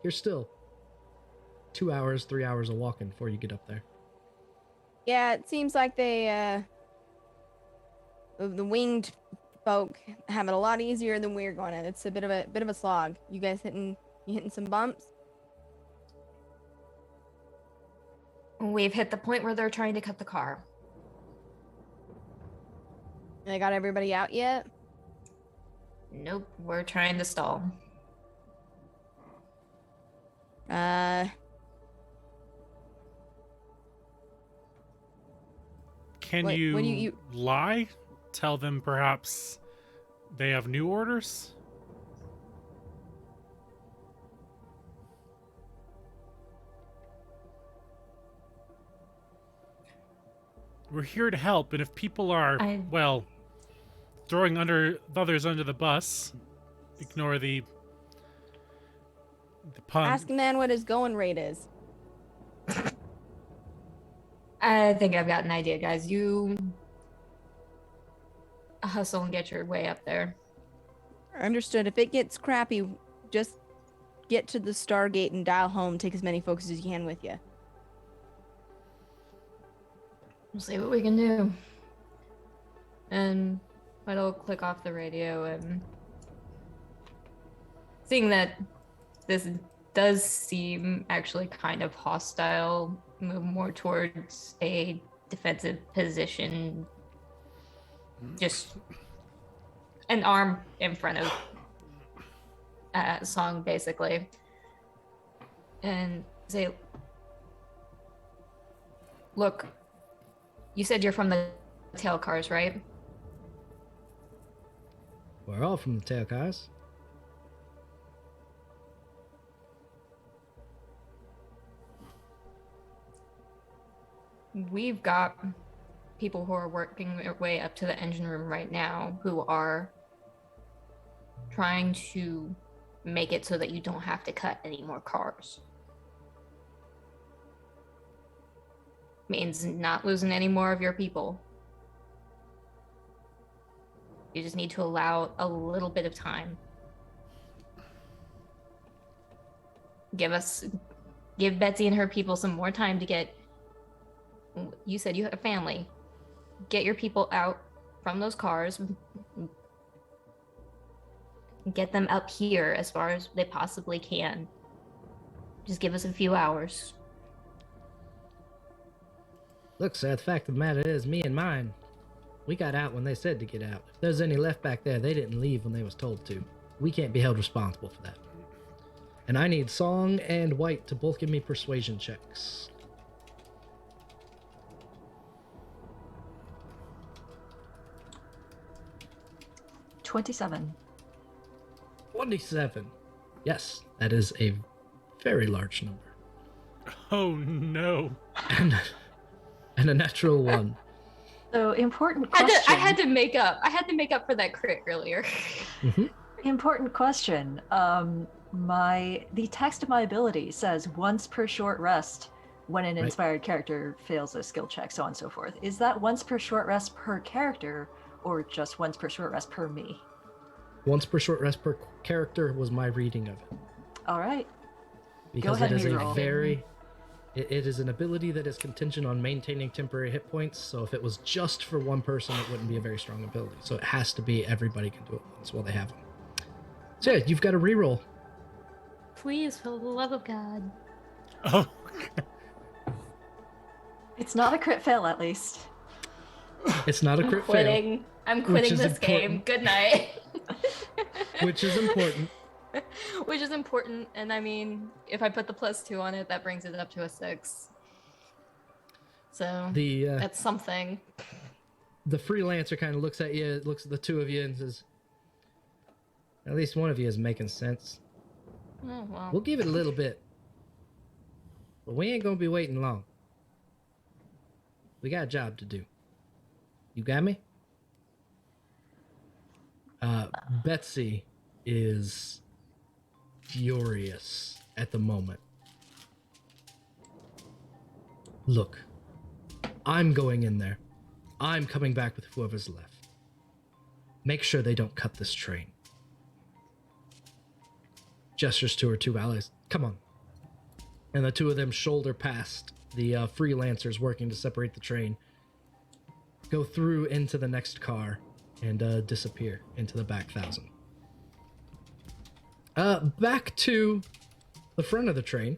you're still 2 hours, 3 hours of walking before you get up there. Yeah, it seems like they, the winged folk have it a lot easier than we're going to. It's a bit of a slog. You guys hitting some bumps? We've hit the point where they're trying to cut the car. They got everybody out yet? Nope, we're trying to stall. Can What- you, what do you- lie? Tell them perhaps they have new orders? We're here to help, and if people are, well, throwing others under the bus, ignore the pun. Ask the man what his going rate is. I think I've got an idea, guys. You hustle and get your way up there. Understood. If it gets crappy, just get to the Stargate and dial home. Take as many folks as you can with you. We'll see what we can do. And I'll click off the radio, and seeing that this does seem actually kind of hostile, move more towards a defensive position. Just an arm in front of Song, basically. And say, look, you said you're from the tail cars, right? We're all from the tail cars. We've got people who are working their way up to the engine room right now who are trying to make it so that you don't have to cut any more cars. Means not losing any more of your people. You just need to allow a little bit of time. Give Betsy and her people some more time to get. You said you have a family. Get your people out from those cars. Get them up here as far as they possibly can. Just give us a few hours. Look, sir, the fact of the matter is, me and mine, we got out when they said to get out. If there's any left back there, they didn't leave when they was told to. We can't be held responsible for that. And I need Song and White to both give me persuasion checks. $27. 27. Yes, that is a very large number. Oh no. And a natural 1. So important question. I had to make up for that crit earlier. Mm-hmm. Important question. The text of my ability says once per short rest when an inspired character fails a skill check, so on and so forth. Is that once per short rest per character, or just once per short rest per me? Once per short rest per character was my reading of it. All right. Because Go ahead it is and a reroll. very... It is an ability that is contingent on maintaining temporary hit points, so if it was just for one person, it wouldn't be a very strong ability. So it has to be everybody can do it once while they have them. So yeah, you've got a reroll. Please, for the love of God. Oh. It's not a crit fail, at least. It's not a crit fail. I'm quitting is this game. important. Good night. Which is important. Which is important, and I mean, if I put the +2 on it, that brings it up to a 6. So that's something. The freelancer kind of looks at you, looks at the two of you, and says, "At least one of you is making sense. Oh, well. We'll give it a little bit, but we ain't gonna be waiting long. We got a job to do. You got me?" Betsy is furious at the moment. Look, I'm going in there. I'm coming back with whoever's left. make sure they don't cut this train. Gestures to her two allies. Come on. And the two of them shoulder past the freelancers working to separate the train, go through into the next car, and disappear into the back 1,000. Back to the front of the train,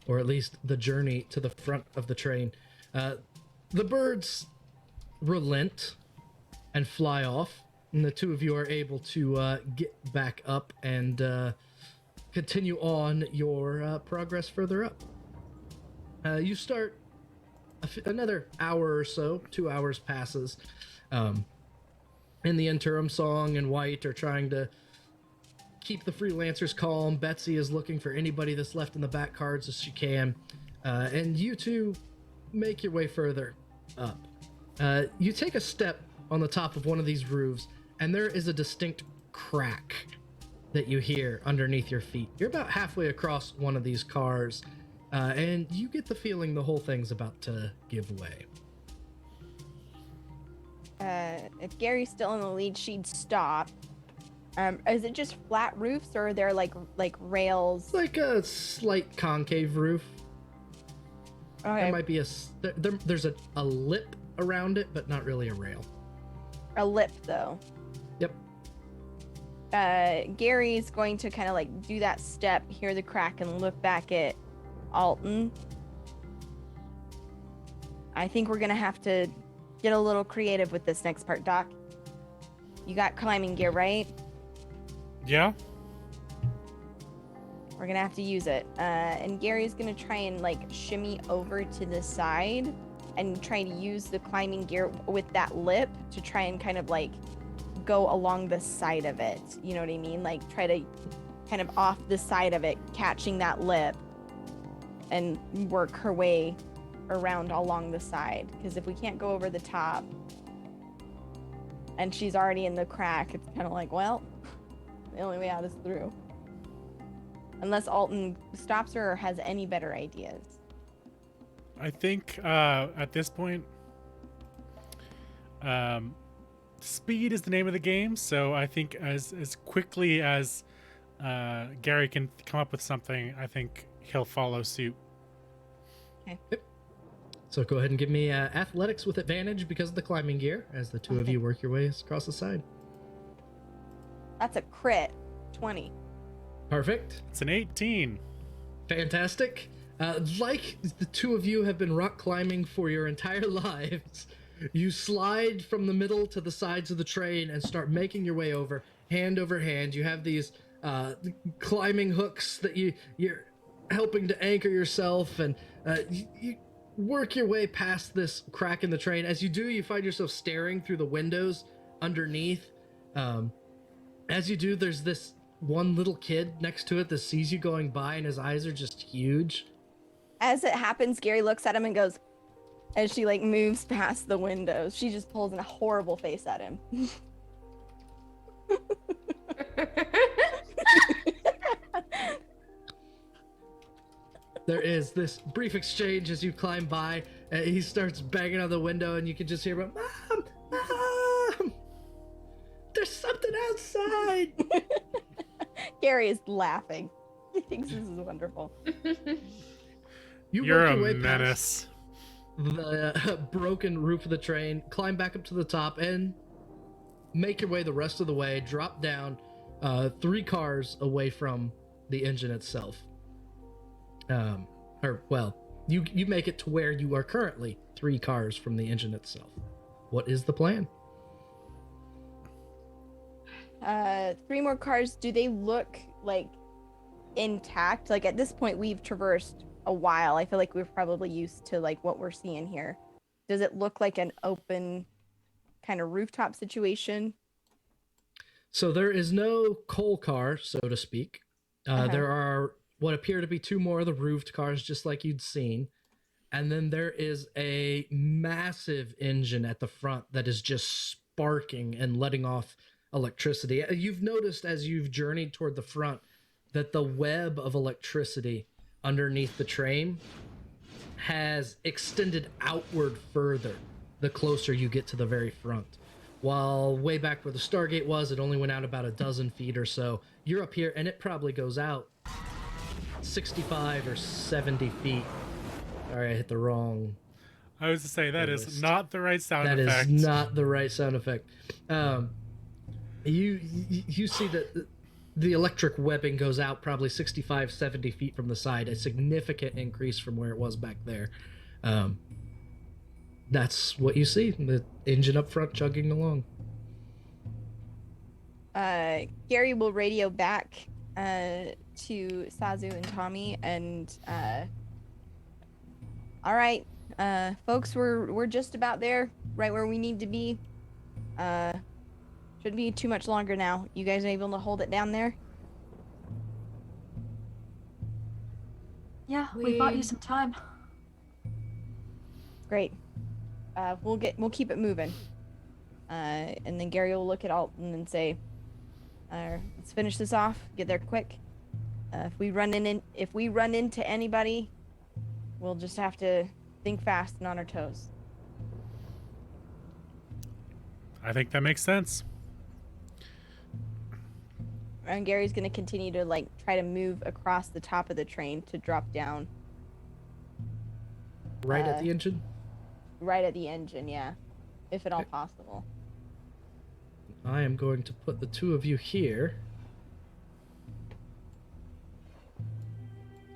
or at least the journey to the front of the train. The birds relent and fly off, and the two of you are able to get back up and continue on your progress further up. You start another hour or so, 2 hours passes. In the interim, Song and White are trying to keep the freelancers calm. Betsy is looking for anybody that's left in the back cards as she can. And you two make your way further up. You take a step on the top of one of these roofs, and there is a distinct crack that you hear underneath your feet. You're about halfway across one of these cars, and you get the feeling the whole thing's about to give way. If Gary's still in the lead, she'd stop. Is it just flat roofs, or are there like rails? Like a slight concave roof. Okay. There might be there's a lip around it, but not really a rail. A lip, though. Yep. Gary's going to kind of like do that step, hear the crack, and look back at Alton. I think we're gonna have to get a little creative with this next part, Doc. You got climbing gear, right? Yeah. We're gonna have to use it. And Gary's gonna try and like shimmy over to the side and try to use the climbing gear with that lip to try and kind of like go along the side of it. You know what I mean? Like try to kind of off the side of it, catching that lip, and work her way around along the side. Because if we can't go over the top and she's already in the crack, it's kind of like, well, the only way out is through. Unless Alton stops her or has any better ideas. I think at this point, speed is the name of the game. So I think as quickly as Gary can come up with something, I think he'll follow suit. Okay. Yep. So go ahead and give me athletics with advantage because of the climbing gear as the two of you work your ways across the side. That's a crit. 20. Perfect. It's an 18. Fantastic. Like the two of you have been rock climbing for your entire lives, you slide from the middle to the sides of the train and start making your way over, hand over hand. You have these climbing hooks that you're helping to anchor yourself, and you work your way past this crack in the train. As you do, you find yourself staring through the windows underneath. As you do, there's this one little kid next to it that sees you going by, and his eyes are just huge. As it happens, Gary looks at him and goes, as she like moves past the windows, she just pulls in a horrible face at him. There is this brief exchange as you climb by, and he starts banging on the window, and you can just hear him, Mom! Mom! There's something outside! Gary is laughing. He thinks this is wonderful. You're work a your way menace. past the broken roof of the train, climb back up to the top, and make your way the rest of the way, drop down 3 cars away from the engine itself. You make it to where you are currently 3 cars from the engine itself. What is the plan? 3 more cars. Do they look like intact? Like at this point we've traversed a while. I feel like we're probably used to like what we're seeing here. Does it look like an open kind of rooftop situation? So there is no coal car, so to speak. There are what appear to be 2 more of the roofed cars, just like you'd seen. And then there is a massive engine at the front that is just sparking and letting off electricity. You've noticed as you've journeyed toward the front that the web of electricity underneath the train has extended outward further the closer you get to the very front. while way back where the Stargate was, it only went out about a dozen feet or so. You're up here, and it probably goes out 65 or 70 feet. Sorry, I hit the wrong. I was to say that is list. not the right sound That effect. is not the right sound effect. You see that the electric webbing goes out probably 65, 70 feet from the side, a significant increase from where it was back there. That's what you see, the engine up front chugging along. Gary will radio back to Sazu and Tommy, and all right, folks, we're just about there, right where we need to be. Shouldn't be too much longer now. You guys are able to hold it down there? Yeah, we bought you some time. Great. We'll keep it moving. And then Gary will look at Alton and say, let's finish this off. Get there quick. If we run into anybody, we'll just have to think fast and on our toes. I think that makes sense. And Gary's gonna continue to try to move across the top of the train to drop down. Right at the engine? Right at the engine, yeah. If at all possible. I am going to put the two of you here.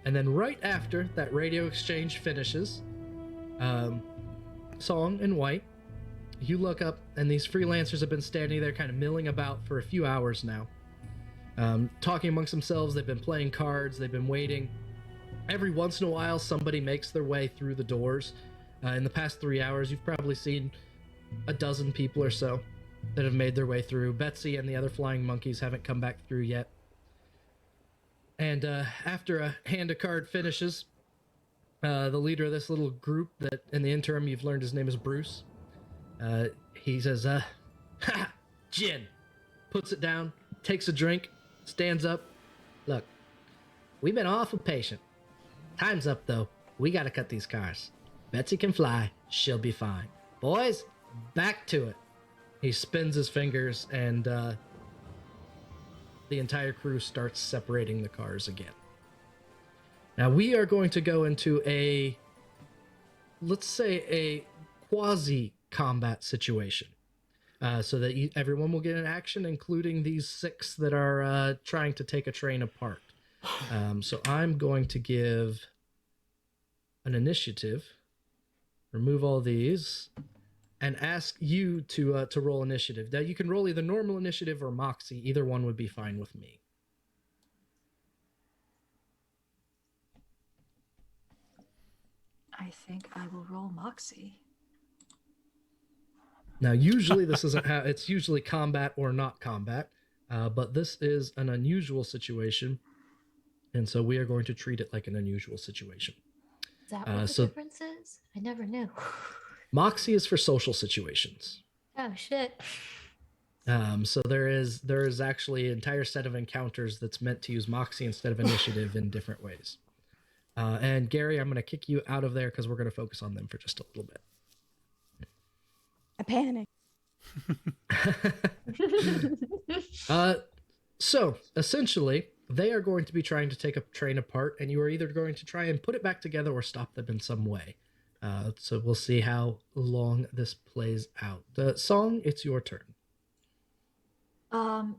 And then right after that radio exchange finishes, Song and White, you look up, and these freelancers have been standing there kind of milling about for a few hours now. Talking amongst themselves, they've been playing cards, they've been waiting. Every once in a while, somebody makes their way through the doors. In the past 3 hours, you've probably seen a dozen people or so that have made their way through. Betsy and the other flying monkeys haven't come back through yet. And after a hand of card finishes, the leader of this little group that in the interim you've learned his name is Bruce, he says, ha, gin, puts it down, takes a drink, stands up. Look, we've been awful patient. Time's up, though. We gotta cut these cars. Betsy can fly. She'll be fine. Boys, back to it. He spins his fingers, and the entire crew starts separating the cars again. Now, we are going to go into let's say a quasi-combat situation. So that everyone will get an action, including these 6 that are trying to take a train apart. So I'm going to give an initiative, remove all these, and ask you to roll initiative. Now you can roll either normal initiative or Moxie. Either one would be fine with me. I think I will roll Moxie. Now, usually this isn't how it's usually combat or not combat, but this is an unusual situation, and so we are going to treat it like an unusual situation. Is that what the difference is? I never knew. Moxie is for social situations. Oh shit. So there is actually an entire set of encounters that's meant to use Moxie instead of initiative in different ways. And Gary, I'm going to kick you out of there because we're going to focus on them for just a little bit. I panic. So essentially, they are going to be trying to take a train apart, and you are either going to try and put it back together or stop them in some way. So we'll see how long this plays out. Song, it's your turn.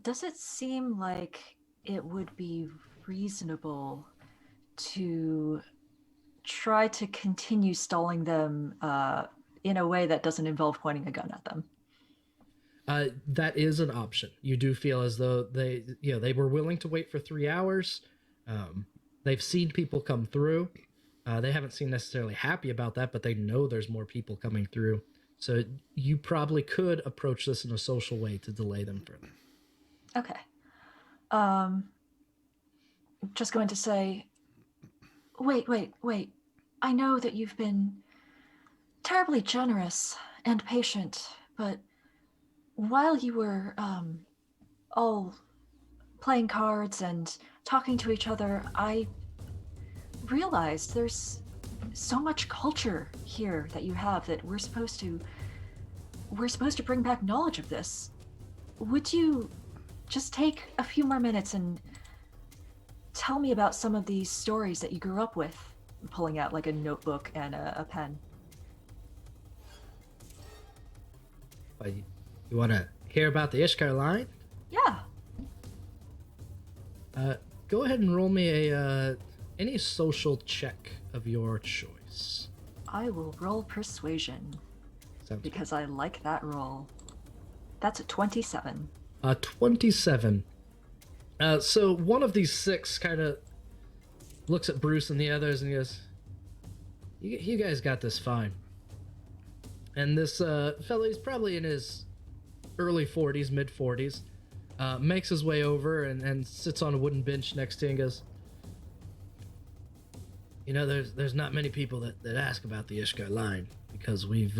Does it seem like it would be reasonable to try to continue stalling them in a way that doesn't involve pointing a gun at them? That is an option. You do feel as though they were willing to wait for 3 hours. They've seen people come through. They haven't seemed necessarily happy about that, but they know there's more people coming through. So you probably could approach this in a social way to delay them further. Okay. Just going to say, wait. I know that you've been terribly generous and patient, but while you were all playing cards and talking to each other, I realized there's so much culture here that you have that we're supposed to we're supposed to bring back knowledge of this. Would you just take a few more minutes and tell me about some of these stories that you grew up with? I'm pulling out like a notebook and a pen. You want to hear about the Ishkur Line? Yeah. Go ahead and roll me a any social check of your choice. I will roll persuasion Sounds because I like that roll. That's a 27. 27. So one of these 6 kind of looks at Bruce and the others and goes, you guys got this fine. And this fellow, he's probably in his early 40s, mid 40s, makes his way over and sits on a wooden bench next to you and goes, you know, there's not many people that ask about the Ishkur Line because we've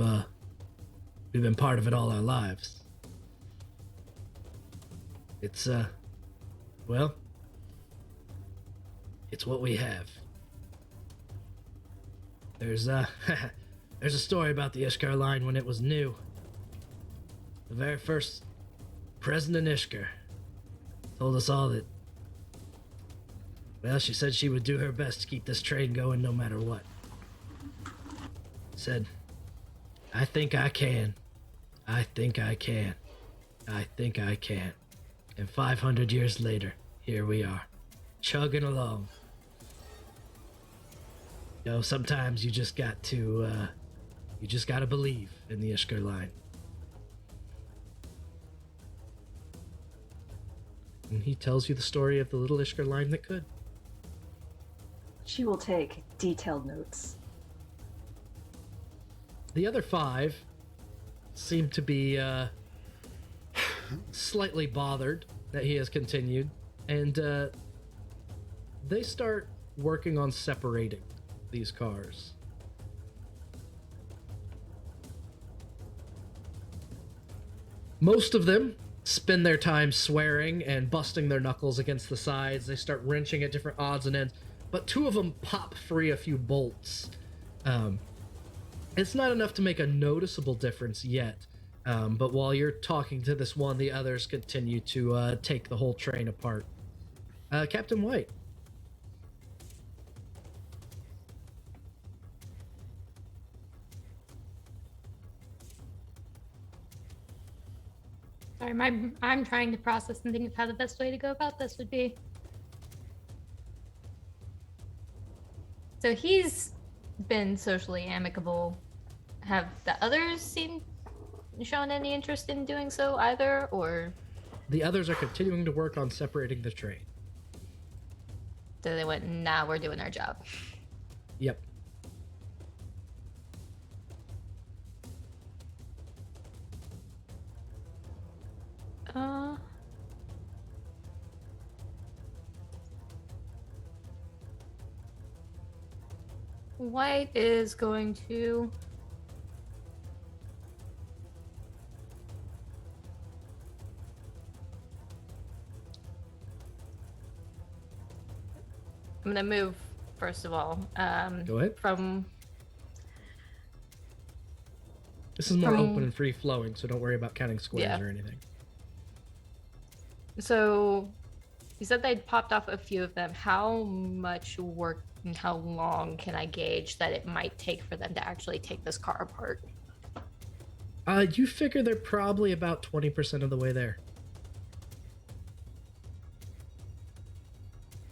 been part of it all our lives. It's well, it's what we have. There's a story about the Ishkur Line when it was new. The very first President Ishkur told us all that, well, she said she would do her best to keep this train going no matter what. Said, I think I can. I think I can. I think I can. And 500 years later, here we are, chugging along. You know, sometimes you just got to, believe in the Ishkur Line. And he tells you the story of the little Ishkur Line that could. She will take detailed notes. The other 5 seem to be slightly bothered that he has continued, and they start working on separating these cars. Most of them spend their time swearing and busting their knuckles against the sides. They start wrenching at different odds and ends, but 2 of them pop free a few bolts. It's not enough to make a noticeable difference yet, but while you're talking to this one, the others continue to take the whole train apart. Captain White. Sorry, I'm trying to process and think of how the best way to go about this would be. So he's been socially amicable. Have the others shown any interest in doing so either, or? The others are continuing to work on separating the train. So they went, nah, we're doing our job. Yep. White is going to I'm gonna move first of all. Go ahead. From This is more open and free flowing, so don't worry about counting squares Yeah. or anything. So you said they'd popped off a few of them. How much work and how long can I gauge that it might take for them to actually take this car apart? You figure they're probably about 20% of the way there.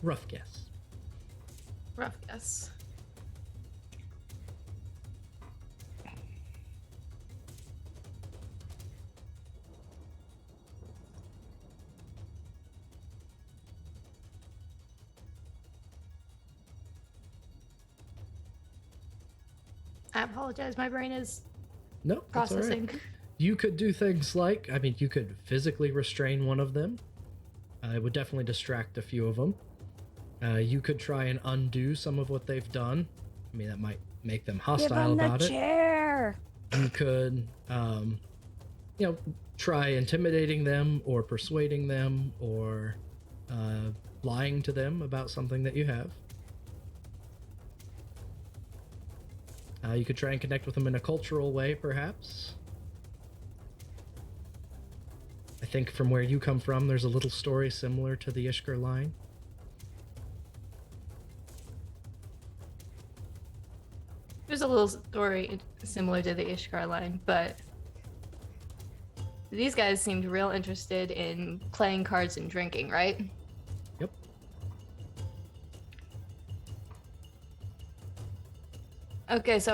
Rough guess. Rough guess. I apologize, my brain is No, that's all right. processing. You could do things like, I mean, you could physically restrain one of them. It would definitely distract a few of them. You could try and undo some of what they've done. I mean, that might make them hostile about it. Chair. You could, try intimidating them or persuading them or lying to them about something that you have. You could try and connect with them in a cultural way, perhaps. think from where you come from, there's a little story similar to the Ishkur Line. There's a little story similar to the Ishkur Line, but these guys seemed real interested in playing cards and drinking, right? Yep. Okay, so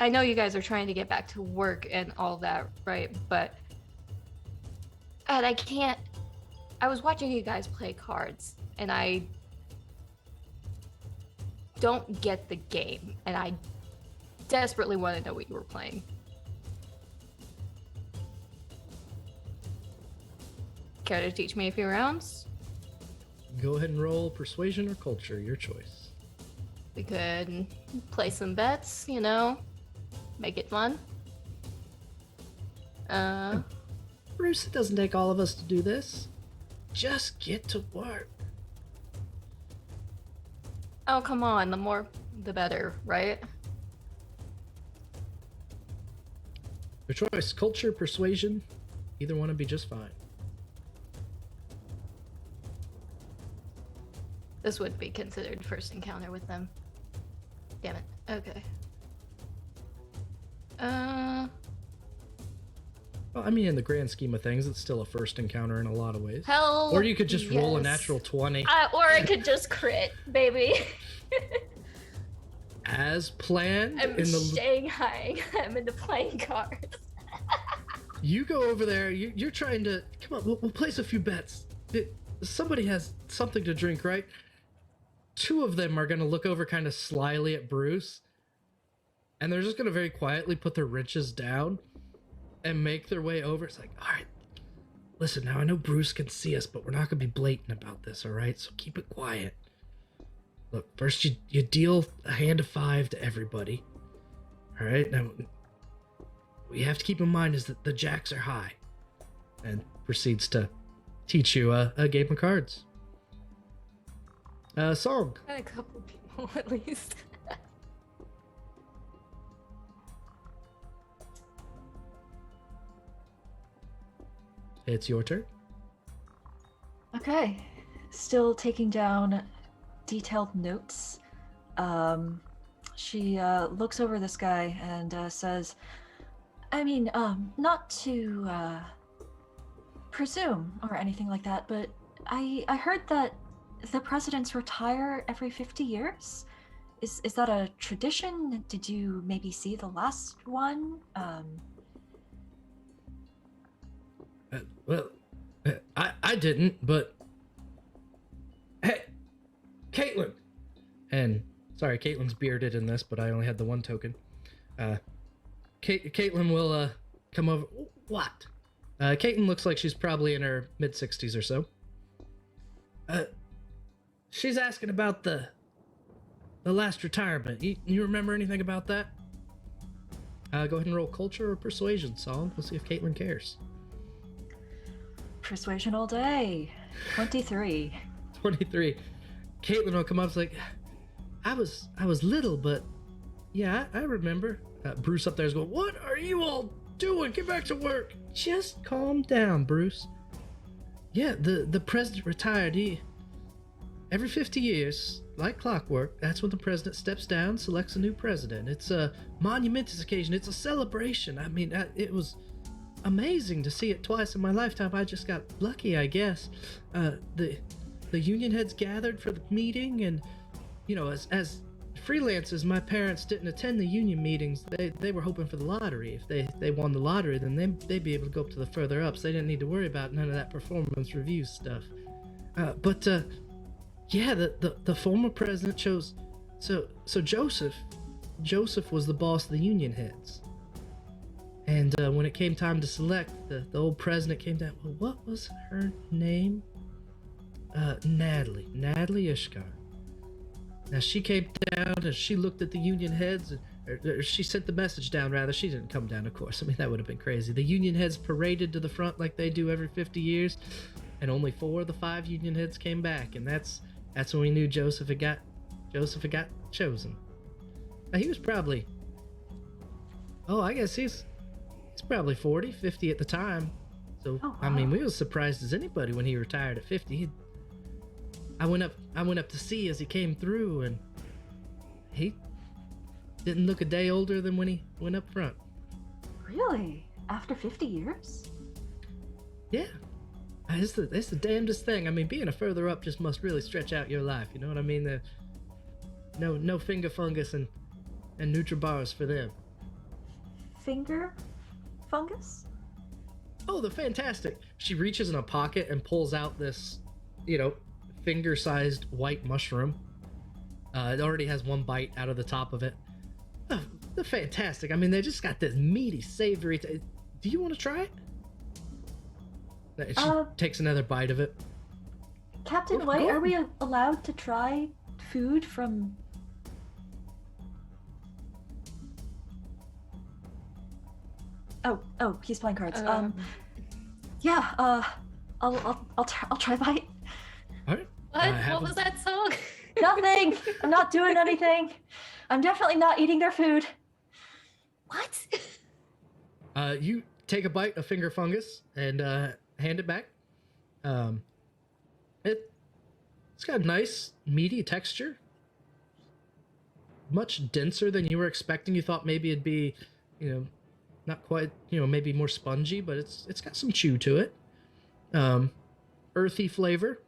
I know you guys are trying to get back to work and all that, right? But I was watching you guys play cards, and I don't get the game, and I desperately want to know what you were playing. Care to teach me a few rounds? Go ahead and roll persuasion or culture, your choice. We could play some bets, you know, make it fun. Bruce, it doesn't take all of us to do this. Just get to work. Oh, come on, the more, the better, right? Your choice, culture, persuasion, either one would be just fine. This would be considered first encounter with them. Damn it. Okay. Well, I mean, in the grand scheme of things, it's still a first encounter in a lot of ways. Hell, Or you could just roll a yes. natural 20. Or I could just crit, baby. As planned. I'm Shanghai. I'm into playing cards. You go over there, you're trying to... Come on, we'll place a few bets. Somebody has something to drink, right? Two of them are going to look over kind of slyly at Bruce, and they're just going to very quietly put their wrenches down and make their way over. It's like, all right, listen, now I know Bruce can see us, but we're not going to be blatant about this, all right? So keep it quiet. Look, first you deal a hand of 5 to everybody, all right? Now, what you have to keep in mind is that the jacks are high, and proceeds to teach you a game of cards. Song. A couple people at least. It's your turn. Okay, still taking down detailed notes. She looks over this guy and says, I mean, not to presume or anything like that, but I heard that the presidents retire every 50 years. Is that a tradition? Did you maybe see the last one? I didn't, but hey, Caitlin. And sorry, Caitlin's bearded in this, but I only had the one token. Caitlin will come over. What? Caitlin looks like she's probably in her mid-60s or so. She's asking about the last retirement. You remember anything about that? Go ahead and roll culture or persuasion, Song. We'll see if Caitlin cares. Persuasion all day. 23. 23. Caitlin will come up and like, I was little, but yeah, I remember. Bruce up there is going, what are you all doing? Get back to work. Just calm down, Bruce. Yeah, the president retired. Every 50 years, like clockwork, that's when the president steps down, selects a new president. It's a monumentous occasion. It's a celebration. I mean, it was amazing to see it twice in my lifetime. I just got lucky, I guess. The union heads gathered for the meeting, and, you know, as freelancers, my parents didn't attend the union meetings. They were hoping for the lottery. If they won the lottery, then they'd be able to go up to the further ups. They didn't need to worry about none of that performance review stuff. Yeah, the former president chose... So Joseph was the boss of the union heads. And when it came time to select, the old president came down... Well, what was her name? Natalie Ishkur. Now, she came down and she looked at the union heads, or she sent the message down, rather. She didn't come down, of course. I mean, that would have been crazy. The union heads paraded to the front like they do every 50 years, and only 4 of the 5 union heads came back, and that's when we knew Joseph had got chosen. Now, he was probably... Oh, I guess he's probably 40, 50 at the time. So Oh, I mean, wow. we was surprised as anybody when he retired at 50. I went up to see as he came through, and he didn't look a day older than when he went up front. Really? After 50 years? Yeah. It's the damnedest thing. I mean, being a further up just must really stretch out your life. You know what I mean? No finger fungus and Nutribars for them. Finger fungus? Oh, they're fantastic. She reaches in a pocket and pulls out this, finger-sized white mushroom. It already has one bite out of the top of it. Oh, they're fantastic. I mean, they just got this meaty, savory. Do you want to try it? She takes another bite of it. Captain Go- White, go are on. we allowed to try food from... Oh, he's playing cards. Yeah, I'll try a bite. All right. What was that song? Nothing! I'm not doing anything. I'm definitely not eating their food. What? You take a bite of finger fungus and hand it back. It's got a nice meaty texture. Much denser than you were expecting. You thought maybe it'd be, not quite, maybe more spongy, but it's got some chew to it. Earthy flavor.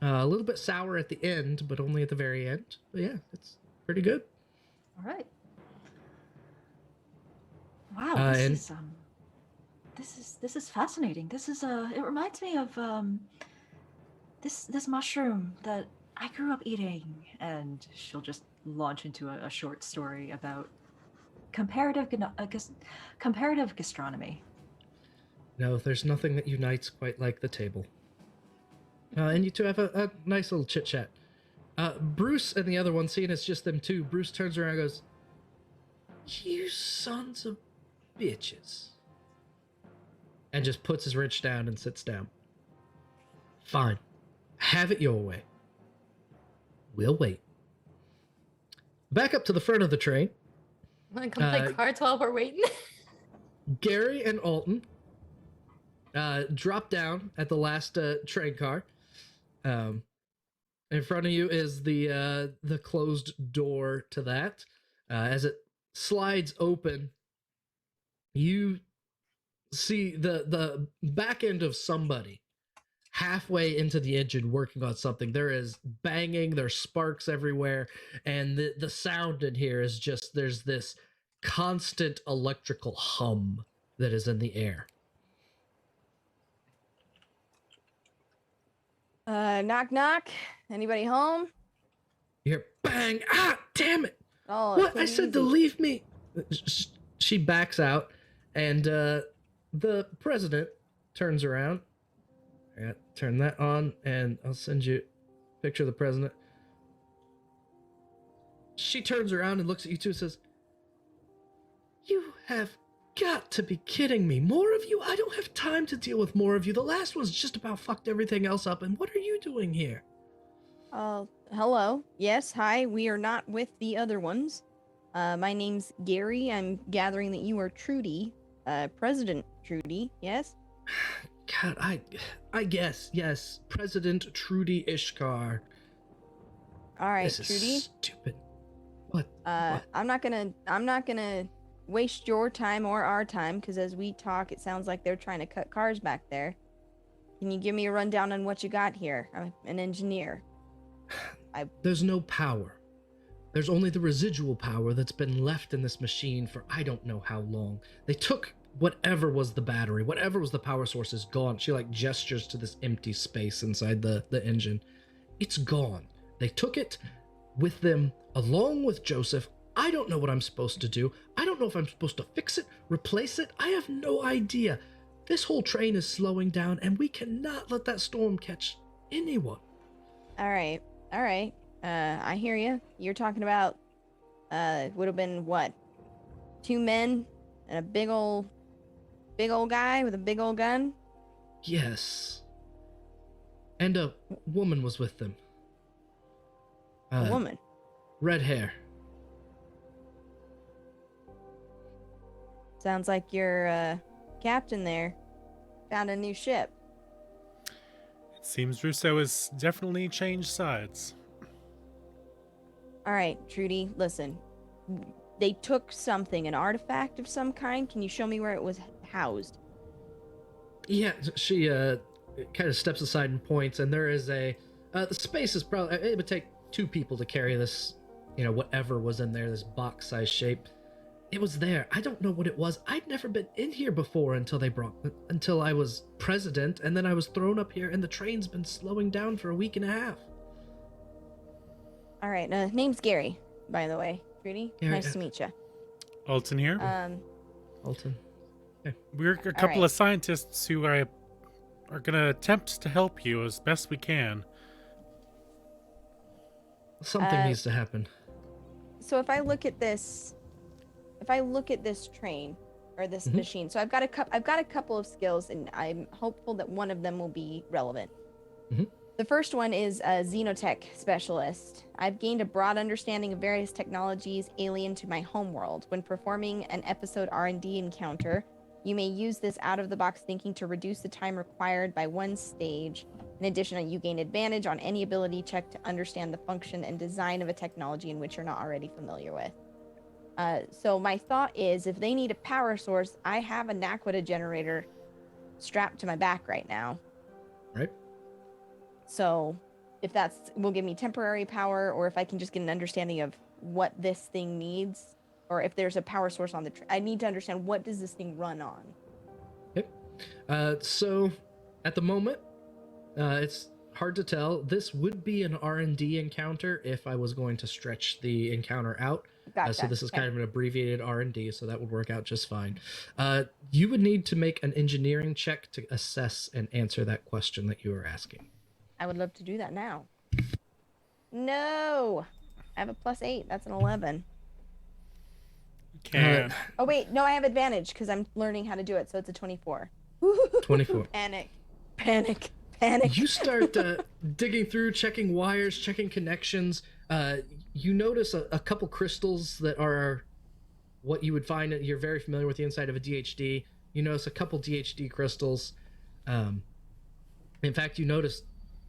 A little bit sour at the end, but only at the very end. But yeah, it's pretty good. All right. Wow, and- this is fascinating. This is it reminds me of this mushroom that I grew up eating, and she'll just launch into a short story about comparative gastronomy. No, there's nothing that unites quite like the table. And you two have a nice little chit chat. Bruce and the other one, seeing it's just them two, Bruce turns around and goes, "You sons of bitches." And just puts his wrench down and sits down. Fine. Have it your way. We'll wait. Back up to the front of the train. Want to come play cards while we're waiting? Gary and Alton drop down at the last train car. In front of you is the closed door to that. As it slides open, you see the back end of somebody halfway into the engine working on something. There is banging, there's sparks everywhere, and the sound in here is just, there's this constant electrical hum that is in the air. Knock, knock. Anybody home? You hear bang, damn it. Oh, What? take I it said to easy. leave me. She backs out, and the president turns around. I got turn that on, and I'll send you a picture of the president. She turns around and looks at you two and says, "You have got to be kidding me. More of you? I don't have time to deal with more of you. The last one's just about fucked everything else up, and what are you doing here?" Hello. Yes, hi. We are not with the other ones. My name's Gary. I'm gathering that you are Trudy. President Trudy, yes? God, I guess, yes. President Trudy Ishkar. All right, This is Trudy. stupid. What? I'm not gonna waste your time or our time, because as we talk, it sounds like they're trying to cut cars back there. Can you give me a rundown on what you got here? I'm an engineer. There's no power. There's only the residual power that's been left in this machine for I don't know how long. They took whatever was the battery, whatever was the power source is gone. She gestures to this empty space inside the engine. It's gone. They took it with them along with Joseph. I don't know what I'm supposed to do. I don't know if I'm supposed to fix it, replace it. I have no idea. This whole train is slowing down, and we cannot let that storm catch anyone. All right. I hear you. You're talking about, would have been what? 2 men and a big old guy with a big old gun? Yes. And a woman was with them. A woman. Red hair. Sounds like your captain there. found a new ship. It seems Russo has definitely changed sides. All right, Trudy, listen. They took something, an artifact of some kind. Can you show me where it was housed? Yeah, she kind of steps aside and points, and there is the space is probably, it would take 2 people to carry this, whatever was in there, this box-sized shape. It was there. I don't know what it was. I'd never been in here before until I was president, and then I was thrown up here, and the train's been slowing down for a week and a half. All right, name's Gary, by the way. Trudy, Gary, nice to meet you. Alton here. Alton. We're a couple of scientists who are going to attempt to help you as best we can. Something needs to happen. So if I look at this train or this machine, so I've got a couple of skills, and I'm hopeful that one of them will be relevant. Mhm. The first one is a xenotech specialist. I've gained a broad understanding of various technologies alien to my homeworld. When performing an episode R&D encounter, you may use this out-of-the-box thinking to reduce the time required by 1 stage. In addition, you gain advantage on any ability check to understand the function and design of a technology in which you're not already familiar with. So my thought is, if they need a power source, I have a Naquita generator strapped to my back right now. Right. So if will give me temporary power, or if I can just get an understanding of what this thing needs, or if there's a power source on I need to understand, what does this thing run on? Yep. So at the moment, it's hard to tell. This would be an R&D encounter if I was going to stretch the encounter out. Gotcha. So this is kind of an abbreviated R&D, so that would work out just fine. You would need to make an engineering check to assess and answer that question that you were asking. I would love to do that now. No! I have a +8. That's an 11. Can. Oh, wait. No, I have advantage because I'm learning how to do it, so it's a 24. 24. Panic. You start digging through, checking wires, checking connections. You notice a couple crystals that are what you would find. You're very familiar with the inside of a DHD. You notice a couple DHD crystals. In fact, you notice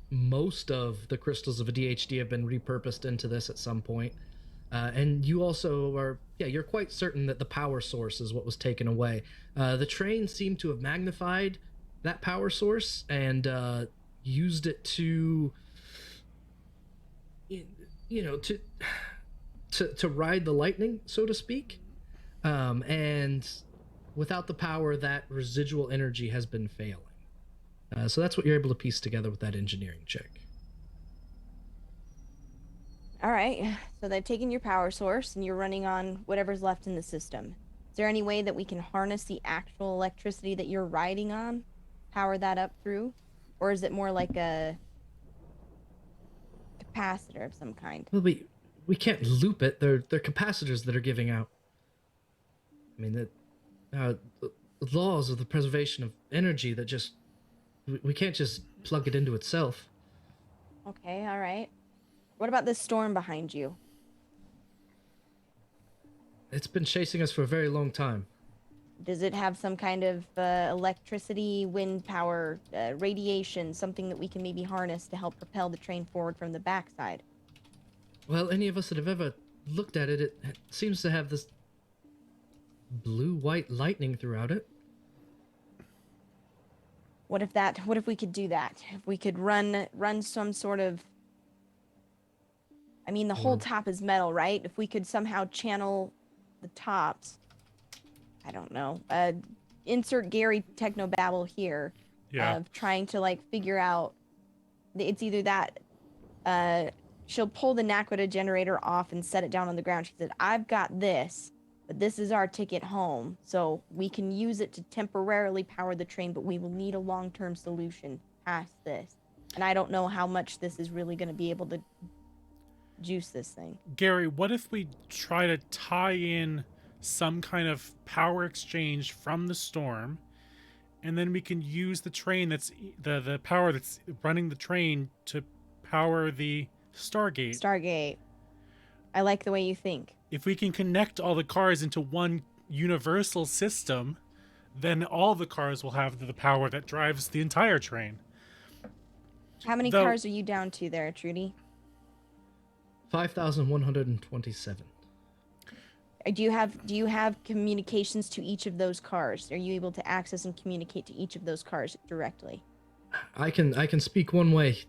most of the crystals of a DHD have been repurposed into this at some point. And you also are, you're quite certain that the power source is what was taken away. The train seemed to have magnified that power source and used it to ride the lightning, so to speak. And without the power, that residual energy has been failing. So that's what you're able to piece together with that engineering check. All right. So they've taken your power source and you're running on whatever's left in the system. Is there any way that we can harness the actual electricity that you're riding on, power that up through? Or is it more like a capacitor of some kind? Well, we can't loop it. They're capacitors that are giving out. I mean, the laws of the preservation of energy that just... We can't just plug it into itself. Okay, all right. What about this storm behind you? It's been chasing us for a very long time. Does it have some kind of electricity, wind power, radiation, something that we can maybe harness to help propel the train forward from the backside? Well, any of us that have ever looked at it, it seems to have this blue-white lightning throughout it. What if we could do that? If we could run some sort of... I mean, the whole top is metal, right? If we could somehow channel the tops... I don't know. Insert Gary technobabble here. Yeah. Of trying to, figure out... It's either that... she'll pull the Naquita generator off and set it down on the ground. She said, I've got this, but this is our ticket home. So we can use it to temporarily power the train, but we will need a long-term solution past this. And I don't know how much this is really going to be able to juice this thing. Gary, what if we try to tie in some kind of power exchange from the storm, and then we can use the train that's the power that's running the train to power the Stargate. I like the way you think. If we can connect all the cars into one universal system, then all the cars will have the power that drives the entire train. How many Though- cars are you down to there, Trudy? 5,127. Do you have communications to each of those cars? Are you able to access and communicate to each of those cars directly? I can speak one way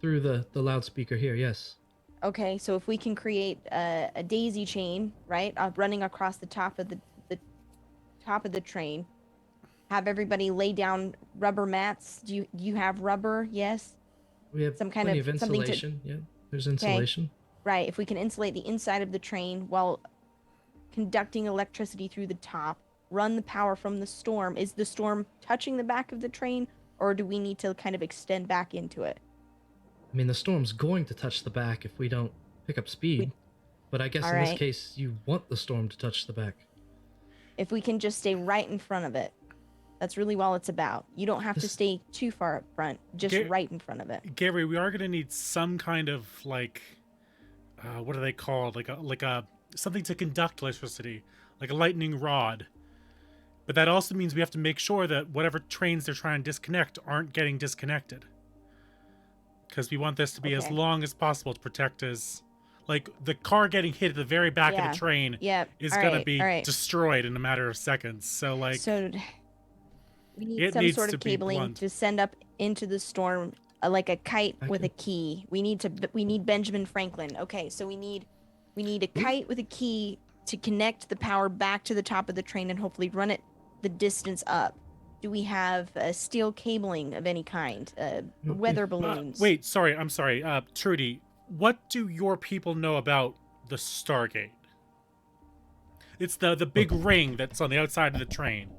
through the loudspeaker here. Yes. Okay, so if we can create a daisy chain, right, running across the top of the top of the train, have everybody lay down rubber mats. Do you have rubber? Yes. We have Some kind plenty of of something to- insulation. Yeah, there's insulation. Right. If we can insulate the inside of the train while conducting electricity through the top, run the power from the storm. Is the storm touching the back of the train, or do we need to kind of extend back into it? I mean, the storm's going to touch the back if we don't pick up speed. But I guess in this Alright. case, you want the storm to touch the back. If we can just stay right in front of it, that's really all it's about. You don't have to This- stay too far up front, just Ga- right in front of it. Gary, we are going to need some kind of what are they called? Like a something to conduct electricity, like a lightning rod. But that also means we have to make sure that whatever trains they're trying to disconnect aren't getting disconnected. Because we want this to be as Okay. long as possible to protect us. Like, the car getting hit at the very back Yeah. of the train Yep. is all going to right, be all right. destroyed in a matter of seconds. So, like, So we need it some needs sort to of be cabling blunt. to send up into the storm, like a kite I with a can- key. We need Benjamin Franklin. Okay, so we need a kite with a key to connect the power back to the top of the train and hopefully run it the distance up. Do we have steel cabling of any kind? Weather balloons? wait, sorry, I'm sorry. Trudy, what do your people know about the Stargate? It's the big ring that's on the outside of the train.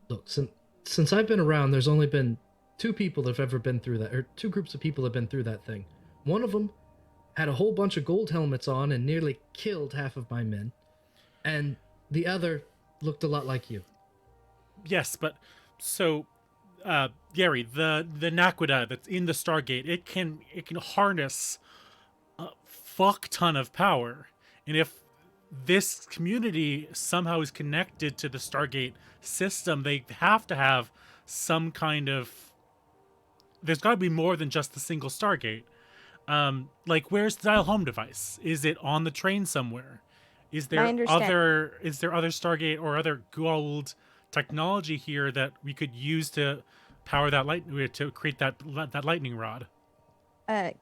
Look, since I've been around, there's only been two people that have ever been through that, or two groups of people have been through that thing. One of them had a whole bunch of gold helmets on and nearly killed half of my men, and the other looked a lot like you. Yes, but so Gary, the Naquita that's in the Stargate, it can harness a fuck ton of power. And if this community somehow is connected to the Stargate system, they have to have some kind of, there's got to be more than just the single Stargate. Like, where's the dial home device? Is it on the train somewhere? Is there other Stargate or other gold technology here that we could use to power that to create that lightning rod?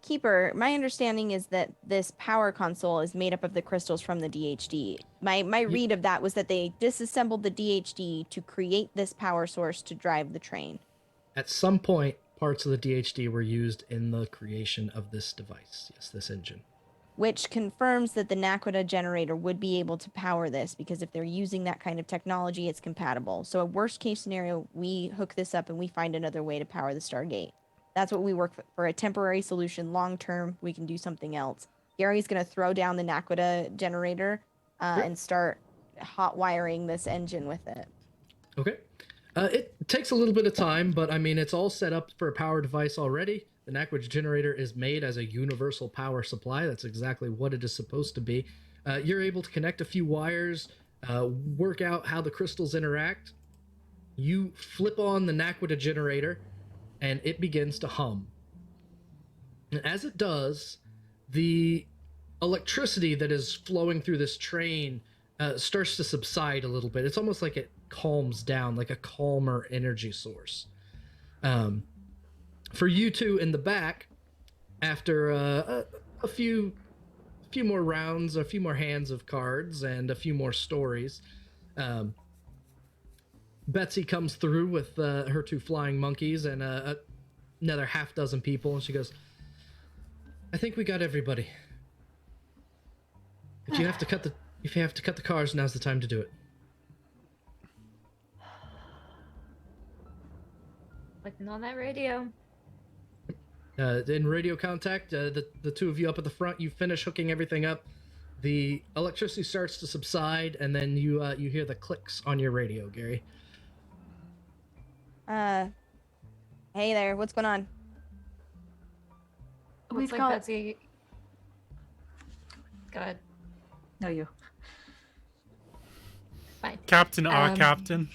Keeper, my understanding is that this power console is made up of the crystals from the DHD. My read of that was that they disassembled the DHD to create this power source to drive the train. At some point, parts of the DHD were used in the creation of this device. Yes, this engine. Which confirms that the Naquita generator would be able to power this, because if they're using that kind of technology, it's compatible. So a worst case scenario, we hook this up and we find another way to power the Stargate. That's what we work for, a temporary solution. Long term, we can do something else. Gary's going to throw down the Naquita generator and start hot wiring this engine with it. Okay. It takes a little bit of time, but I mean, it's all set up for a power device already. The Naquita generator is made as a universal power supply. That's exactly what it is supposed to be. You're able to connect a few wires, work out how the crystals interact. You flip on the Naquita generator, and it begins to hum. And as it does, the electricity that is flowing through this train starts to subside a little bit. It's almost like it calms down, like a calmer energy source. For you two in the back, after a few more rounds, a few more hands of cards, and a few more stories, Betsy comes through with her two flying monkeys and another half dozen people, and she goes, "I think we got everybody. If you have to cut the cars, now's the time to do it." Looking on that radio. In radio contact, the two of you up at the front, you finish hooking everything up. The electricity starts to subside, and then you hear the clicks on your radio, Gary. Hey there, what's going on? Looks We've like got- Betsy. Go ahead. No, you. Fine. Captain, Um, Captain.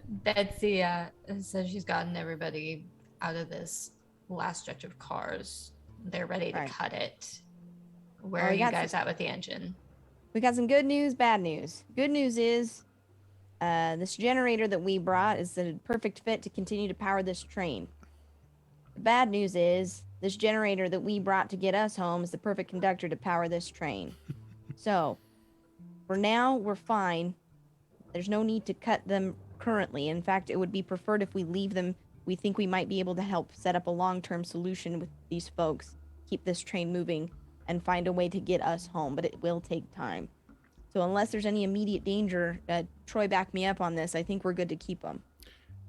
Betsy says she's gotten everybody out of this last stretch of cars. They're ready to Right. cut it. Where Well, are we you got guys at with the engine? We got some good news, bad news. Good news is this generator that we brought is the perfect fit to continue to power this train. The bad news is this generator that we brought to get us home is the perfect conductor to power this train. So, for now, we're fine. There's no need to cut them currently. In fact, it would be preferred if we leave them. We think we might be able to help set up a long-term solution with these folks, keep this train moving, and find a way to get us home, but it will take time. So unless there's any immediate danger, Troy, back me up on this, I think we're good to keep them.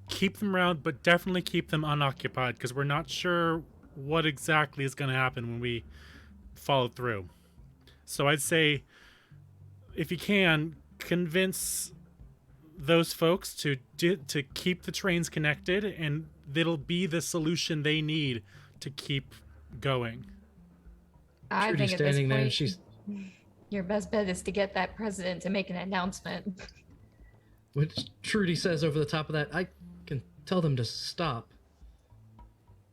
Keep them around, but definitely keep them unoccupied, because we're not sure what exactly is going to happen when we follow through. So I'd say, if you can, convince those folks to keep the trains connected, and it'll be the solution they need to keep going. I Trudy's think at this standing there and point, she's your best bet is to get that president to make an announcement. Which Trudy says over the top of that, I can tell them to stop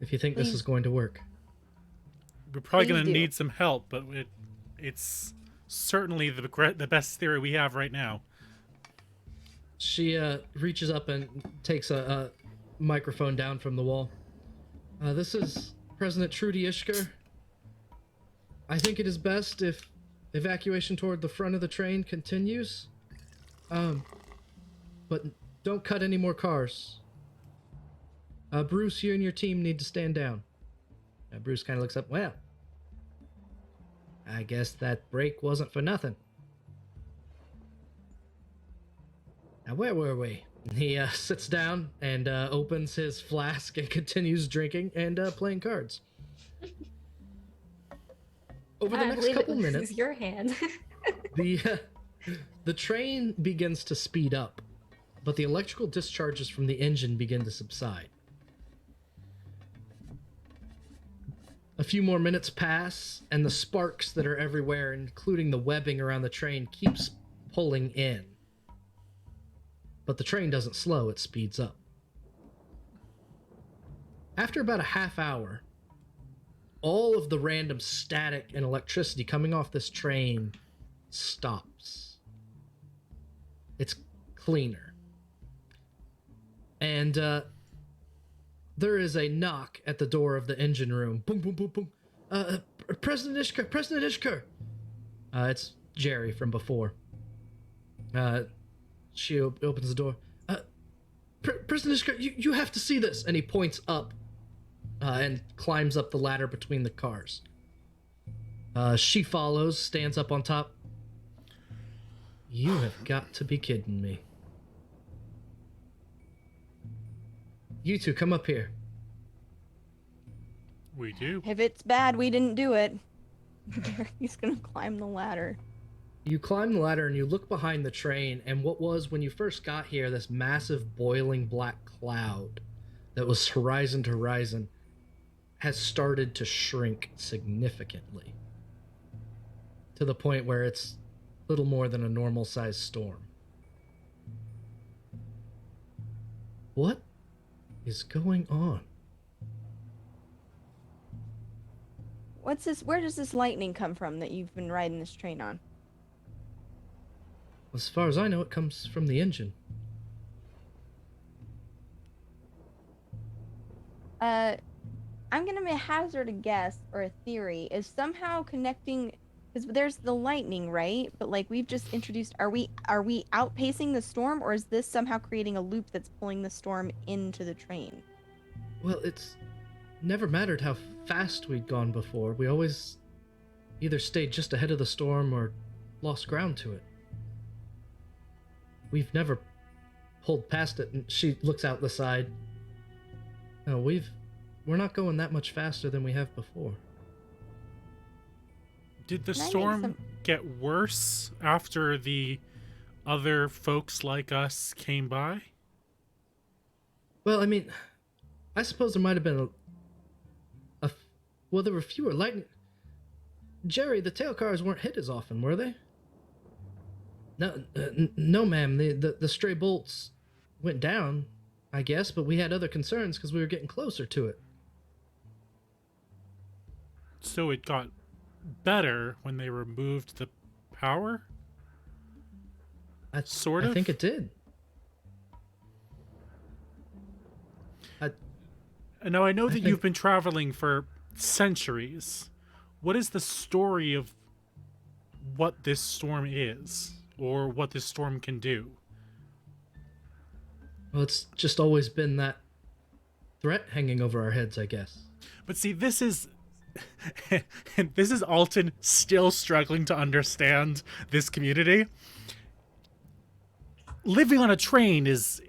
if you think this Please. is going to work. We're probably Please going to do. need some help, but it's certainly the best theory we have right now. She reaches up and takes a microphone down from the wall. This is President Trudy Ishkur. I think it is best if evacuation toward the front of the train continues. But don't cut any more cars. Bruce, you and your team need to stand down. Bruce kind of looks up. Well, I guess that break wasn't for nothing. Now, where were we? He sits down and opens his flask and continues drinking and playing cards. Over the I next believe couple it was minutes, your hand. the train begins to speed up, but the electrical discharges from the engine begin to subside. A few more minutes pass, and the sparks that are everywhere, including the webbing around the train, keeps pulling in. But the train doesn't slow, it speeds up. After about a half hour, all of the random static and electricity coming off this train stops. It's cleaner. And there is a knock at the door of the engine room. Boom, boom, boom, boom. President Ishkur, President Ishkur. It's Jerry from before. She opens the door. President Ishkur, you have to see this. And he points up and climbs up the ladder between the cars. She follows, stands up on top. You have got to be kidding me. You two, come up here. We do. If it's bad, we didn't do it. He's gonna climb the ladder. You climb the ladder and you look behind the train, and what was, when you first got here, this massive boiling black cloud that was horizon to horizon has started to shrink significantly to the point where it's little more than a normal sized storm. What is going on? What's this? Where does this lightning come from that you've been riding this train on? As far as I know, it comes from the engine. I'm gonna hazard a guess or a theory is somehow connecting, because there's the lightning, right? But like we've just introduced, are we outpacing the storm, or is this somehow creating a loop that's pulling the storm into the train? Well, it's never mattered how fast we'd gone before. We always either stayed just ahead of the storm or lost ground to it. We've never pulled past it. And she looks out the side. No, we're not going that much faster than we have before. Did the Can I make storm get worse after the other folks like us came by? Well, I mean, I suppose there might have been well, there were fewer lightning. Jerry, the tail cars weren't hit as often, were they? No, ma'am. The stray bolts went down, I guess, but we had other concerns because we were getting closer to it. So it got better when they removed the power? I Sort think of? it did. Now, I know I that think- you've been traveling for centuries. What is the story of what this storm is, or what this storm can do? Well, it's just always been that threat hanging over our heads, I guess. But see, this is... this is Alton still struggling to understand this community. Living on a train is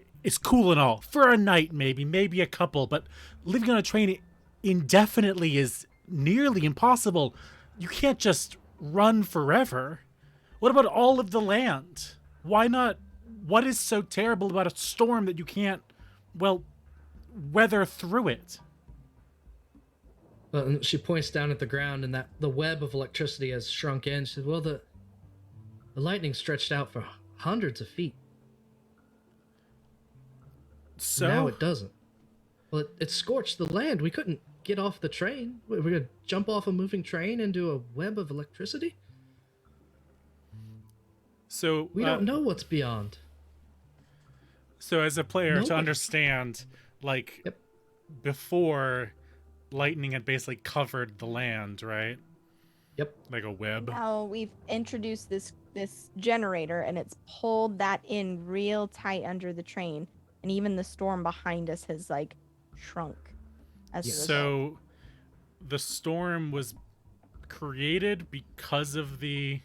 cool and all. For a night, maybe a couple, but living on a train indefinitely is nearly impossible. You can't just run forever. What about all of the land? Why not? What is so terrible about a storm that you can't, well, weather through it? Well, and she points down at the ground, and that the web of electricity has shrunk in. She says, well, the lightning stretched out for hundreds of feet. So Now it doesn't. Well, it scorched the land. We couldn't get off the train. We're going to jump off a moving train into a web of electricity? So We don't know what's beyond. So as a player, Nobody. to understand, like, Yep. before, lightning had basically covered the land, right? Yep. Like a web. Now we've introduced this generator, and it's pulled that in real tight under the train, and even the storm behind us has like shrunk. As a result. So the storm was created because of the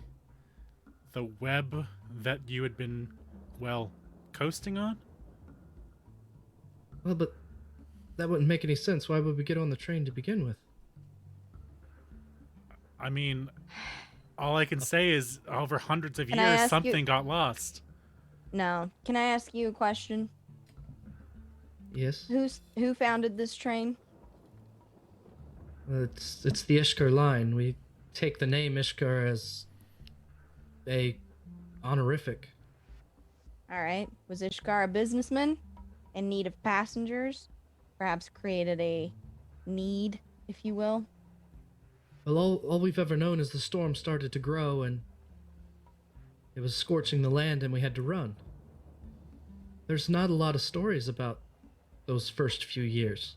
web that you had been, well, coasting on? Well, but that wouldn't make any sense. Why would we get on the train to begin with? I mean, all I can say is over hundreds of Can I years, ask you- something got lost. No. Can I ask you a question? Yes. Who founded this train? It's the Ishkur Line. We take the name Ishkur as a honorific. All right. Was Ishkar a businessman in need of passengers? Perhaps created a need, if you will. Well, all we've ever known is the storm started to grow and it was scorching the land and we had to run. There's not a lot of stories about those first few years.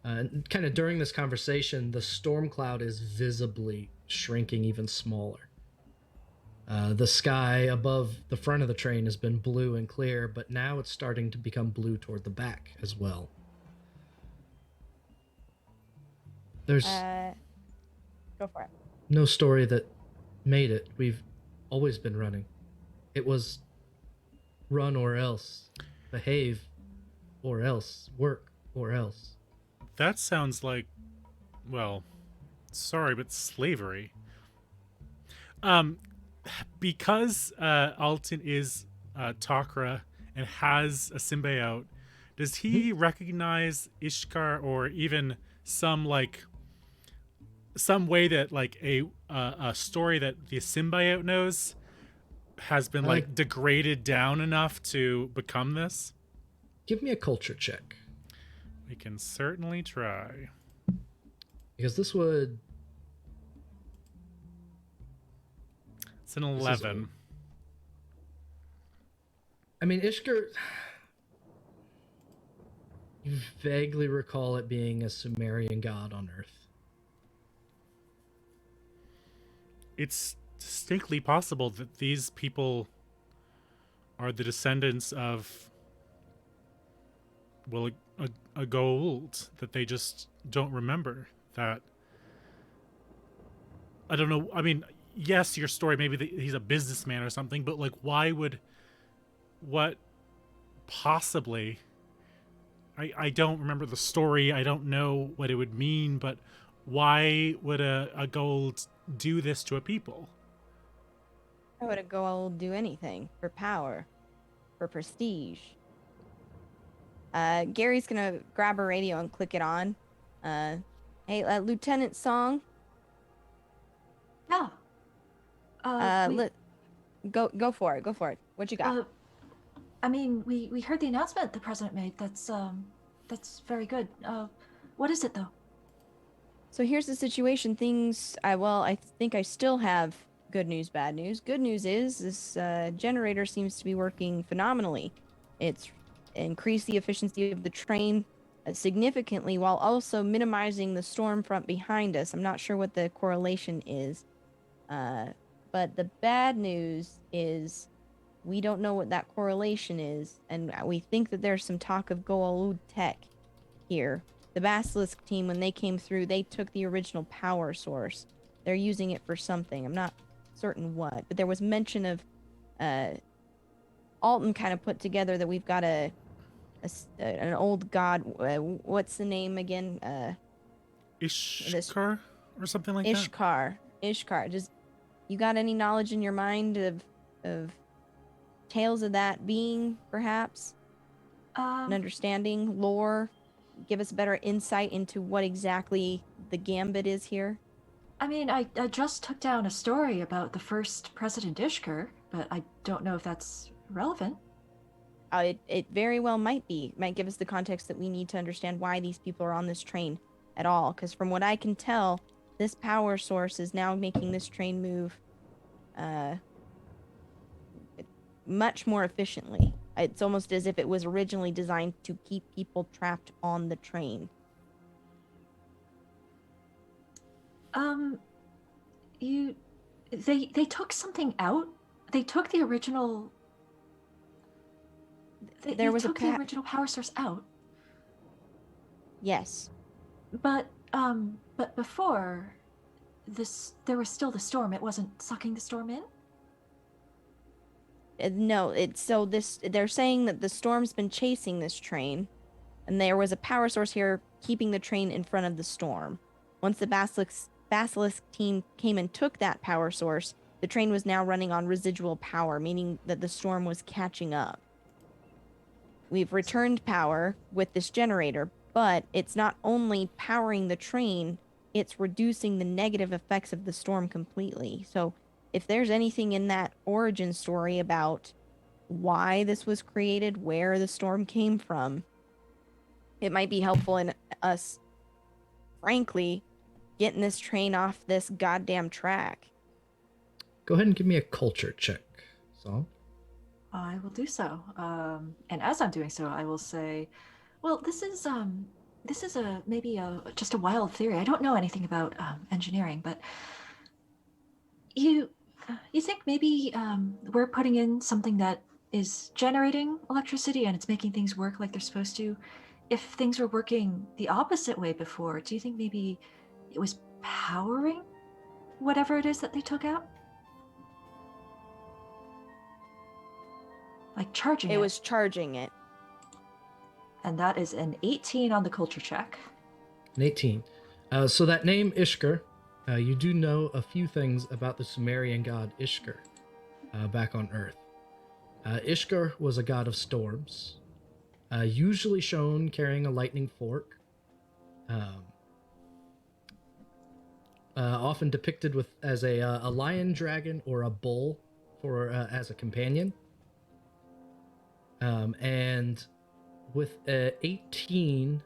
And kind of during this conversation, the storm cloud is visibly shrinking even smaller. The sky above the front of the train has been blue and clear, but now it's starting to become blue toward the back as well. There's Go for it. no story that made it. We've always been running. It was run or else, behave or else, work or else. That sounds like, well, sorry, but slavery. Because Alton is Takra and has a symbiote, does he recognize Ishkar, or even some way that like a story that the symbiote knows has been like degraded down enough to become this? Give me a culture check. We can certainly try. Because this would... It's an 11. I mean, Ishkur... You vaguely recall it being a Sumerian god on Earth. It's distinctly possible that these people are the descendants of, well, a gold that they just don't remember. That, I don't know. I mean, yes, your story, maybe he's a businessman or something, but like, what possibly, I don't remember the story. I don't know what it would mean, but why would a gold do this to a people? Why would a gold do anything? For power. For prestige. Gary's gonna grab a radio and click it on. Hey, Lieutenant Song. Yeah. Go for it. Go for it. What you got? I mean, we heard the announcement the president made. That's very good. What is it though? So here's the situation. I think I still have good news, bad news. Good news is this generator seems to be working phenomenally. It's increased the efficiency of the train significantly while also minimizing the storm front behind us. I'm not sure what the correlation is. But the bad news is we don't know what that correlation is, and we think that there's some talk of Goa'uld tech here. The Basilisk team, when they came through, they took the original power source. They're using it for something. I'm not certain what, but there was mention of Alton kind of put together that we've got an old god. What's the name again? Ishkur or something like that? Ishkar. Just you got any knowledge in your mind of tales of that being, perhaps? An understanding, lore? Give us a better insight into what exactly the gambit is here? I mean, I just took down a story about the first President Ishkur, but I don't know if that's relevant. It very well might be. It might give us the context that we need to understand why these people are on this train at all. Because from what I can tell, this power source is now making this train move much more efficiently. It's almost as if it was originally designed to keep people trapped on the train. They took something out? They took the original... They took the original power source out? Yes. But before this, there was still the storm. It wasn't sucking the storm in? No, they're saying that the storm's been chasing this train, and there was a power source here keeping the train in front of the storm. Once the Basilisk team came and took that power source, the train was now running on residual power, meaning that the storm was catching up. We've returned power with this generator, but it's not only powering the train, it's reducing the negative effects of the storm completely. So if there's anything in that origin story about why this was created, where the storm came from, it might be helpful in us, frankly, getting this train off this goddamn track. Go ahead and give me a culture check, Saul. I will do so. And as I'm doing so, I will say, well, this is just a wild theory. I don't know anything about engineering, but you think maybe we're putting in something that is generating electricity and it's making things work like they're supposed to? If things were working the opposite way before, do you think maybe it was powering whatever it is that they took out? Like charging it? It was charging it. And that is an 18 on the culture check. An 18. So that name, Ishkur, you do know a few things about the Sumerian god Ishkur back on Earth. Ishkur was a god of storms, usually shown carrying a lightning fork, often depicted as a lion dragon or a bull as a companion. And with 18,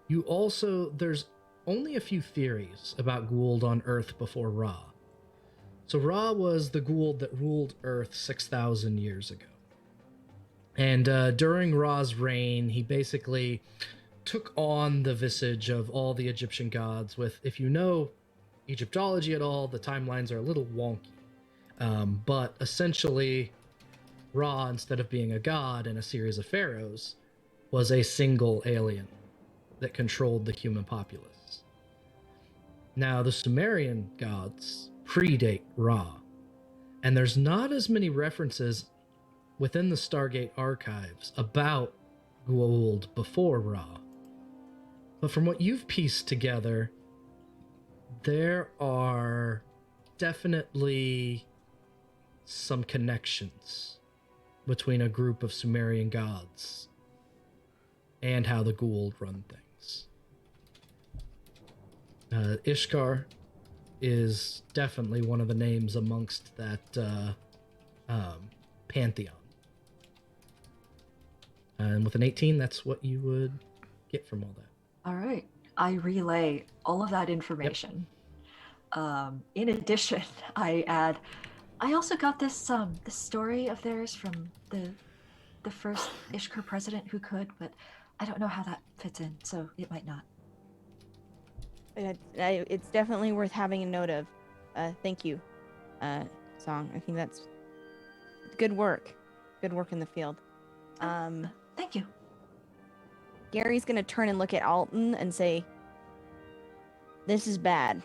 there's only a few theories about Goa'uld on Earth before Ra. So Ra was the Goa'uld that ruled Earth 6,000 years ago. And during Ra's reign, he basically took on the visage of all the Egyptian gods with, if you know Egyptology at all, the timelines are a little wonky. But essentially, Ra, instead of being a god and a series of pharaohs, was a single alien that controlled the human populace. Now, the Sumerian gods predate Ra, and there's not as many references within the Stargate archives about Goa'uld before Ra. But from what you've pieced together, there are definitely some connections between a group of Sumerian gods and how the Goa'uld run things. Ishkar is definitely one of the names amongst that pantheon. And with an 18, that's what you would get from all that. All right. I relay all of that information. In addition, I add, I also got this this story of theirs from the first Ishkur president who could, but I don't know how that fits in, so it might not. It's definitely worth having a note of. Thank you, Song. I think that's good work. Good work in the field. Thank you. Gary's gonna turn and look at Alton and say, "This is bad.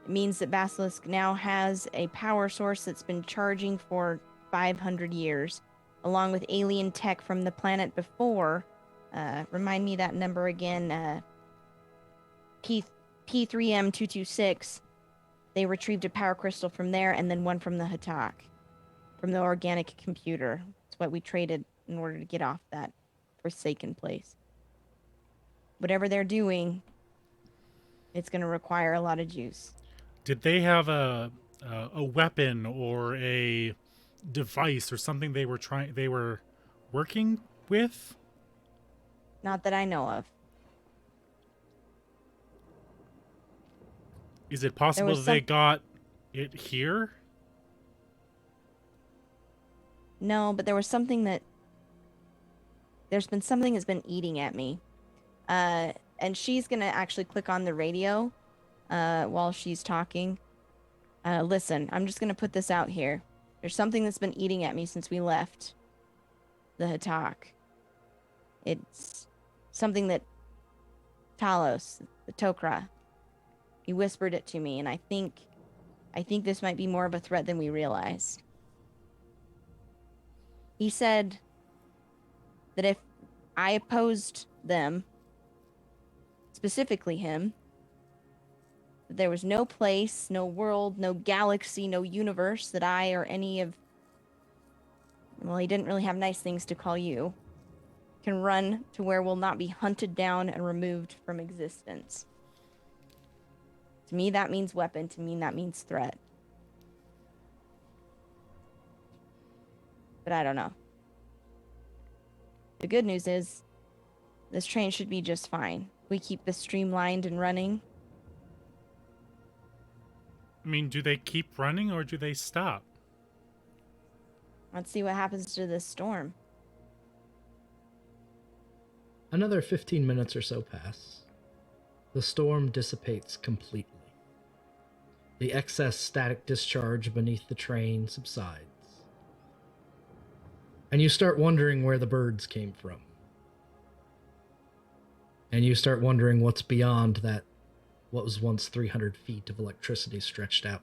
It means that Basilisk now has a power source that's been charging for 500 years, along with alien tech from the planet before. Remind me that number again. P3M226. They retrieved a power crystal from there, and then one from the Hatak, from the organic computer. It's what we traded in order to get off that forsaken place. Whatever they're doing, it's going to require a lot of juice." Did they have a weapon or a device or something they were working with? Not that I know of. Is it possible that they got it here? No, but there's been something that's been eating at me. And she's going to actually click on the radio while she's talking. Listen, I'm just going to put this out here. There's something that's been eating at me since we left the Hatak. It's something that Talos, the Tok'ra, he whispered it to me, and I think this might be more of a threat than we realize. He said that if I opposed them, specifically him, that there was no place, no world, no galaxy, no universe that I or any of... Well, he didn't really have nice things to call you. Can run to where we'll not be hunted down and removed from existence. To me, that means weapon. To me, that means threat. But I don't know. The good news is, this train should be just fine. We keep this streamlined and running. I mean, do they keep running or do they stop? Let's see what happens to this storm. Another 15 minutes or so pass. The storm dissipates completely. The excess static discharge beneath the train subsides. And you start wondering where the birds came from. And you start wondering what's beyond that, what was once 300 feet of electricity stretched out.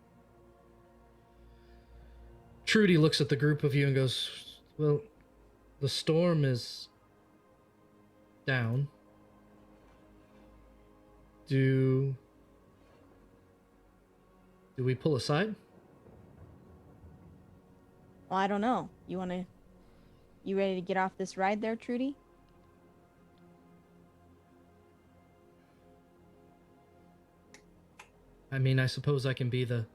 Trudy looks at the group of you and goes, "Well, the storm is down. Do we pull aside?" Well, I don't know. You ready to get off this ride there, Trudy? I mean, I suppose I can be the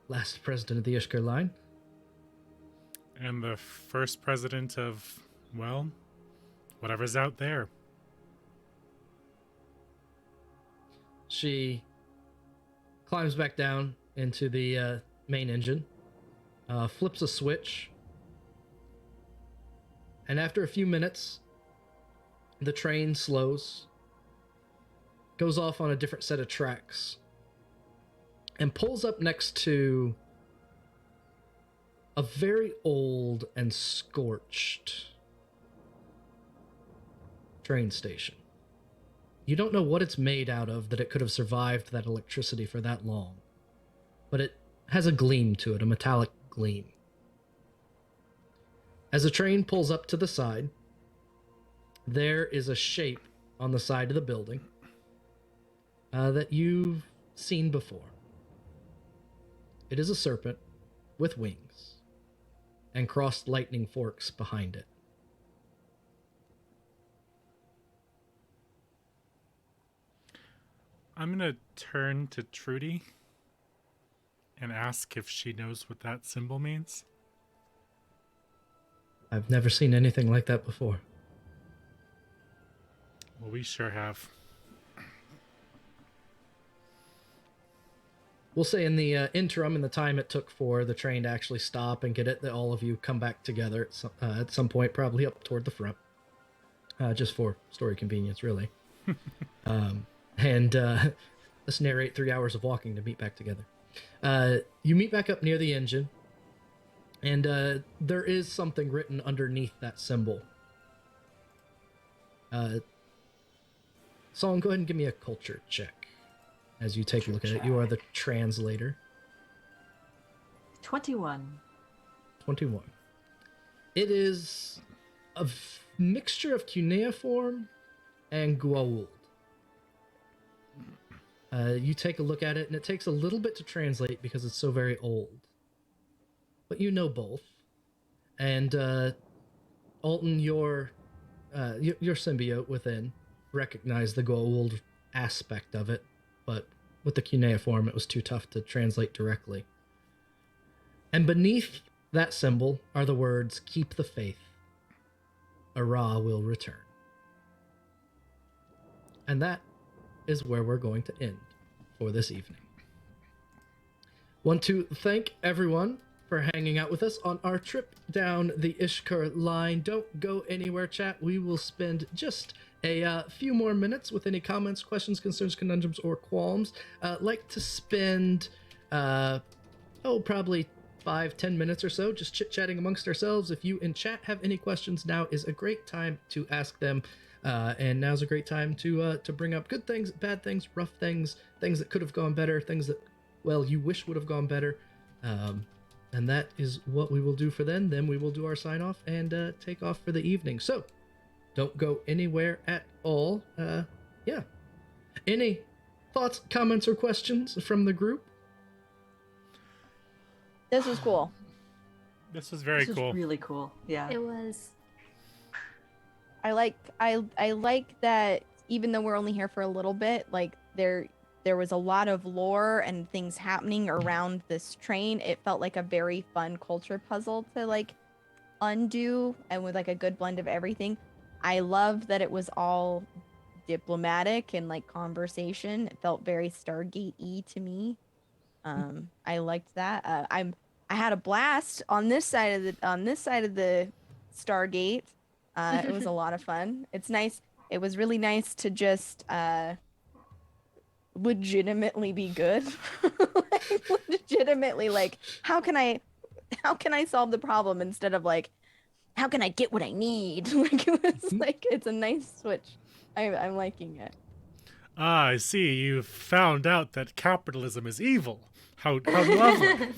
last president of the Ishkur Line. And the first president of, well, whatever's out there. She climbs back down into the main engine, flips a switch, and after a few minutes, the train slows, goes off on a different set of tracks, and pulls up next to a very old and scorched train station. You don't know what it's made out of that it could have survived that electricity for that long, but it has a gleam to it, a metallic gleam. As the train pulls up to the side, there is a shape on the side of the building that you've seen before. It is a serpent with wings and crossed lightning forks behind it. I'm going to turn to Trudy and ask if she knows what that symbol means? I've never seen anything like that before. Well, we sure have. We'll say in the interim, in the time it took for the train to actually stop and get it, that all of you come back together at some point, probably up toward the front, just for story convenience, really. And let's narrate 3 hours of walking to meet back together. You meet back up near the engine, and there is something written underneath that symbol. Song, go ahead and give me a culture check. As you take a look at it, you are the translator. 21. 21. It is a mixture of cuneiform and Goa'uld. You take a look at it, and it takes a little bit to translate because it's so very old. But you know both. And Alton, your symbiote within recognized the Goa'uld aspect of it, but with the cuneiform, it was too tough to translate directly. And beneath that symbol are the words, "Keep the faith. Ara will return." And that is where we're going to end for this evening. Want to thank everyone for hanging out with us on our trip down the Ishkur Line. Don't go anywhere, chat. We will spend just a few more minutes with any comments, questions, concerns, conundrums, or qualms. Like to spend, probably 5-10 minutes or so just chit-chatting amongst ourselves. If you in chat have any questions, now is a great time to ask them. And now's a great time to bring up good things, bad things, rough things, things that could have gone better, things that, well, you wish would have gone better. And that is what we will do for then. Then we will do our sign-off and take off for the evening. So, don't go anywhere at all. Yeah. Any thoughts, comments, or questions from the group? This was cool. This was very This cool. was really cool. Yeah. It was. I like that even though we're only here for a little bit, like there was a lot of lore and things happening around this train. It felt like a very fun culture puzzle to like undo, and with like a good blend of everything. I loved that it was all diplomatic and like conversation. It felt very Stargate-y to me. I liked that. I had a blast on this side of the Stargate. It was a lot of fun. It's nice. It was really nice to just legitimately be good. Like, legitimately, like, how can I solve the problem instead of like, how can I get what I need? Like, it was like, it's a nice switch. I'm liking it. Ah, I see. You found out that capitalism is evil. How lovely.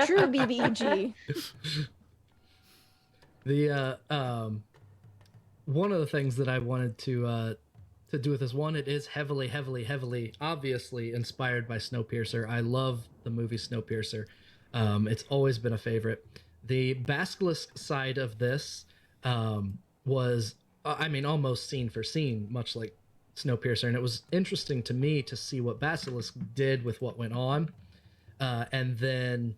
True BBG. The one of the things that I wanted to do with this one, it is heavily obviously inspired by Snowpiercer. I love the movie Snowpiercer. It's always been a favorite. The Basilisk side of this was, almost scene for scene, much like Snowpiercer, and it was interesting to me to see what Basilisk did with what went on, and then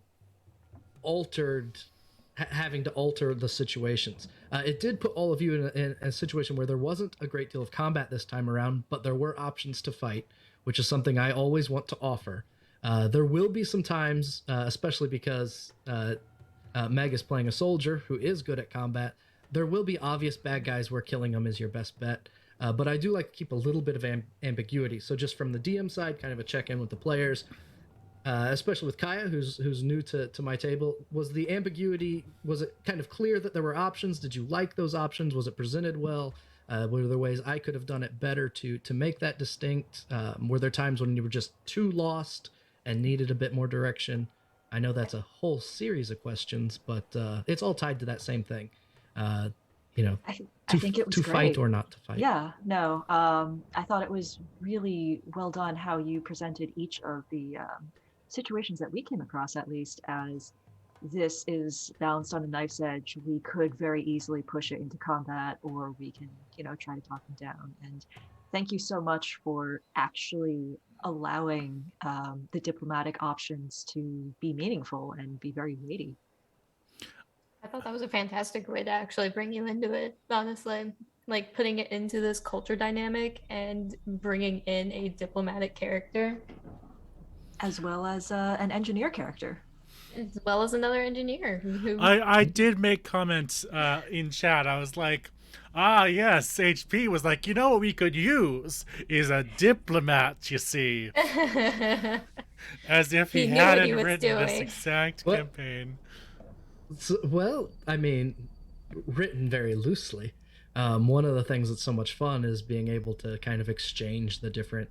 having to alter the situations. It did put all of you in a situation where there wasn't a great deal of combat this time around, but there were options to fight, which is something I always want to offer. There will be some times, especially because Meg is playing a soldier who is good at combat, there will be obvious bad guys where killing them is your best bet. But I do like to keep a little bit of ambiguity. So just from the DM side, kind of a check-in with the players, especially with Kaya, who's new to my table. Was the ambiguity, was it kind of clear that there were options? Did you like those options? Was it presented well? Were there ways I could have done it better to make that distinct? Were there times when you were just too lost and needed a bit more direction? I know that's a whole series of questions, but it's all tied to that same thing. I think it was to great. Fight or not to fight. Yeah, no, I thought it was really well done how you presented each of the situations that we came across, at least, as this is balanced on a knife's edge. We could very easily push it into combat, or we can, try to talk them down. And thank you so much for actually allowing the diplomatic options to be meaningful and be very weighty. I thought that was a fantastic way to actually bring you into it, honestly. Like putting it into this culture dynamic and bringing in a diplomatic character. As well as an engineer character. As well as another engineer who I did make comments in chat. I was like, yes, HP was like, you know what we could use is a diplomat, you see. As if he knew what hadn't he was written this doing. exact What? campaign. So, well, I mean, written very loosely. One of the things that's so much fun is being able to kind of exchange the different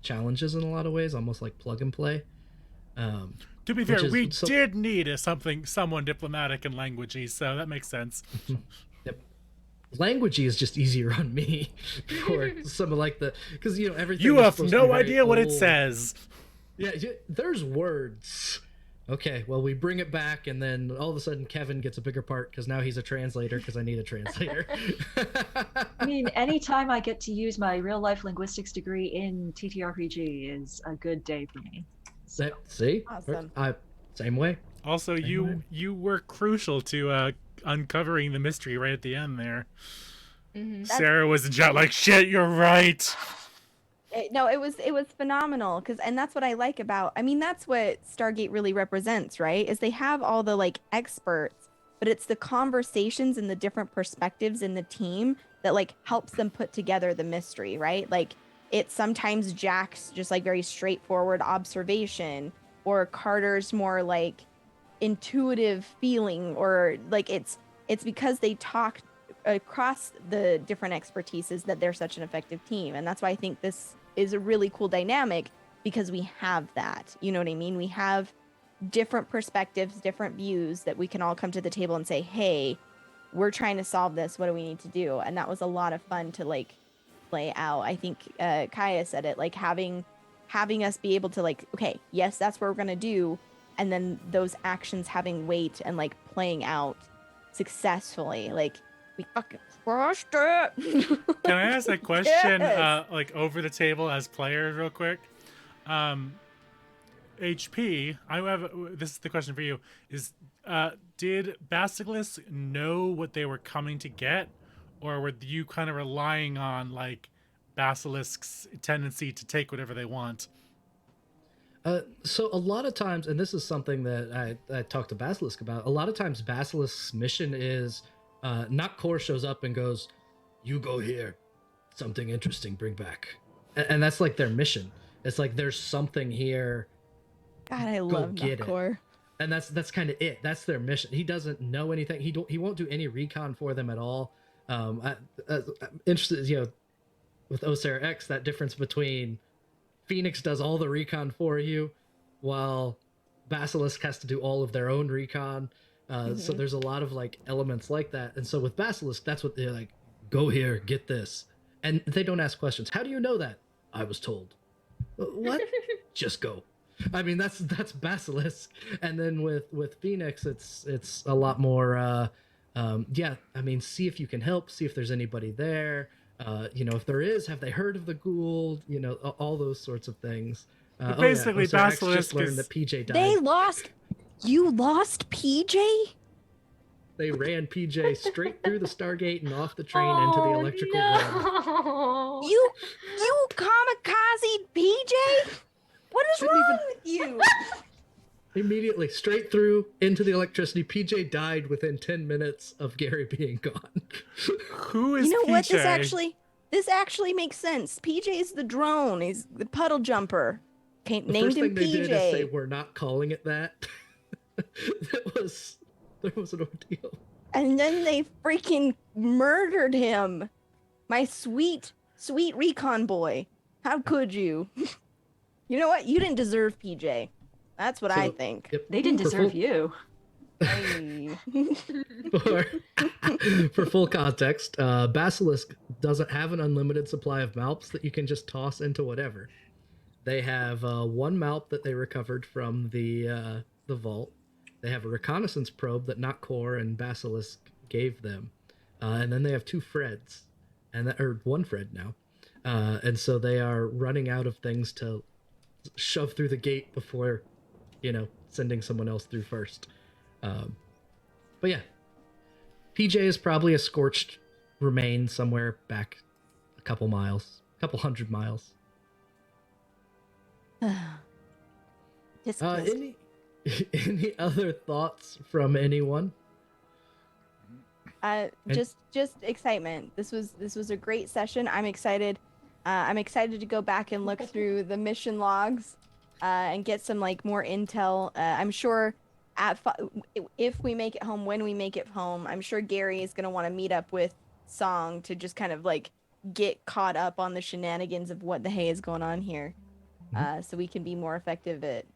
challenges in a lot of ways, almost like plug and play. To be which fair, is we so- did need someone diplomatic and languagey, so that makes sense. Yep. Languagey is just easier on me for some of like because everything. You is have supposed to no be very idea what it old. says. Yeah, there's words. Okay, well, we bring it back, and then all of a sudden Kevin gets a bigger part because now he's a translator because I need a translator. I mean, anytime I get to use my real life linguistics degree in TTRPG is a good day for me. So, See? Awesome. Same way. Also, Anyway. you were crucial to uncovering the mystery right at the end there. Mhm. Sarah was in chat like, shit, you're right. It was phenomenal and that's what I like about. I mean, that's what Stargate really represents, right? Is they have all the like experts, but it's the conversations and the different perspectives in the team that like helps them put together the mystery, right? Like it's sometimes Jack's just like very straightforward observation, or Carter's more like intuitive feeling, or like it's because they talk across the different expertises that they're such an effective team. And that's why I think this is a really cool dynamic, because we have that, you know what I mean? We have different perspectives, different views that we can all come to the table and say, hey, we're trying to solve this, what do we need to do? And that was a lot of fun to like play out. I think Kaya said it, like having us be able to like, okay, yes, that's what we're gonna do, and then those actions having weight and like playing out successfului. Like we fucking crushed it. Can I ask a question, Yes. like over the table as players, real quick? HP, this is the question for you: did Basilisk know what they were coming to get, or were you kind of relying on like Basilisk's tendency to take whatever they want? So a lot of times, and this is something that I talked to Basilisk about, a lot of times Basilisk's mission is not Core shows up and goes, you go here, something interesting, bring back. And that's like their mission. It's like there's something here, God, I go love get it. Nutcore. And that's kind of it. That's their mission. He doesn't know anything. He won't do any recon for them at all. I'm interested, with Osera X, that difference between Phoenix does all the recon for you, while Basilisk has to do all of their own recon. So there's a lot of like elements like that. And so with Basilisk, that's what they're like, go here, get this. And they don't ask questions. How do you know that? I was told. What? Just go. I mean, that's Basilisk. And then with Phoenix, it's a lot more, see if you can help, see if there's anybody there. If there is, have they heard of the Gould? All those sorts of things. Basically, Osera X Basilisk just learned is- that PJ died. You lost PJ? They ran PJ straight through the Stargate and off the train into the electrical grid. no. You kamikaze PJ? What is Shouldn't wrong even- with you? Immediately, straight through into the electricity. PJ died within 10 minutes of Gary being gone. Who is You know what? PJ? This actually makes sense. PJ's the drone. He's the puddle jumper. The Named first him thing they did is say, PJ. we're not calling it that. There was an ordeal. And then they freaking murdered him. My sweet, sweet recon boy. How could you? You know what? You didn't deserve PJ. That's what I So, think. Yep. they didn't For deserve full- you. Hey. For full context, Basilisk doesn't have an unlimited supply of MALPs that you can just toss into whatever. They have one MALP that they recovered from the vault. They have a reconnaissance probe that Not Core and Basilisk gave them, and then they have two Freds, or one Fred now, and so they are running out of things to shove through the gate before, sending someone else through first. But yeah, PJ is probably a scorched remain somewhere back a couple hundred miles. Any other thoughts from anyone? Just excitement. This was a great session. I'm excited. I'm excited to go back and look through the mission logs and get some more intel. I'm sure if we make it home, when we make it home, I'm sure Gary is going to want to meet up with Song to just kind of get caught up on the shenanigans of what the hay is going on here, so we can be more effective at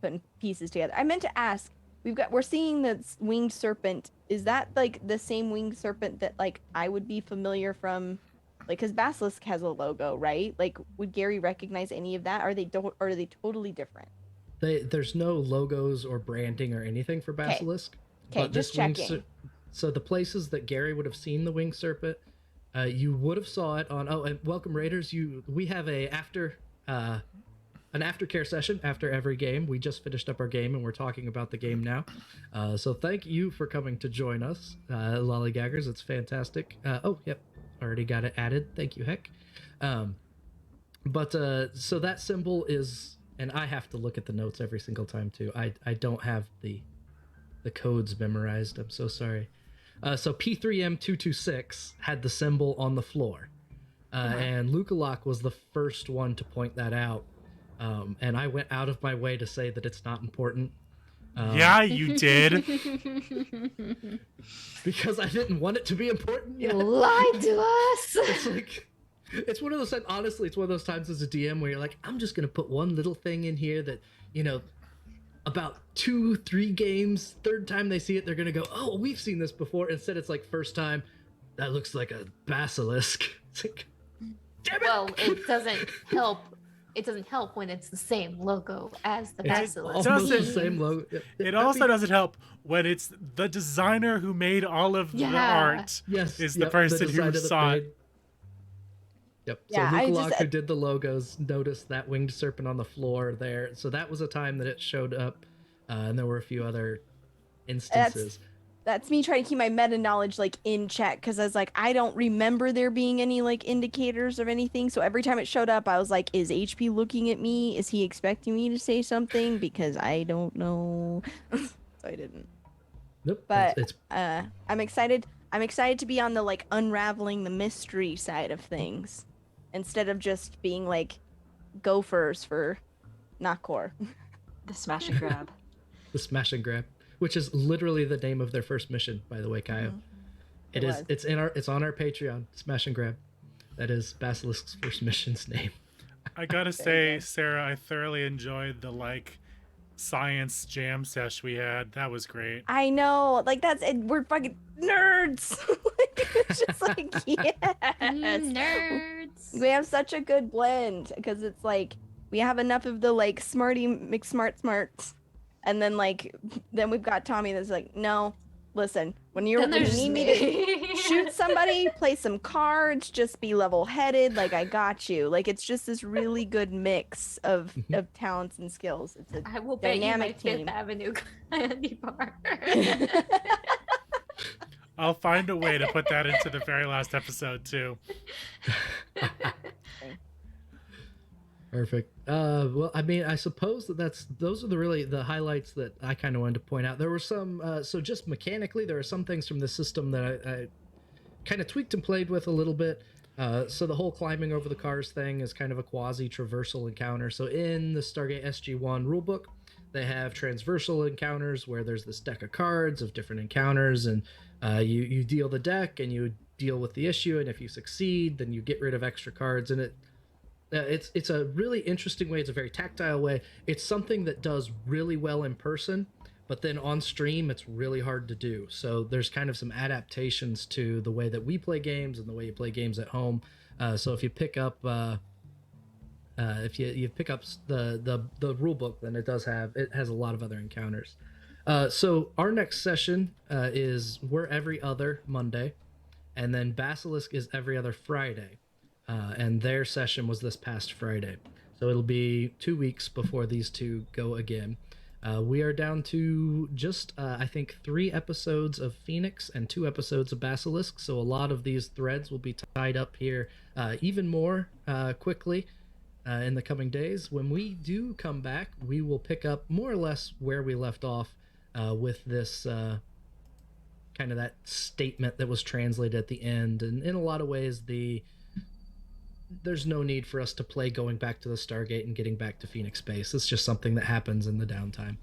putting pieces together. I meant to ask, we're seeing the winged serpent. Is that the same winged serpent that I would be familiar from, because Basilisk has a logo, right? Would Gary recognize any of that? Or are they totally different? There's no logos or branding or anything for Basilisk. Okay, just checking. So the places that Gary would have seen the winged serpent, you would have saw it on. Oh, and welcome Raiders. We have an aftercare session after every game. We just finished up our game and we're talking about the game now. So thank you for coming to join us, Lollygaggers. It's fantastic. Oh, yep, already got it added. Thank you, Heck. So that symbol is, and I have to look at the notes every single time too. I don't have the codes memorized. I'm so sorry. So P3M226 had the symbol on the floor, and Lukalak was the first one to point that out. And I went out of my way to say that it's not important. Yeah, you did. Because I didn't want it to be important yet. You lied to us. It's one of those times, honestly, it's one of those times as a DM where you're like, I'm just going to put one little thing in here that, about 2-3 games, third time they see it, they're going to go, oh, we've seen this before. Instead, it's first time, that looks like a basilisk. It's damn it! Well, it doesn't help. It doesn't help when it's the same logo as the basilisk. Almost the same logo. It also doesn't help when it's the designer who made all of the art is the person who saw it. Yep. So Lukalak, who did the logos, noticed that winged serpent on the floor there. So that was a time that it showed up, and there were a few other instances. That's me trying to keep my meta knowledge in check, because I was I don't remember there being any indicators of anything. So every time it showed up, I was is HP looking at me? Is he expecting me to say something? Because I don't know. So I didn't. Nope. But I'm excited. I'm excited to be on the unraveling the mystery side of things, instead of just being gophers for Nakor. The smash and grab. The smash and grab, which is literally the name of their first mission, by the way, Kaio. Mm-hmm. It's on our Patreon. Smash and grab. That is Basilisk's first mission's name. I gotta say, Sarah, I thoroughly enjoyed the science jam sesh we had. That was great. I know, that's it. We're fucking nerds. It's just yes, nerds. We have such a good blend, because it's we have enough of the smarty McSmarts, and then then we've got Tommy that's no, listen, when you need me to shoot somebody, play some cards, just be level-headed, I got you. It's just this really good mix of talents and skills. It's a I will dynamic bet you team. my Fifth Avenue candy bar. I'll find a way to put that into the very last episode too. Perfect. Well, I mean, I suppose those are the highlights that I kind of wanted to point out. There were some, so just mechanically, there are some things from the system that I kind of tweaked and played with a little bit. So the whole climbing over the cars thing is kind of a quasi-traversal encounter. So in the Stargate SG-1 rulebook, they have transversal encounters where there's this deck of cards of different encounters, and you deal the deck and you deal with the issue, and if you succeed, then you get rid of extra cards, and it's a really interesting way. It's a very tactile way. It's something that does really well in person, but then on stream it's really hard to do. So there's kind of some adaptations to the way that we play games and the way you play games at home. So if you pick up if you pick up the rule book, then it has a lot of other encounters. So our next session is we're every other Monday, and then Basilisk is every other Friday. And their session was this past Friday. So it'll be 2 weeks before these two go again. We are down to just, I think, 3 episodes of Phoenix and 2 episodes of Basilisk. So a lot of these threads will be tied up here even more quickly in the coming days. When we do come back, we will pick up more or less where we left off with this kind of that statement that was translated at the end. And in a lot of ways, there's no need for us to play going back to the Stargate and getting back to Phoenix Space. It's just something that happens in the downtime.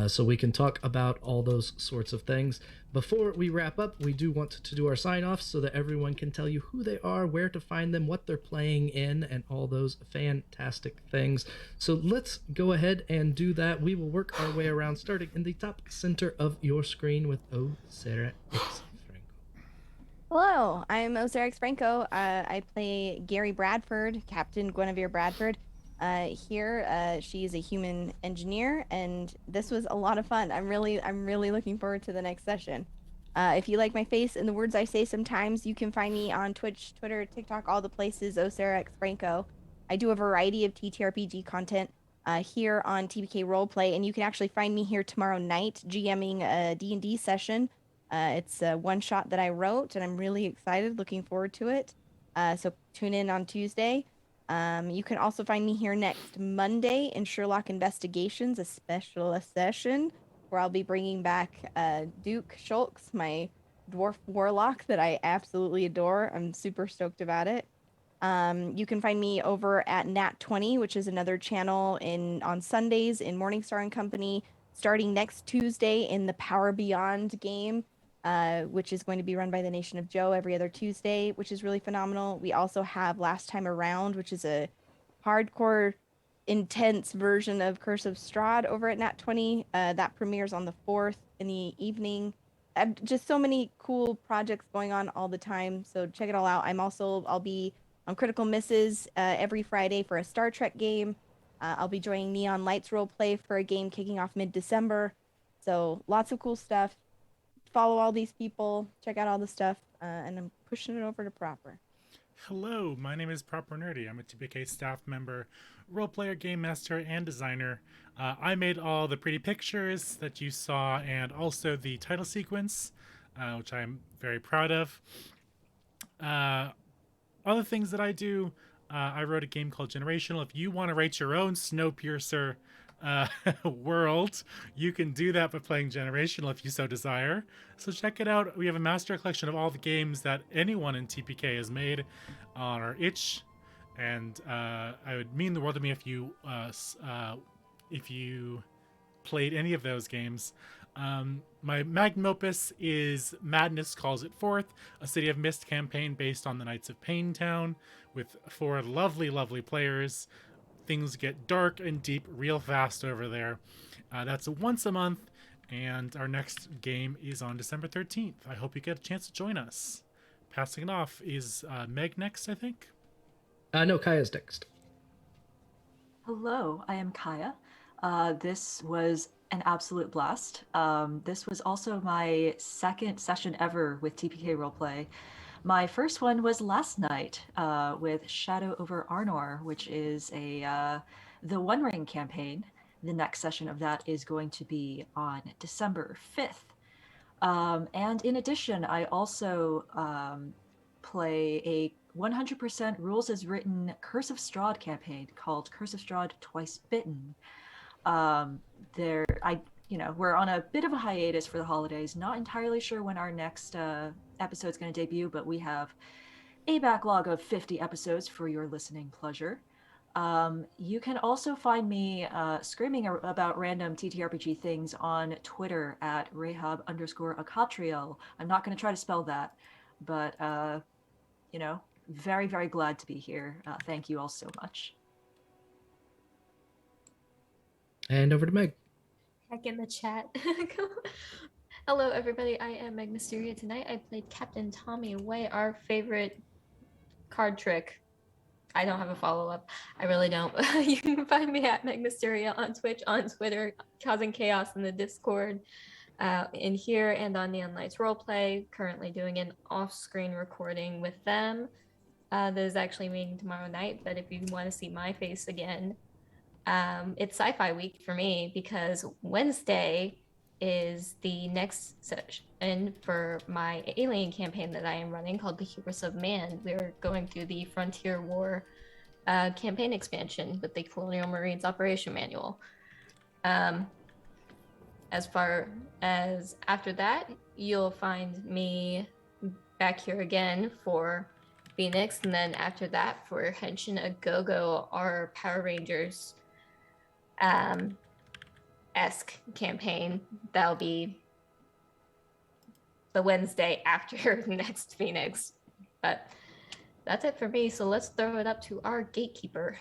So we can talk about all those sorts of things. Before we wrap up, we do want to do our sign-offs so that everyone can tell you who they are, where to find them, what they're playing in, and all those fantastic things. So let's go ahead and do that. We will work our way around, starting in the top center of your screen with Sarah X. Hello, I'm Osirix Franco. I play Gary Bradford, Captain Guinevere Bradford. Here, she's a human engineer, and this was a lot of fun. I'm really looking forward to the next session. If you like my face and the words I say sometimes, you can find me on Twitch, Twitter, TikTok, all the places, Osirix Franco. I do a variety of TTRPG content here on TBK Roleplay, and you can actually find me here tomorrow night GMing a D&D session. It's a one-shot that I wrote, and I'm really excited, looking forward to it. So tune in on Tuesday. You can also find me here next Monday in Sherlock Investigations, a special session where I'll be bringing back Duke Shulks, my dwarf warlock that I absolutely adore. I'm super stoked about it. You can find me over at Nat20, which is another channel on Sundays in Morningstar and Company, starting next Tuesday in the Power Beyond game, which is going to be run by the Nation of Joe every other Tuesday, which is really phenomenal. We also have Last Time Around, which is a hardcore, intense version of Curse of Strahd over at Nat20. That premieres on the 4th in the evening. Just so many cool projects going on all the time, so check it all out. I'll be on Critical Misses every Friday for a Star Trek game. I'll be joining Neon Lights Roleplay for a game kicking off mid-December. So lots of cool stuff. Follow all these people, check out all the stuff, and I'm pushing it over to Proper. Hello, my name is Proper Nerdy. I'm a TPK staff member, role player, game master, and designer. I made all the pretty pictures that you saw and also the title sequence, which I'm very proud of. Other things that I do, I wrote a game called Generational. If you want to write your own Snowpiercer world, you can do that by playing Generational if you so desire. So check it out. We have a master collection of all the games that anyone in TPK has made on our itch, and I would mean the world to me if you played any of those games. My magnum opus is Madness Calls It Forth, a City of Mist campaign based on the Knights of Paintown, with 4 lovely players. Things get dark and deep real fast over there. That's once a month, and our next game is on December 13th. I hope you get a chance to join us. Passing it off is Meg next, I think? No, Kaya's next. Hello, I am Kaya. This was an absolute blast. This was also my second session ever with TPK Roleplay. My first one was last night with Shadow over Arnor, which is the One Ring campaign. The next session of that is going to be on December 5th. And in addition, I also play a 100% rules as written Curse of Strahd campaign called Curse of Strahd Twice Bitten. We're on a bit of a hiatus for the holidays. Not entirely sure when our next episode is going to debut, but we have a backlog of 50 episodes for your listening pleasure. You can also find me screaming about random TTRPG things on Twitter at Rahab_Akatriel. I'm not going to try to spell that, but very, very glad to be here. Thank you all so much. And over to Meg. Heck in the chat. Hello, everybody. I am Meg Mysteria. Tonight I played Captain Tommy Way, our favorite card trick. I don't have a follow-up. I really don't. You can find me at Meg Mysteria on Twitch, on Twitter, causing chaos in the Discord, in here, and on Neon Lights Roleplay. Currently doing an off-screen recording with them. that is actually meeting tomorrow night. But if you want to see my face again, it's sci-fi week for me because Wednesday is the next session for my alien campaign that I am running called The Hubris of Man. We're going through the Frontier War campaign expansion with the Colonial Marines Operation Manual. As far as after that, you'll find me back here again for Phoenix, and then after that for Henshin a Go-Go, our Power Rangers esque campaign. That'll be the Wednesday after next Phoenix. But that's it for me. So let's throw it up to our gatekeeper.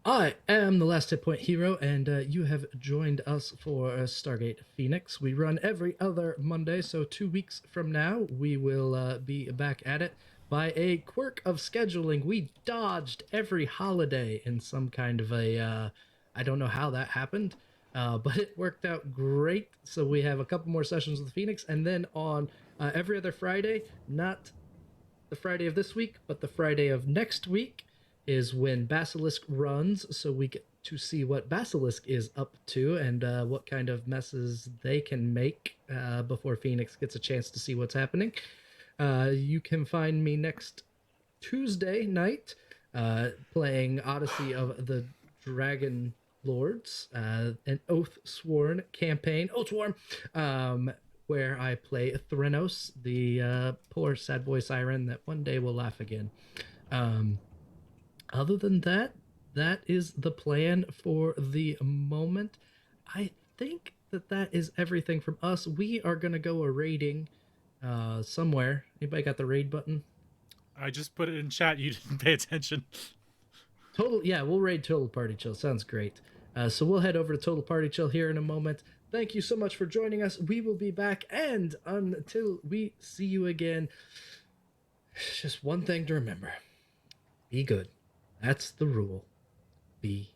I am the Last Hit Point Hero, and you have joined us for Stargate Phoenix. We run every other Monday, so 2 weeks from now, we will be back at it. By a quirk of scheduling, we dodged every holiday in some kind of a, I don't know how that happened, but it worked out great. So we have a couple more sessions with Phoenix, and then on every other Friday, not the Friday of this week, but the Friday of next week, is when Basilisk runs, so we get to see what Basilisk is up to and what kind of messes they can make before Phoenix gets a chance to see what's happening. You can find me next Tuesday night playing Odyssey of the Dragon Lords, an Oath-Sworn campaign, where I play Threnos, the poor sad boy siren that one day will laugh again. Other than that, that is the plan for the moment. I think that is everything from us. We are going to go a raiding somewhere. Anybody got the raid button? I just put it in chat. You didn't pay attention. We'll raid Total Party Chill. Sounds great. So we'll head over to Total Party Chill here in a moment. Thank you so much for joining us. We will be back, and until we see you again, just one thing to remember. Be good. That's the rule. Be